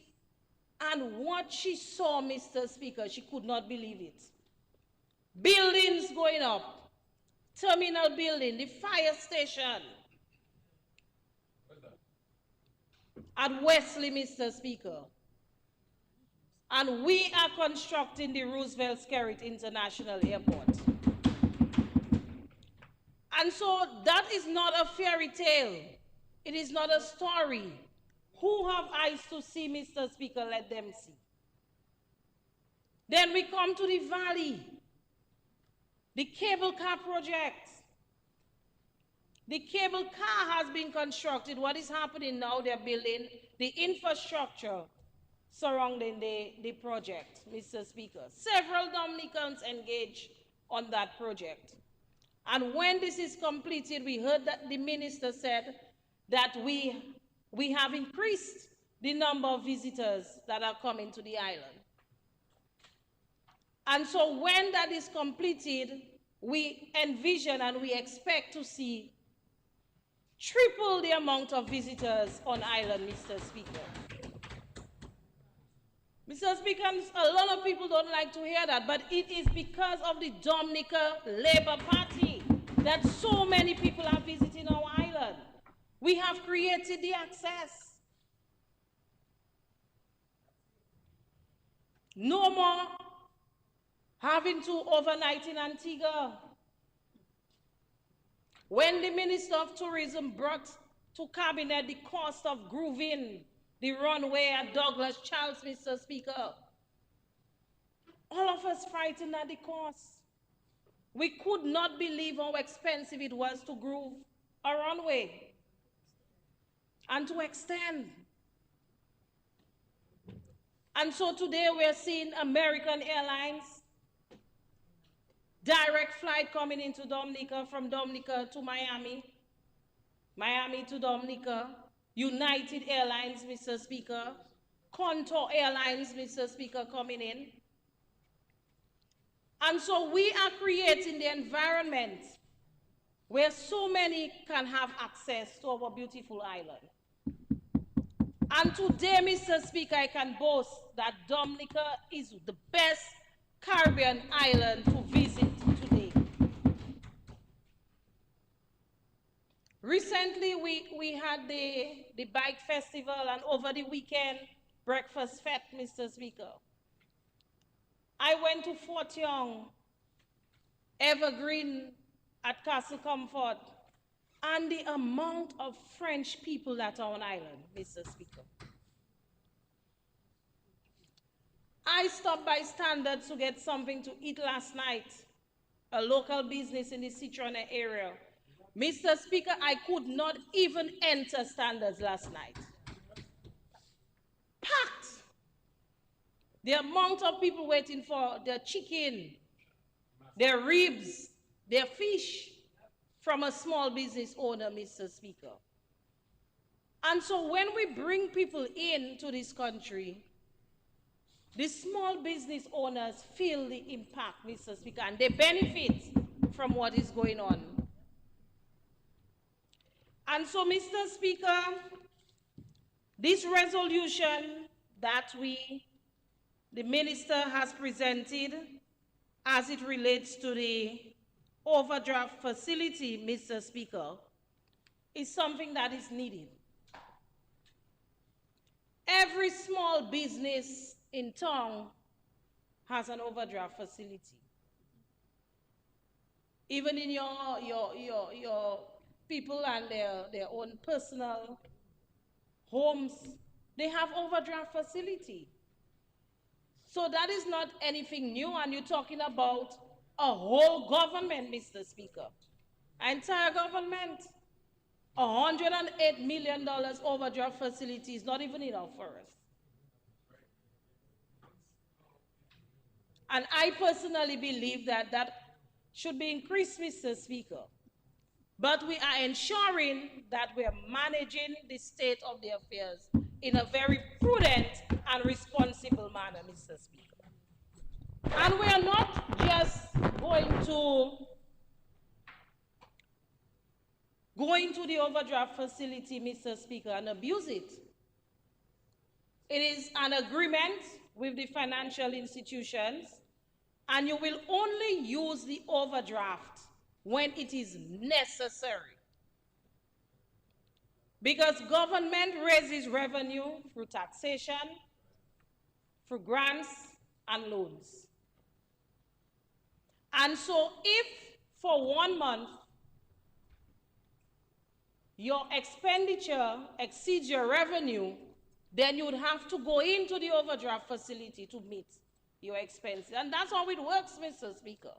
[SPEAKER 8] and what she saw, Mr. Speaker, she could not believe it. Buildings going up, terminal building, the fire station at Wesley, Mr. Speaker. And we are constructing the Roosevelt Skerrit International Airport. And so that is not a fairy tale. It is not a story. Who have eyes to see, Mr. Speaker, let them see. Then we come to the Valley, the cable car project. The cable car has been constructed. What is happening now? They're building the infrastructure surrounding the project, Mr. Speaker. Several Dominicans engaged on that project. And when this is completed, we heard that the minister said that we have increased the number of visitors that are coming to the island. And so when that is completed, we envision and we expect to see triple the amount of visitors on island, Mr. Speaker. Mr. Speaker, a lot of people don't like to hear that, but it is because of the Dominica Labour Party that so many people are visiting our island. We have created the access. No more having to overnight in Antigua. When the Minister of Tourism brought to Cabinet the cost of grooving the runway at Douglas Charles, Mr. Speaker, all of us frightened at the cost. We could not believe how expensive it was to groove a runway and to extend. And so today we're seeing American Airlines direct flight coming into Dominica, from Dominica to Miami, Miami to Dominica, United Airlines, Mr. Speaker, Contour Airlines, Mr. Speaker, coming in. And so we are creating the environment where so many can have access to our beautiful island. And today, Mr. Speaker, I can boast that Dominica is the best Caribbean island to visit today. Recently, we had the bike festival, and over the weekend, breakfast fete, Mr. Speaker. I went to Fort Young, Evergreen at Castle Comfort, and the amount of French people that are on island, Mr. Speaker. I stopped by Standards to get something to eat last night, a local business in the Citroën area. Mr. Speaker, I could not even enter Standards last night. Packed. The amount of people waiting for their chicken, their ribs, their fish from a small business owner, Mr. Speaker. And so when we bring people into this country, the small business owners feel the impact, Mr. Speaker, and they benefit from what is going on. And so, Mr. Speaker, this resolution that the minister has presented as it relates to the overdraft facility, Mr. Speaker, is something that is needed. Every small business in town has an overdraft facility. Even in your people and their own personal homes, they have overdraft facility. So that is not anything new, and you're talking about a whole government, Mr. Speaker. Entire government. $108 million overdraft facility is not even enough for us. And I personally believe that that should be increased, Mr. Speaker. But we are ensuring that we are managing the state of the affairs in a very prudent and responsible manner, Mr. Speaker. And we are not just going to the overdraft facility, Mr. Speaker, and abuse it. It is an agreement with the financial institutions, and you will only use the overdraft when it is necessary. Because government raises revenue through taxation, through grants and loans. And so if for 1 month your expenditure exceeds your revenue, then you would have to go into the overdraft facility to meet your expenses. And that's how it works, Mr. Speaker.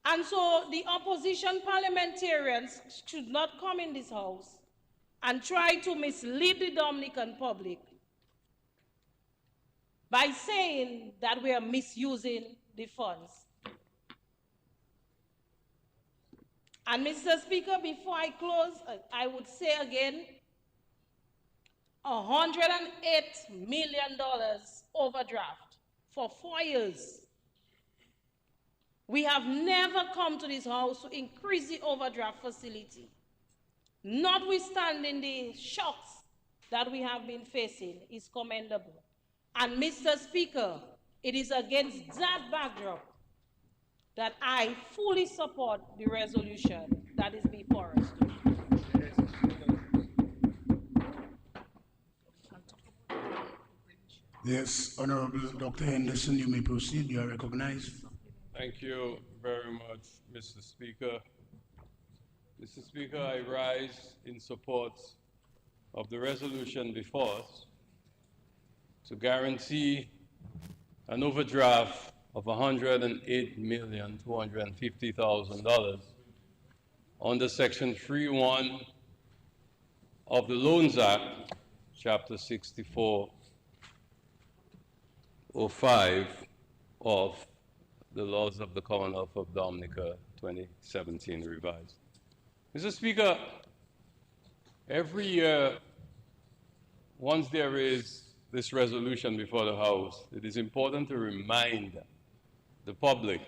[SPEAKER 8] And so the opposition parliamentarians should not come in this house and try to mislead the Dominican public by saying that we are misusing the funds. And Mr. Speaker, before I close, I would say again, $108 million overdraft for 4 years. We have never come to this house to increase the overdraft facility, notwithstanding the shocks that we have been facing is commendable. And Mr. Speaker, it is against that backdrop that I fully support the resolution that is before us.
[SPEAKER 1] Yes, Honorable Dr. Henderson, you may proceed. You are recognized.
[SPEAKER 4] Thank you very much, Mr. Speaker. Mr. Speaker, I rise in support of the resolution before us to guarantee an overdraft of $108,250,000 under Section 3.1 of the Loans Act, Chapter 6405 of the Laws of the Commonwealth of Dominica 2017 revised. Mr. Speaker, every year, once there is this resolution before the House, it is important to remind the public,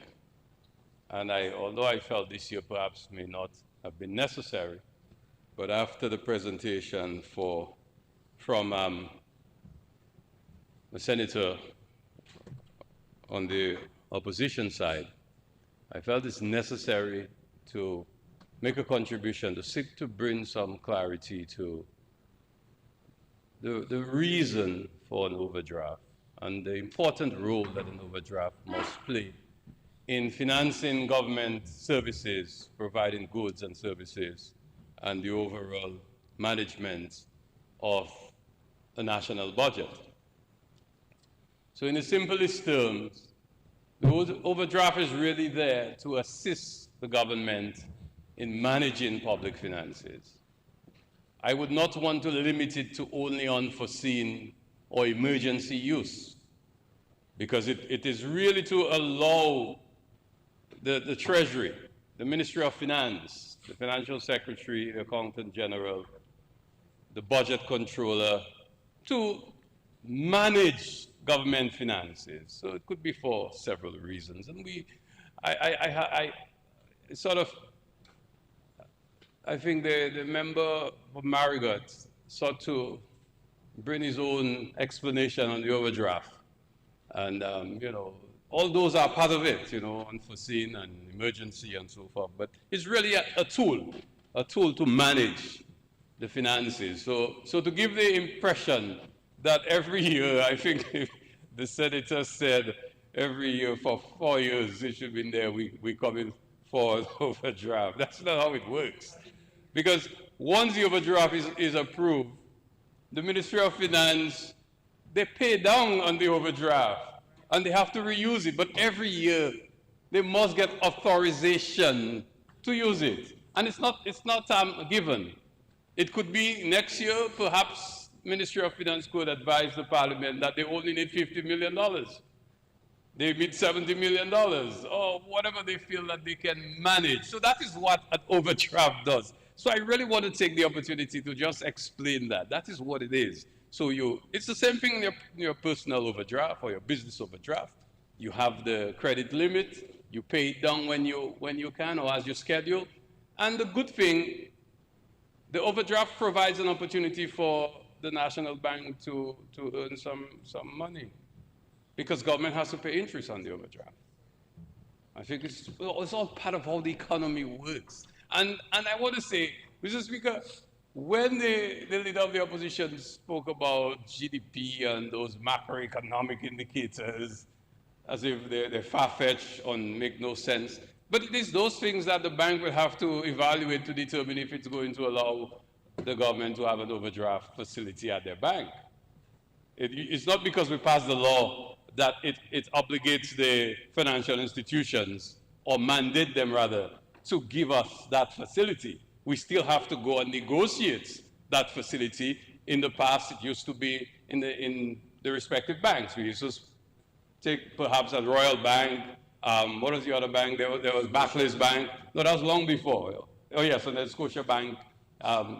[SPEAKER 4] and although I felt this year perhaps may not have been necessary, but after the presentation from the senator on the opposition side, I felt it's necessary to make a contribution to seek to bring some clarity to the reason for an overdraft and the important role that an overdraft must play in financing government services, providing goods and services, and the overall management of the national budget. So in the simplest terms, the overdraft is really there to assist the government in managing public finances. I would not want to limit it to only unforeseen or emergency use, because it is really to allow the Treasury, the Ministry of Finance, the Financial Secretary, the Accountant General, the Budget Controller, to manage government finances. So it could be for several reasons. And I think the member for Marigot sought to bring his own explanation on the overdraft. And, all those are part of it, unforeseen and emergency and so forth. But it's really a tool to manage the finances. So to give the impression that every year, I think the senator said every year for 4 years it should be in there, we come in for an overdraft. That's not how it works. Because once the overdraft is approved, the Ministry of Finance, they pay down on the overdraft and they have to reuse it. But every year, they must get authorization to use it. And it's not given. It could be next year, perhaps Ministry of Finance could advise the Parliament that they only need $50 million. They need $70 million, or whatever they feel that they can manage. So that is what an overdraft does. So I really want to take the opportunity to just explain that. That is what it is. So it's the same thing in your personal overdraft or your business overdraft. You have the credit limit, you pay it down when you can or as you schedule. And the good thing, the overdraft provides an opportunity for the National Bank to earn some money, because government has to pay interest on the overdraft. I think it's all part of how the economy works. And I want to say, Mr. Speaker, when the leader of the opposition spoke about GDP and those macroeconomic indicators, as if they're far-fetched and make no sense, but it is those things that the bank will have to evaluate to determine if it's going to allow the government to have an overdraft facility at their bank. It's not because we passed the law that it obligates the financial institutions or mandate them rather, to give us that facility. We still have to go and negotiate that facility. In the past, it used to be in the respective banks. We used to take perhaps a Royal Bank. What was the other bank? There was Barclays Bank. No, that was long before. Oh yes, and then Scotia Bank.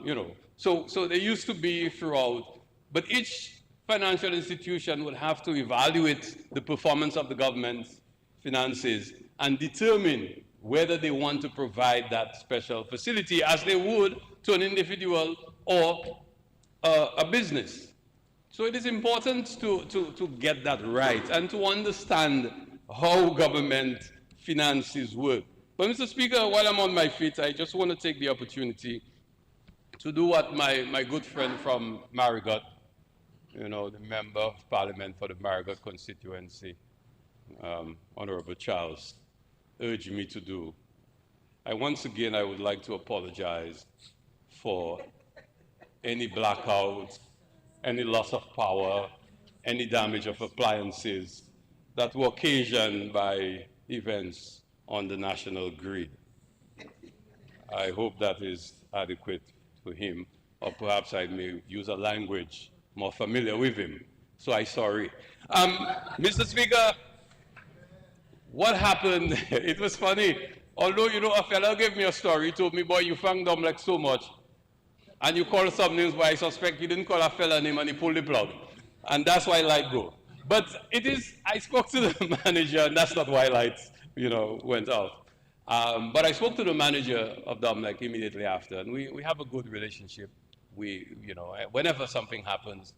[SPEAKER 4] You know, so there used to be throughout, but each financial institution would have to evaluate the performance of the government's finances and determine whether they want to provide that special facility as they would to an individual or a business. So it is important to get that right and to understand how government finances work. But Mr. Speaker, while I'm on my feet, I just want to take the opportunity to do what my good friend from Marigot, you know, the Member of Parliament for the Marigot constituency, Honorable Charles, urged me to do. Once again, I would like to apologize for any blackout, any loss of power, any damage of appliances that were occasioned by events on the national grid. I hope that is adequate to him, or perhaps I may use a language more familiar with him. So I'm sorry. Mr. Speaker, what happened, it was funny. Although, you know, a fellow gave me a story, he told me, boy, you fang Domlek so much, and you call some names, but I suspect you didn't call a fella name and he pulled the plug. And that's why light go. But it is, I spoke to the manager, and that's not why lights, you know, went off. But I spoke to the manager of Domlek immediately after, and we have a good relationship. We, you know, whenever something happens,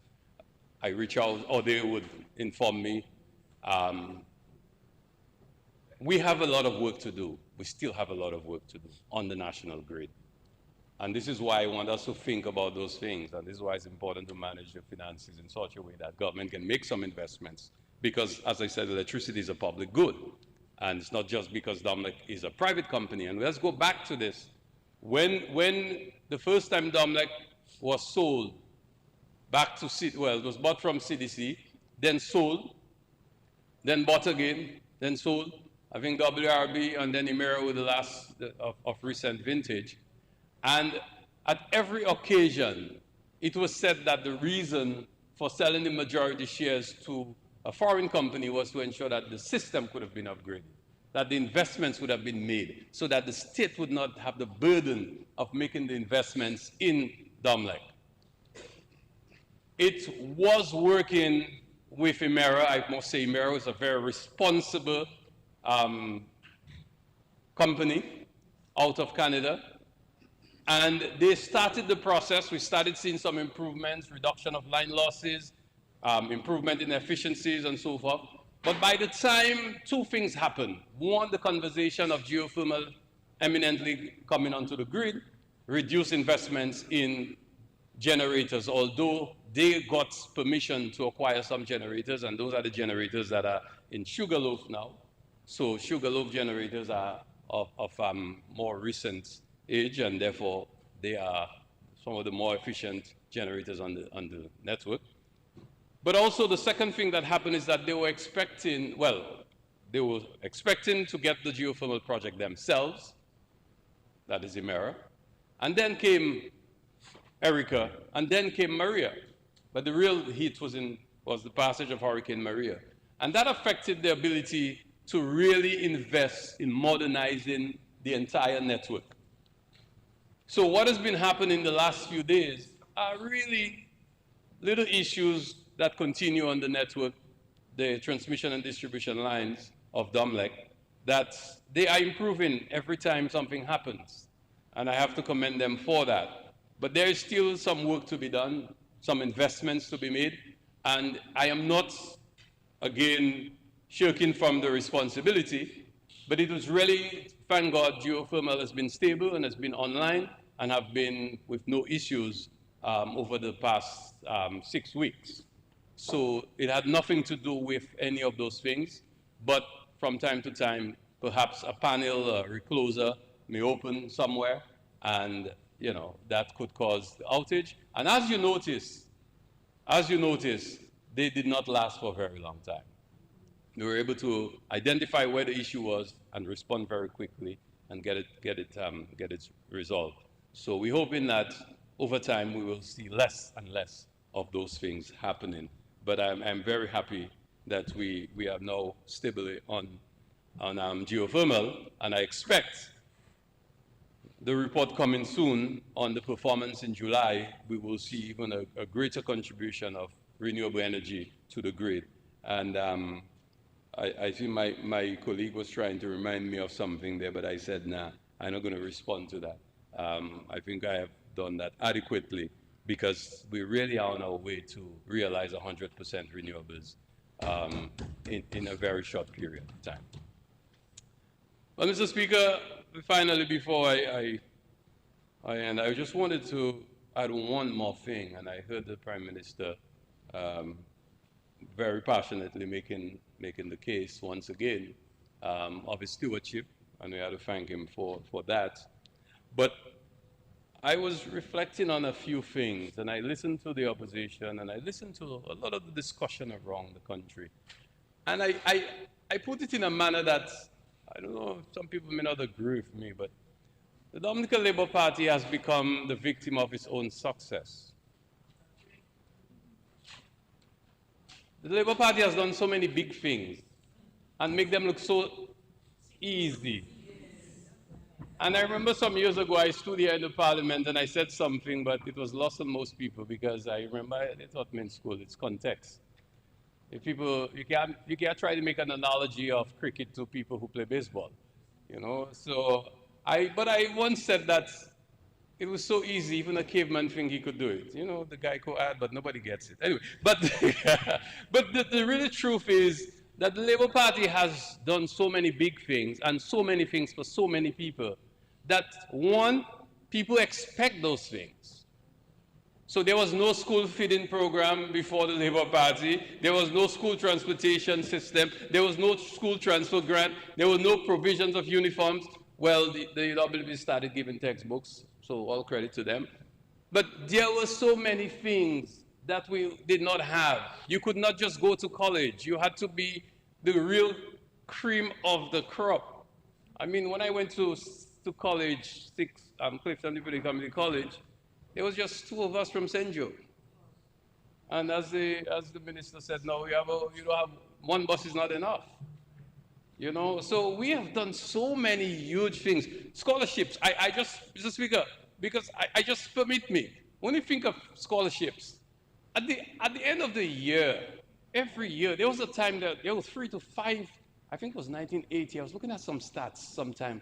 [SPEAKER 4] I reach out, or they would inform me. We have a lot of work to do. We still have a lot of work to do on the national grid. And this is why I want us to think about those things. And this is why it's important to manage the finances in such a way that government can make some investments. Because, as I said, electricity is a public good. And it's not just because Domlek is a private company. And let's go back to this. When the first time Domlek was sold back to, well, it was bought from CDC, then sold, then bought again, then sold. I think WRB and then Emera were the last of recent vintage. And at every occasion, it was said that the reason for selling the majority shares to a foreign company was to ensure that the system could have been upgraded, that the investments would have been made, so that the state would not have the burden of making the investments in Domlek. It was working with Emera. I must say Emera was a very responsible company out of Canada. And they started the process. We started seeing some improvements, reduction of line losses, improvement in efficiencies and so forth. But by the time two things happened, one, the conversation of geothermal eminently coming onto the grid, reduced investments in generators, although they got permission to acquire some generators, and those are the generators that are in Sugarloaf now. So Sugarloaf generators are of more recent age, and therefore they are some of the more efficient generators on the network. But also the second thing that happened is that they were expecting, they were expecting to get the geothermal project themselves, that is Emera, and then came Erica, and then came Maria. But the real heat was the passage of Hurricane Maria. And that affected their ability to really invest in modernizing the entire network. So what has been happening the last few days are really little issues that continue on the network, the transmission and distribution lines of Domlek, that they are improving every time something happens. And I have to commend them for that. But there is still some work to be done, some investments to be made, and I am not, again, shirking from the responsibility, but it was really, thank God, geothermal has been stable and has been online and have been with no issues over the past 6 weeks. So it had nothing to do with any of those things, but from time to time, perhaps a panel, a recloser may open somewhere, and you know, that could cause the outage. And as you notice, they did not last for a very long time. We were able to identify where the issue was and respond very quickly and get it resolved. So we're hoping that over time we will see less and less of those things happening. But I'm very happy that we are now stably on geothermal, and I expect the report coming soon on the performance in July. We will see even a greater contribution of renewable energy to the grid. And I think my colleague was trying to remind me of something there, but I said, nah, I'm not going to respond to that. I think I have done that adequately because we really are on our way to realize 100% renewables in a very short period of time. Well, Mr. Speaker, finally, before I end, I just wanted to add one more thing, and I heard the Prime Minister very passionately making the case once again of his stewardship, and we have to thank him for that. But I was reflecting on a few things, and I listened to the opposition, and I listened to a lot of the discussion around the country. And I put it in a manner that, I don't know, some people may not agree with me, but the Dominican Labour Party has become the victim of its own success. The Labour Party has done so many big things and make them look so easy. And I remember some years ago, I stood here in the parliament and I said something, but it was lost on most people because I remember they taught me in school, it's context. If people, you can't try to make an analogy of cricket to people who play baseball, you know? So, but I once said that it was so easy, even a caveman think he could do it. You know, the guy could add, but nobody gets it. Anyway, but the really truth is that the Labour Party has done so many big things and so many things for so many people that, one, people expect those things. So there was no school feeding program before the Labour Party. There was no school transportation system. There was no school transfer grant. There were no provisions of uniforms. Well, the WB started giving textbooks, so all credit to them. But there were so many things that we did not have. You could not just go to college. You had to be the real cream of the crop. I mean, when I went to college, Clifton Deputy Community College, there was just two of us from St. Joe. And as the minister said, no, you don't have, one bus is not enough. You know, so we have done so many huge things. Scholarships, Mr. Speaker, because I just permit me, when you think of scholarships, at the end of the year, every year, there was a time that there were 3 to 5, I think it was 1980, I was looking at some stats sometime,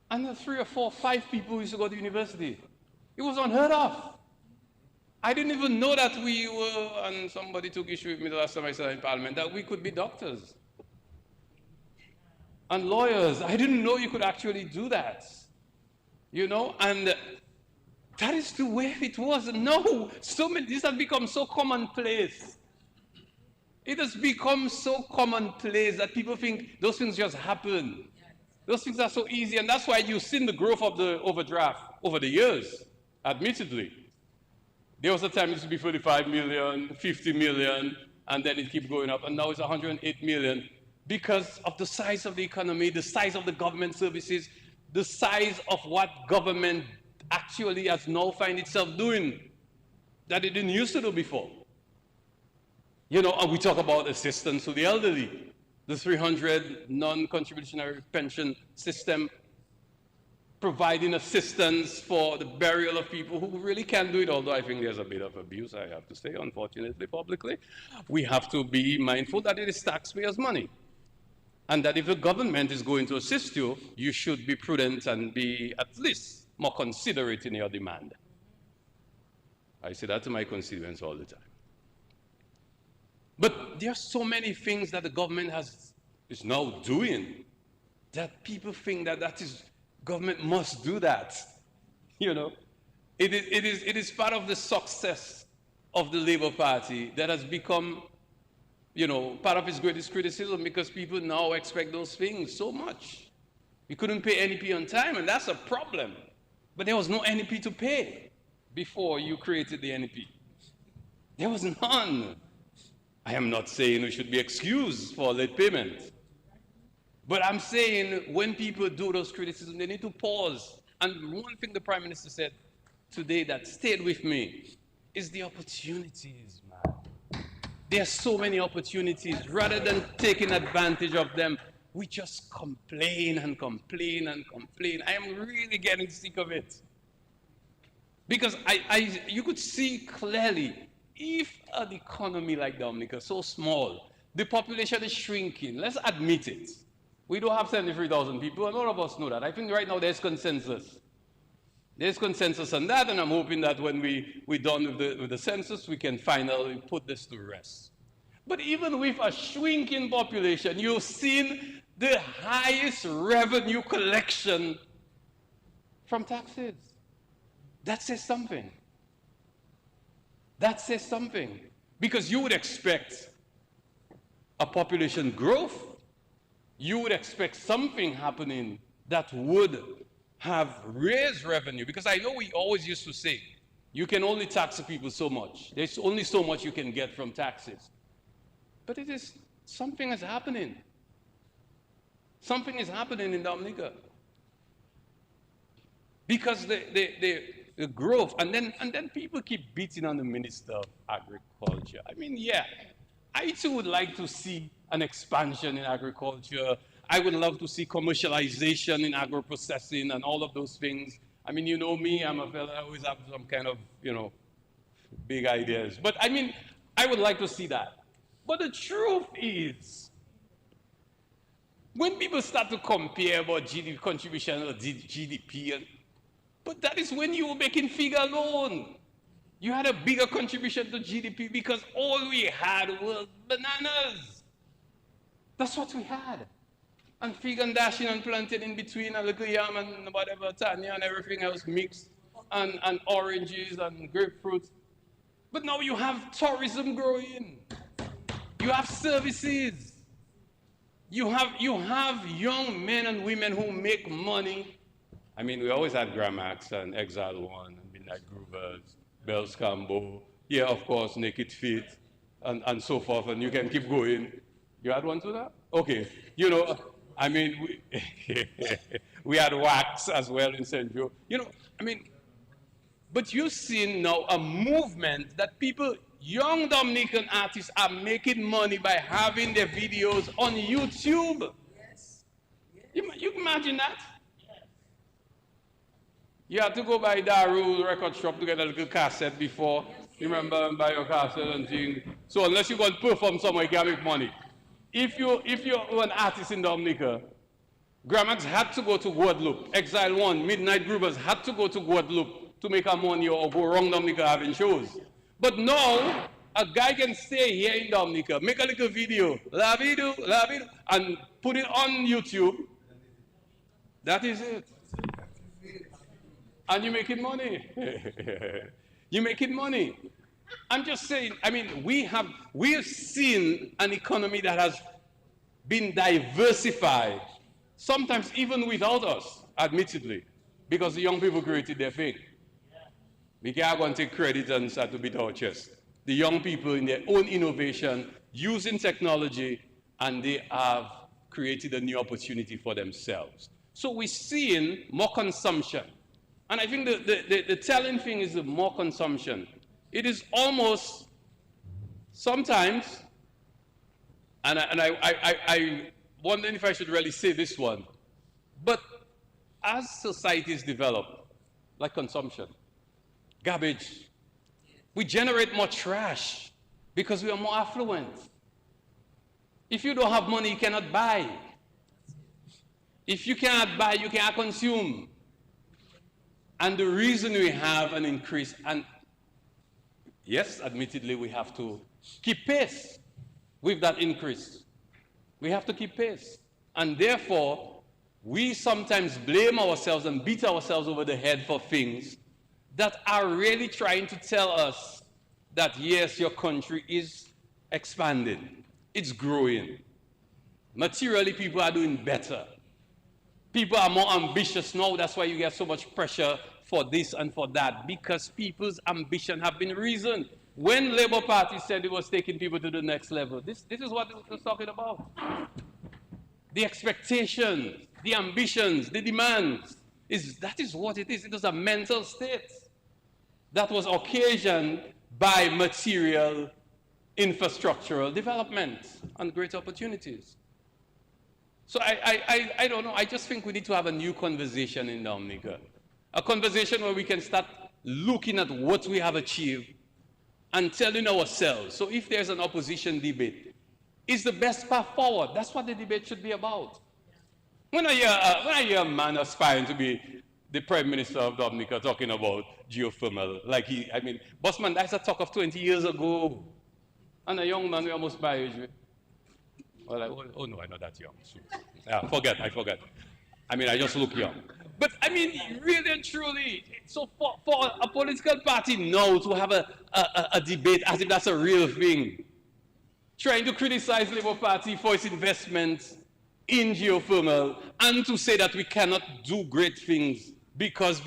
[SPEAKER 4] and 3 or 4, 5 people used to go to university. It was unheard of. I didn't even know that we were, and somebody took issue with me the last time I said in Parliament, that we could be doctors and lawyers. I didn't know you could actually do that, you know, and that is the way it was. No, this has become so commonplace. It has become so commonplace that people think those things just happen. Those things are so easy, and that's why you've seen the growth of the overdraft over the years, admittedly. There was a time it used to be 45 million, 50 million, and then it keeps going up, and now it's 108 million because of the size of the economy, the size of the government services, the size of what government actually has now find itself doing that it didn't used to do before. You know, and we talk about assistance to the elderly, the 300 non-contributory pension system, providing assistance for the burial of people who really can't do it, although I think there's a bit of abuse, I have to say, unfortunately, publicly. We have to be mindful that it is taxpayers' money. And that if the government is going to assist you, you should be prudent and be at least more considerate in your demand. I say that to my constituents all the time. But there are so many things that the government is now doing that people think that government must do that. You know, it is part of the success of the Labour Party that has become, you know, part of its greatest criticism because people now expect those things so much. You couldn't pay NEP on time, and that's a problem. But there was no NEP to pay before you created the NEP. There was none. I am not saying we should be excused for late payment. But I'm saying when people do those criticisms, they need to pause. And one thing the Prime Minister said today that stayed with me is the opportunities, man. There are so many opportunities. Rather than taking advantage of them, we just complain and complain and complain. I am really getting sick of it. Because you could see clearly, if an economy like Dominica, so small, the population is shrinking. Let's admit it. We don't have 73,000 people, and all of us know that. I think right now there's consensus. There's consensus on that, and I'm hoping that when we're done with the census, we can finally put this to rest. But even with a shrinking population, you've seen the highest revenue collection from taxes. That says something. That says something. Because you would expect a population growth, you would expect something happening that would have raised revenue. Because I know we always used to say, you can only tax the people so much. There's only so much you can get from taxes. But it is, something is happening. Something is happening in Dominica. Because the growth, and then people keep beating on the Minister of Agriculture. I mean, yeah, I too would like to see an expansion in agriculture. I would love to see commercialization in agro-processing and all of those things. I mean, you know me, I'm a fella, I always have some kind of, big ideas. But I mean, I would like to see that. But the truth is, when people start to compare about GDP contribution or GDP, but that is when you were making figure alone. You had a bigger contribution to GDP because all we had was bananas. That's what we had. And fig and dashing and planted in between, a little yam and whatever, tanya and everything else mixed, and oranges and grapefruit. But now you have tourism growing. You have services. You have young men and women who make money. I mean, we always had Gramax and Exile One and Midnight Groovers, Bell's Combo. Yeah, of course, Naked Feet and so forth, and you can keep going. You had one to that? Okay. I mean, we had Wax as well in St. Joe. But you've seen now a movement that people, young Dominican artists are making money by having their videos on YouTube. Yes. You imagine that? You had to go by Daru record shop to get a little cassette before. You remember, buy your cassette and thing. So unless you go and perform somewhere, you can't make money. If you're an artist in Dominica, Gramax had to go to Guadeloupe. Exile One, Midnight Groovers had to go to Guadeloupe to make a money or go around Dominica having shows. But now, a guy can stay here in Dominica, make a little video, la video, and put it on YouTube. That is it. And you're making money. You're making money. I'm just saying, I mean, we have seen an economy that has been diversified, sometimes even without us, admittedly, because the young people created their thing. We can't go and take credit and start to beat our chest. The young people in their own innovation, using technology, and they have created a new opportunity for themselves. So we're seeing more consumption. And I think the telling thing is the more consumption. It is almost sometimes, and I wonder if I should really say this one, but as societies develop, like consumption, garbage, we generate more trash because we are more affluent. If you don't have money, you cannot buy. If you cannot buy, you cannot consume. And the reason we have an increase, and yes, admittedly, we have to keep pace with that increase. We have to keep pace. And therefore, we sometimes blame ourselves and beat ourselves over the head for things that are really trying to tell us that, yes, your country is expanding. It's growing. Materially, people are doing better. People are more ambitious now. That's why you get so much pressure for this and for that, because people's ambition have been risen. When Labour Party said it was taking people to the next level, this is what it was talking about. The expectations, the ambitions, the demands, that is what it is. It was a mental state that was occasioned by material infrastructural development and great opportunities. So I don't know, I just think we need to have a new conversation in Dominica. A conversation where we can start looking at what we have achieved and telling ourselves, so if there's an opposition debate, is the best path forward. That's what the debate should be about. When I hear a man aspiring to be the Prime Minister of Dominica talking about geothermal, like Bossman, that's a talk of 20 years ago. And a young man, we almost my age. Well, oh no, I'm not that young. Yeah, I forget. I just look young. But really and truly, so for a political party now to have a debate as if that's a real thing, trying to criticize Labour Party for its investment in geothermal and to say that we cannot do great things because,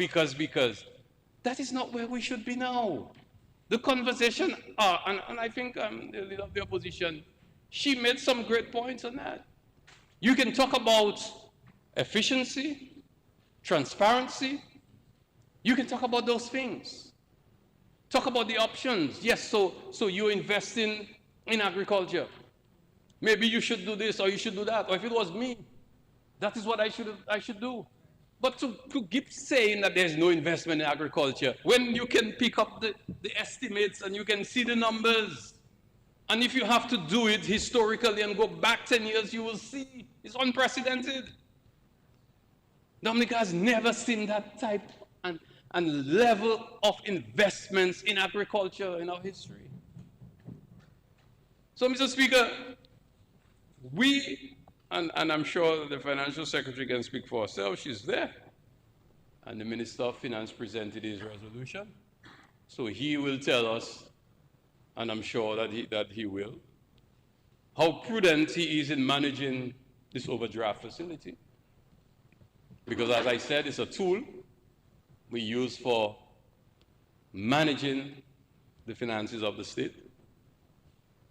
[SPEAKER 4] that is not where we should be now. The conversation, and I think the leader of the opposition, she made some great points on that. You can talk about efficiency, transparency. You can talk about those things. Talk about the options. Yes, so you're investing in agriculture. Maybe you should do this or you should do that. Or if it was me, that is what I should do. But to keep saying that there's no investment in agriculture, when you can pick up the estimates and you can see the numbers, and if you have to do it historically and go back 10 years, you will see it's unprecedented. Dominica has never seen that type and level of investments in agriculture in our history. So, Mr. Speaker, and I'm sure the Financial Secretary can speak for herself, she's there. And the Minister of Finance presented his resolution. So he will tell us, and I'm sure that he will, how prudent he is in managing this overdraft facility. Because as I said, it's a tool we use for managing the finances of the state.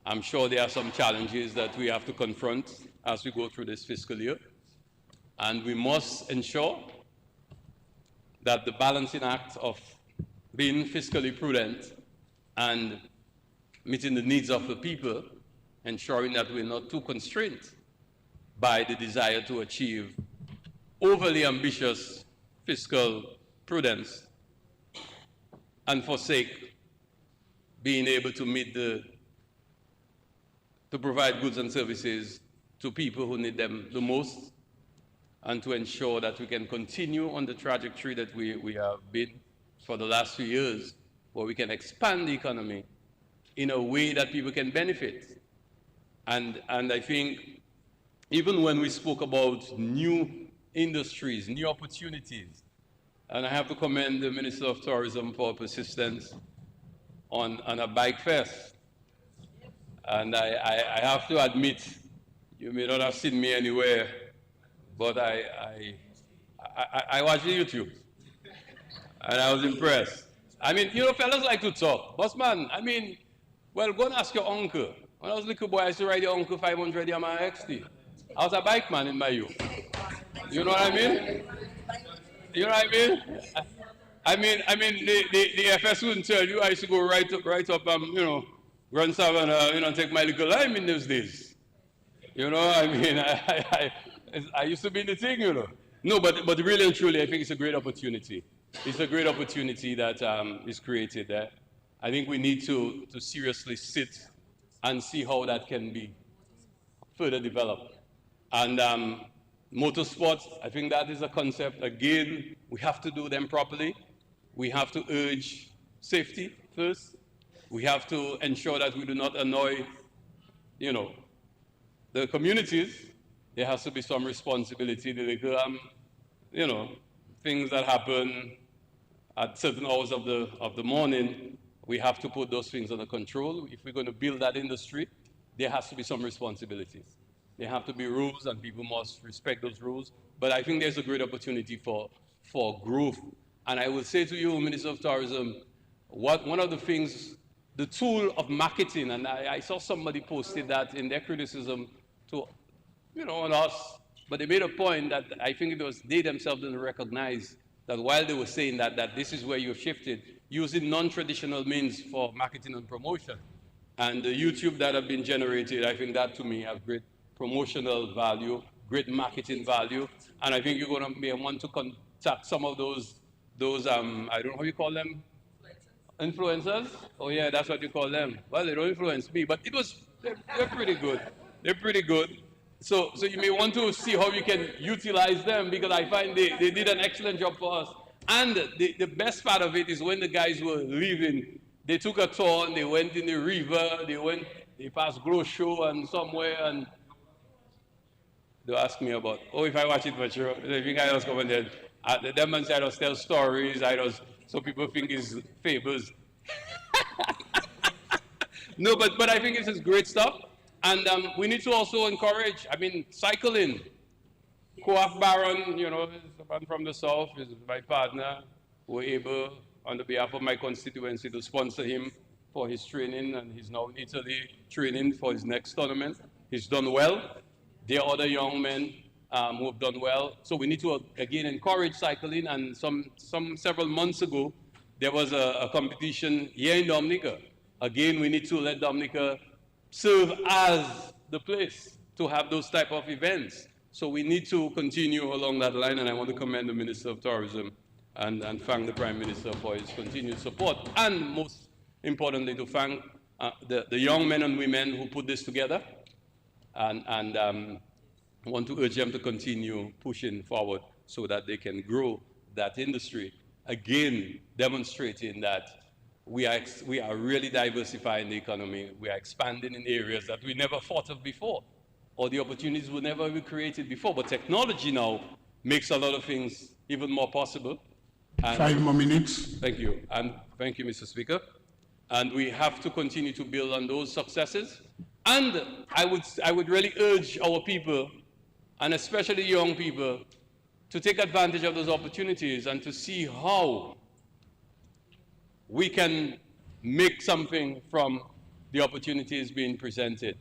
[SPEAKER 4] I'm sure there are some challenges that we have to confront as we go through this fiscal year. And we must ensure that the balancing act of being fiscally prudent and meeting the needs of the people, ensuring that we're not too constrained by the desire to achieve overly ambitious fiscal prudence and forsake being able to to provide goods and services to people who need them the most, and to ensure that we can continue on the trajectory that we have been for the last few years, where we can expand the economy in a way that people can benefit. And I think even when we spoke about new industries, new opportunities, and I have to commend the Minister of Tourism for persistence on a bike fest. And I have to admit, you may not have seen me anywhere, but I watched YouTube, and I was impressed. Fellas like to talk. Bossman, well, go and ask your uncle. When I was a little boy, I used to ride your uncle 500 Yamaha XT. I was a bike man in my youth. You know what I mean? You know what I mean? The FS wouldn't tell you. I used to go right up, Grand Savannah, take my little lime in those days. I used to be in the thing, No, but really and truly, I think it's a great opportunity. It's a great opportunity that is created there. I think we need to seriously sit and see how that can be further developed. And motorsports, I think that is a concept. Again, we have to do them properly. We have to urge safety first. We have to ensure that we do not annoy, the communities. There has to be some responsibility. Things that happen at certain hours of the morning, we have to put those things under control. If we're going to build that industry, there has to be some responsibilities. There have to be rules, and people must respect those rules. But I think there's a great opportunity for growth. And I will say to you, Minister of Tourism, one of the things the tool of marketing, and I saw somebody posted that in their criticism to, on us, but they made a point that I think it was they themselves didn't recognize that while they were saying that this is where you've shifted, using non-traditional means for marketing and promotion. And the YouTube that have been generated, I think that to me have great promotional value, great marketing value, and I think you're going to want to contact some of those I don't know how you call them, influencers. Oh yeah, that's what you call them. Well, they don't influence me, but they're pretty good. They're pretty good. So you may want to see how you can utilize them, because I find they did an excellent job for us. And the best part of it is when the guys were leaving, they took a tour and they went in the river, they passed Gros Show and somewhere, and they ask me about, if I watch it for sure, if you guys come and then, them and say I just tell stories, so people think it's fables. No, but I think this is great stuff. And we need to also encourage, cycling. Coaf Baron, is a man from the south, is my partner. We're able, on the behalf of my constituency, to sponsor him for his training, and he's now in Italy training for his next tournament. He's done well. There are other young men who have done well. So we need to, again, encourage cycling. And several months ago, there was a competition here in Dominica. Again, we need to let Dominica serve as the place to have those type of events. So we need to continue along that line, and I want to commend the Minister of Tourism and thank the Prime Minister for his continued support, and most importantly to thank the young men and women who put this together, and I want to urge them to continue pushing forward so that they can grow that industry, again demonstrating that we are really diversifying the economy. We are expanding in areas that we never thought of before, or the opportunities were never even created before. But technology now makes a lot of things even more possible. And
[SPEAKER 1] 5 more minutes.
[SPEAKER 4] thank you. And thank you, Mr. Speaker. And we have to continue to build on those successes. And I would really urge our people, and especially young people, to take advantage of those opportunities and to see how we can make something from the opportunities being presented.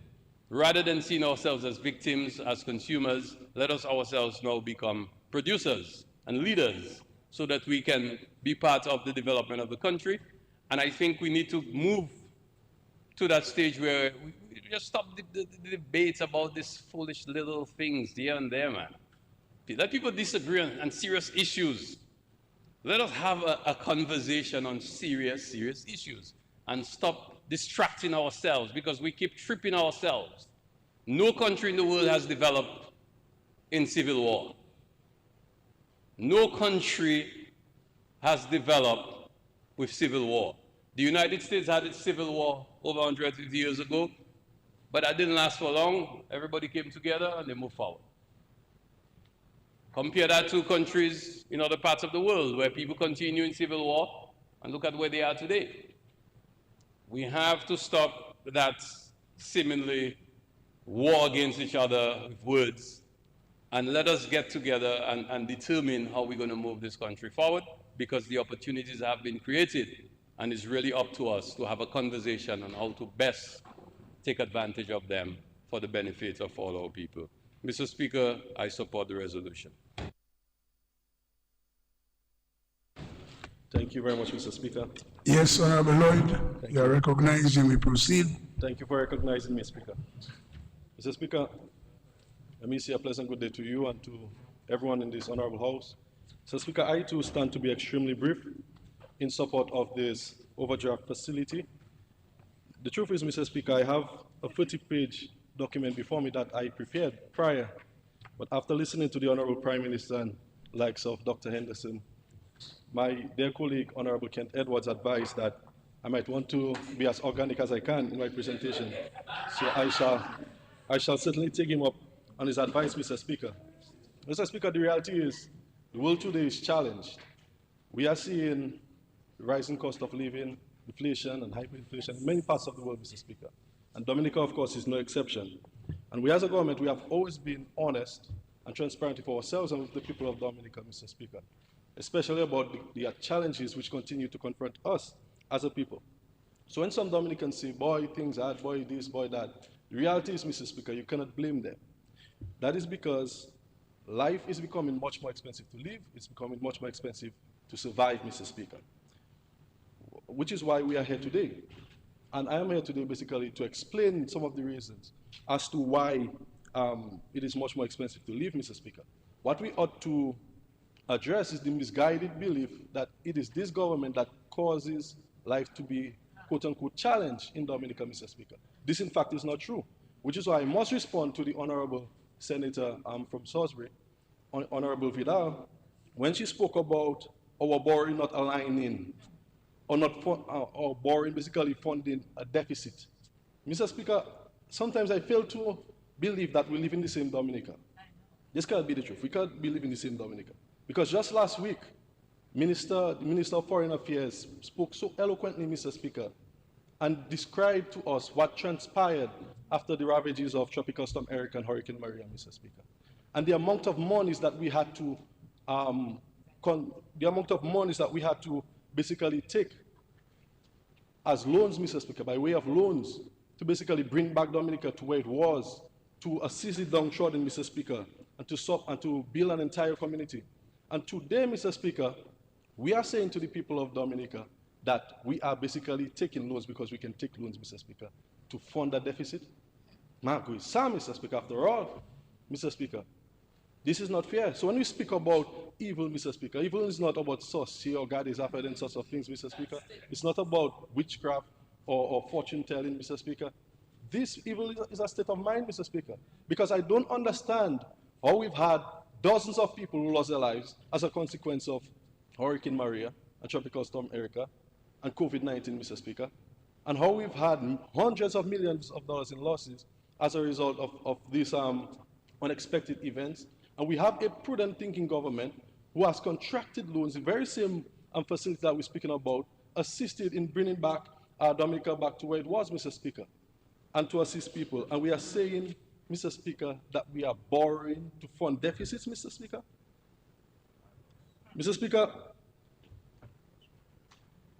[SPEAKER 4] Rather than seeing ourselves as victims, as consumers, let us ourselves now become producers and leaders so that we can be part of the development of the country. And I think we need to move to that stage where we just stop the debates about these foolish little things here and there, man. Let people disagree on serious issues. Let us have a conversation on serious issues and stop distracting ourselves, because we keep tripping ourselves. No country in the world has developed in civil war. No country has developed with civil war. The United States had its civil war over 150 years ago, but that didn't last for long. Everybody came together and they moved forward. Compare that to countries in other parts of the world where people continue in civil war, and look at where they are today. We have to stop that seemingly war against each other with words, and let us get together and determine how we're going to move this country forward, because the opportunities have been created, and it's really up to us to have a conversation on how to best take advantage of them for the benefit of all our people. Mr. Speaker, I support the resolution.
[SPEAKER 9] Thank you very much, Mr. Speaker.
[SPEAKER 1] Yes, Honorable Lloyd, you are recognized. You may proceed.
[SPEAKER 9] Thank you for recognizing me, Speaker. Mr. Speaker, let me say a pleasant good day to you and to everyone in this honorable house. Mr. Speaker, I too stand to be extremely brief in support of this overdraft facility. The truth is, Mr. Speaker, I have a 30-page document before me that I prepared prior, but after listening to the Honorable Prime Minister and likes of Dr. Henderson, my dear colleague, Honorable Kent Edwards, advised that I might want to be as organic as I can in my presentation. So I shall certainly take him up on his advice, Mr. Speaker. Mr. Speaker, the reality is the world today is challenged. We are seeing rising cost of living, inflation and hyperinflation in many parts of the world, Mr. Speaker. And Dominica, of course, is no exception. And we as a government, we have always been honest and transparent for ourselves and with the people of Dominica, Mr. Speaker, especially about the challenges which continue to confront us as a people. So when some Dominicans say, boy, things hard, boy, this, boy, that, the reality is, Mr. Speaker, you cannot blame them. That is because life is becoming much more expensive to live, it's becoming much more expensive to survive, Mr. Speaker, which is why we are here today. And I am here today basically to explain some of the reasons as to why it is much more expensive to live, Mr. Speaker. What we ought to address is the misguided belief that it is this government that causes life to be, quote unquote, challenged in Dominica, Mr. Speaker. This, in fact, is not true, which is why I must respond to the Honorable Senator from Salisbury, Honorable Vidal, when she spoke about our borrowing not aligning, or not or borrowing basically funding a deficit. Mr. Speaker, sometimes I fail to believe that we live in the same Dominica. This can't be the truth. We can't be living in the same Dominica. Because just last week, the Minister of Foreign Affairs spoke so eloquently, Mr. Speaker, and described to us what transpired after the ravages of Tropical Storm Erica and Hurricane Maria, Mr. Speaker. And the amount of monies that we had to, basically take as loans, Mr. Speaker, by way of loans, to basically bring back Dominica to where it was, to assist the downtrodden, Mr. Speaker, and to build an entire community. And today, Mr. Speaker, we are saying to the people of Dominica that we are basically taking loans because we can take loans, Mr. Speaker, to fund that deficit. Marco is Sam, Mr. Speaker, after all, Mr. Speaker. This is not fair. So when we speak about evil, Mr. Speaker, evil is not about sorcery or God is after and sorts of things, Mr. Speaker. It's not about witchcraft or fortune telling, Mr. Speaker. This evil is a state of mind, Mr. Speaker, because I don't understand how we've had dozens of people who lost their lives as a consequence of Hurricane Maria and Tropical Storm Erica and COVID-19, Mr. Speaker, and how we've had hundreds of millions of dollars in losses as a result of these unexpected events. And we have a prudent thinking government who has contracted loans, the very same facility that we're speaking about, assisted in bringing back Dominica back to where it was, Mr. Speaker, and to assist people. And we are saying, Mr. Speaker, that we are borrowing to fund deficits, Mr. Speaker. Mr. Speaker,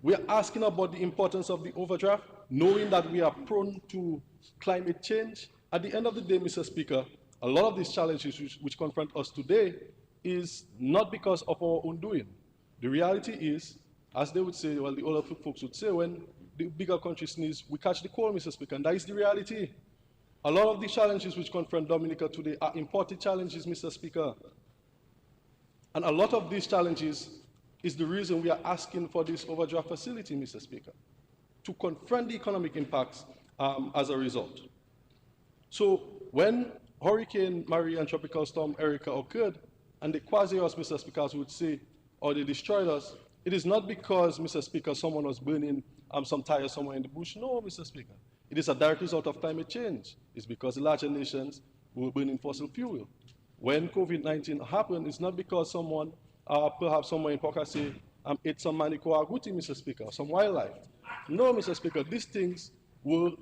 [SPEAKER 9] we are asking about the importance of the overdraft, knowing that we are prone to climate change. At the end of the day, Mr. Speaker, a lot of these challenges which confront us today is not because of our own doing. The reality is, as they would say, well, the older folks would say, when the bigger countries sneeze, we catch the cold, Mr. Speaker, and that is the reality. A lot of the challenges which confront Dominica today are imported challenges, Mr. Speaker. And a lot of these challenges is the reason we are asking for this overdraft facility, Mr. Speaker, to confront the economic impacts as a result. So when Hurricane Maria and Tropical Storm Erica occurred, and they quasi us, Mr. Speaker, as we would say, or they destroyed us, it is not because, Mr. Speaker, someone was burning some tires somewhere in the bush. No, Mr. Speaker. It is a direct result of climate change. It's because the larger nations were burning fossil fuel. When COVID-19 happened, it's not because someone, perhaps somewhere in Pokasi, ate some manico agouti, Mr. Speaker, some wildlife. No, Mr. Speaker, these things were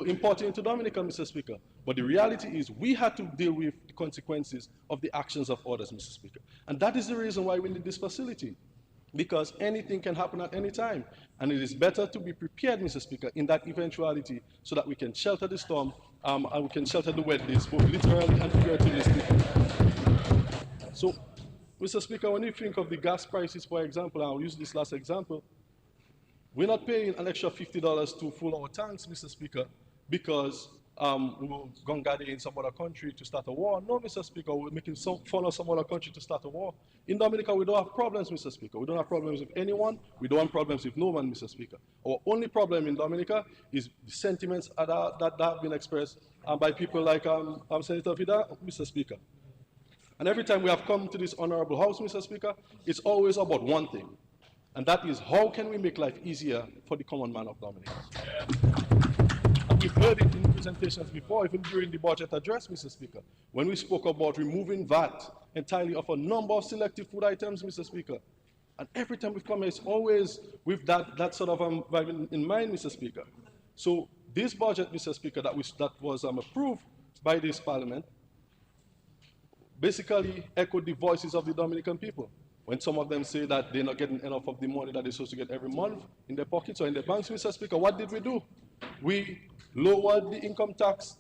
[SPEAKER 9] imported into Dominica, Mr. Speaker. But the reality is we had to deal with the consequences of the actions of others, Mr. Speaker. And that is the reason why we need this facility, because anything can happen at any time. And it is better to be prepared, Mr. Speaker, in that eventuality so that we can shelter the storm and we can shelter the wet days, both literally and figuratively speaking. So, Mr. Speaker, when you think of the gas prices, for example, I'll use this last example, we're not paying an extra $50 to fill our tanks, Mr. Speaker, because we were going to gather in some other country to start a war. No, Mr. Speaker, we're making fun of some other country to start a war. In Dominica, we don't have problems, Mr. Speaker. We don't have problems with anyone. We don't have problems with no one, Mr. Speaker. Our only problem in Dominica is the sentiments that have been expressed by people like Senator Vidal, Mr. Speaker. And every time we have come to this honorable house, Mr. Speaker, it's always about one thing, and that is how can we make life easier for the common man of Dominica. And we've heard it in presentations before, even during the budget address, Mr. Speaker, when we spoke about removing VAT entirely of a number of selective food items, Mr. Speaker. And every time we've come, it's always with that sort of vibe in mind, Mr. Speaker. So this budget, Mr. Speaker, that was approved by this Parliament, basically echoed the voices of the Dominican people. When some of them say that they're not getting enough of the money that they're supposed to get every month in their pockets or in their banks, Mr. Speaker, what did we do? We lowered the income tax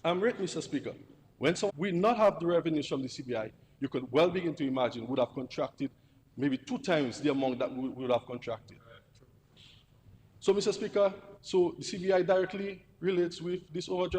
[SPEAKER 9] rate, Mr. Speaker. When we not have the revenues from the CBI, you could well begin to imagine would have contracted maybe 2 times the amount that we would have contracted. So, Mr. Speaker, so the CBI directly relates with this overdraft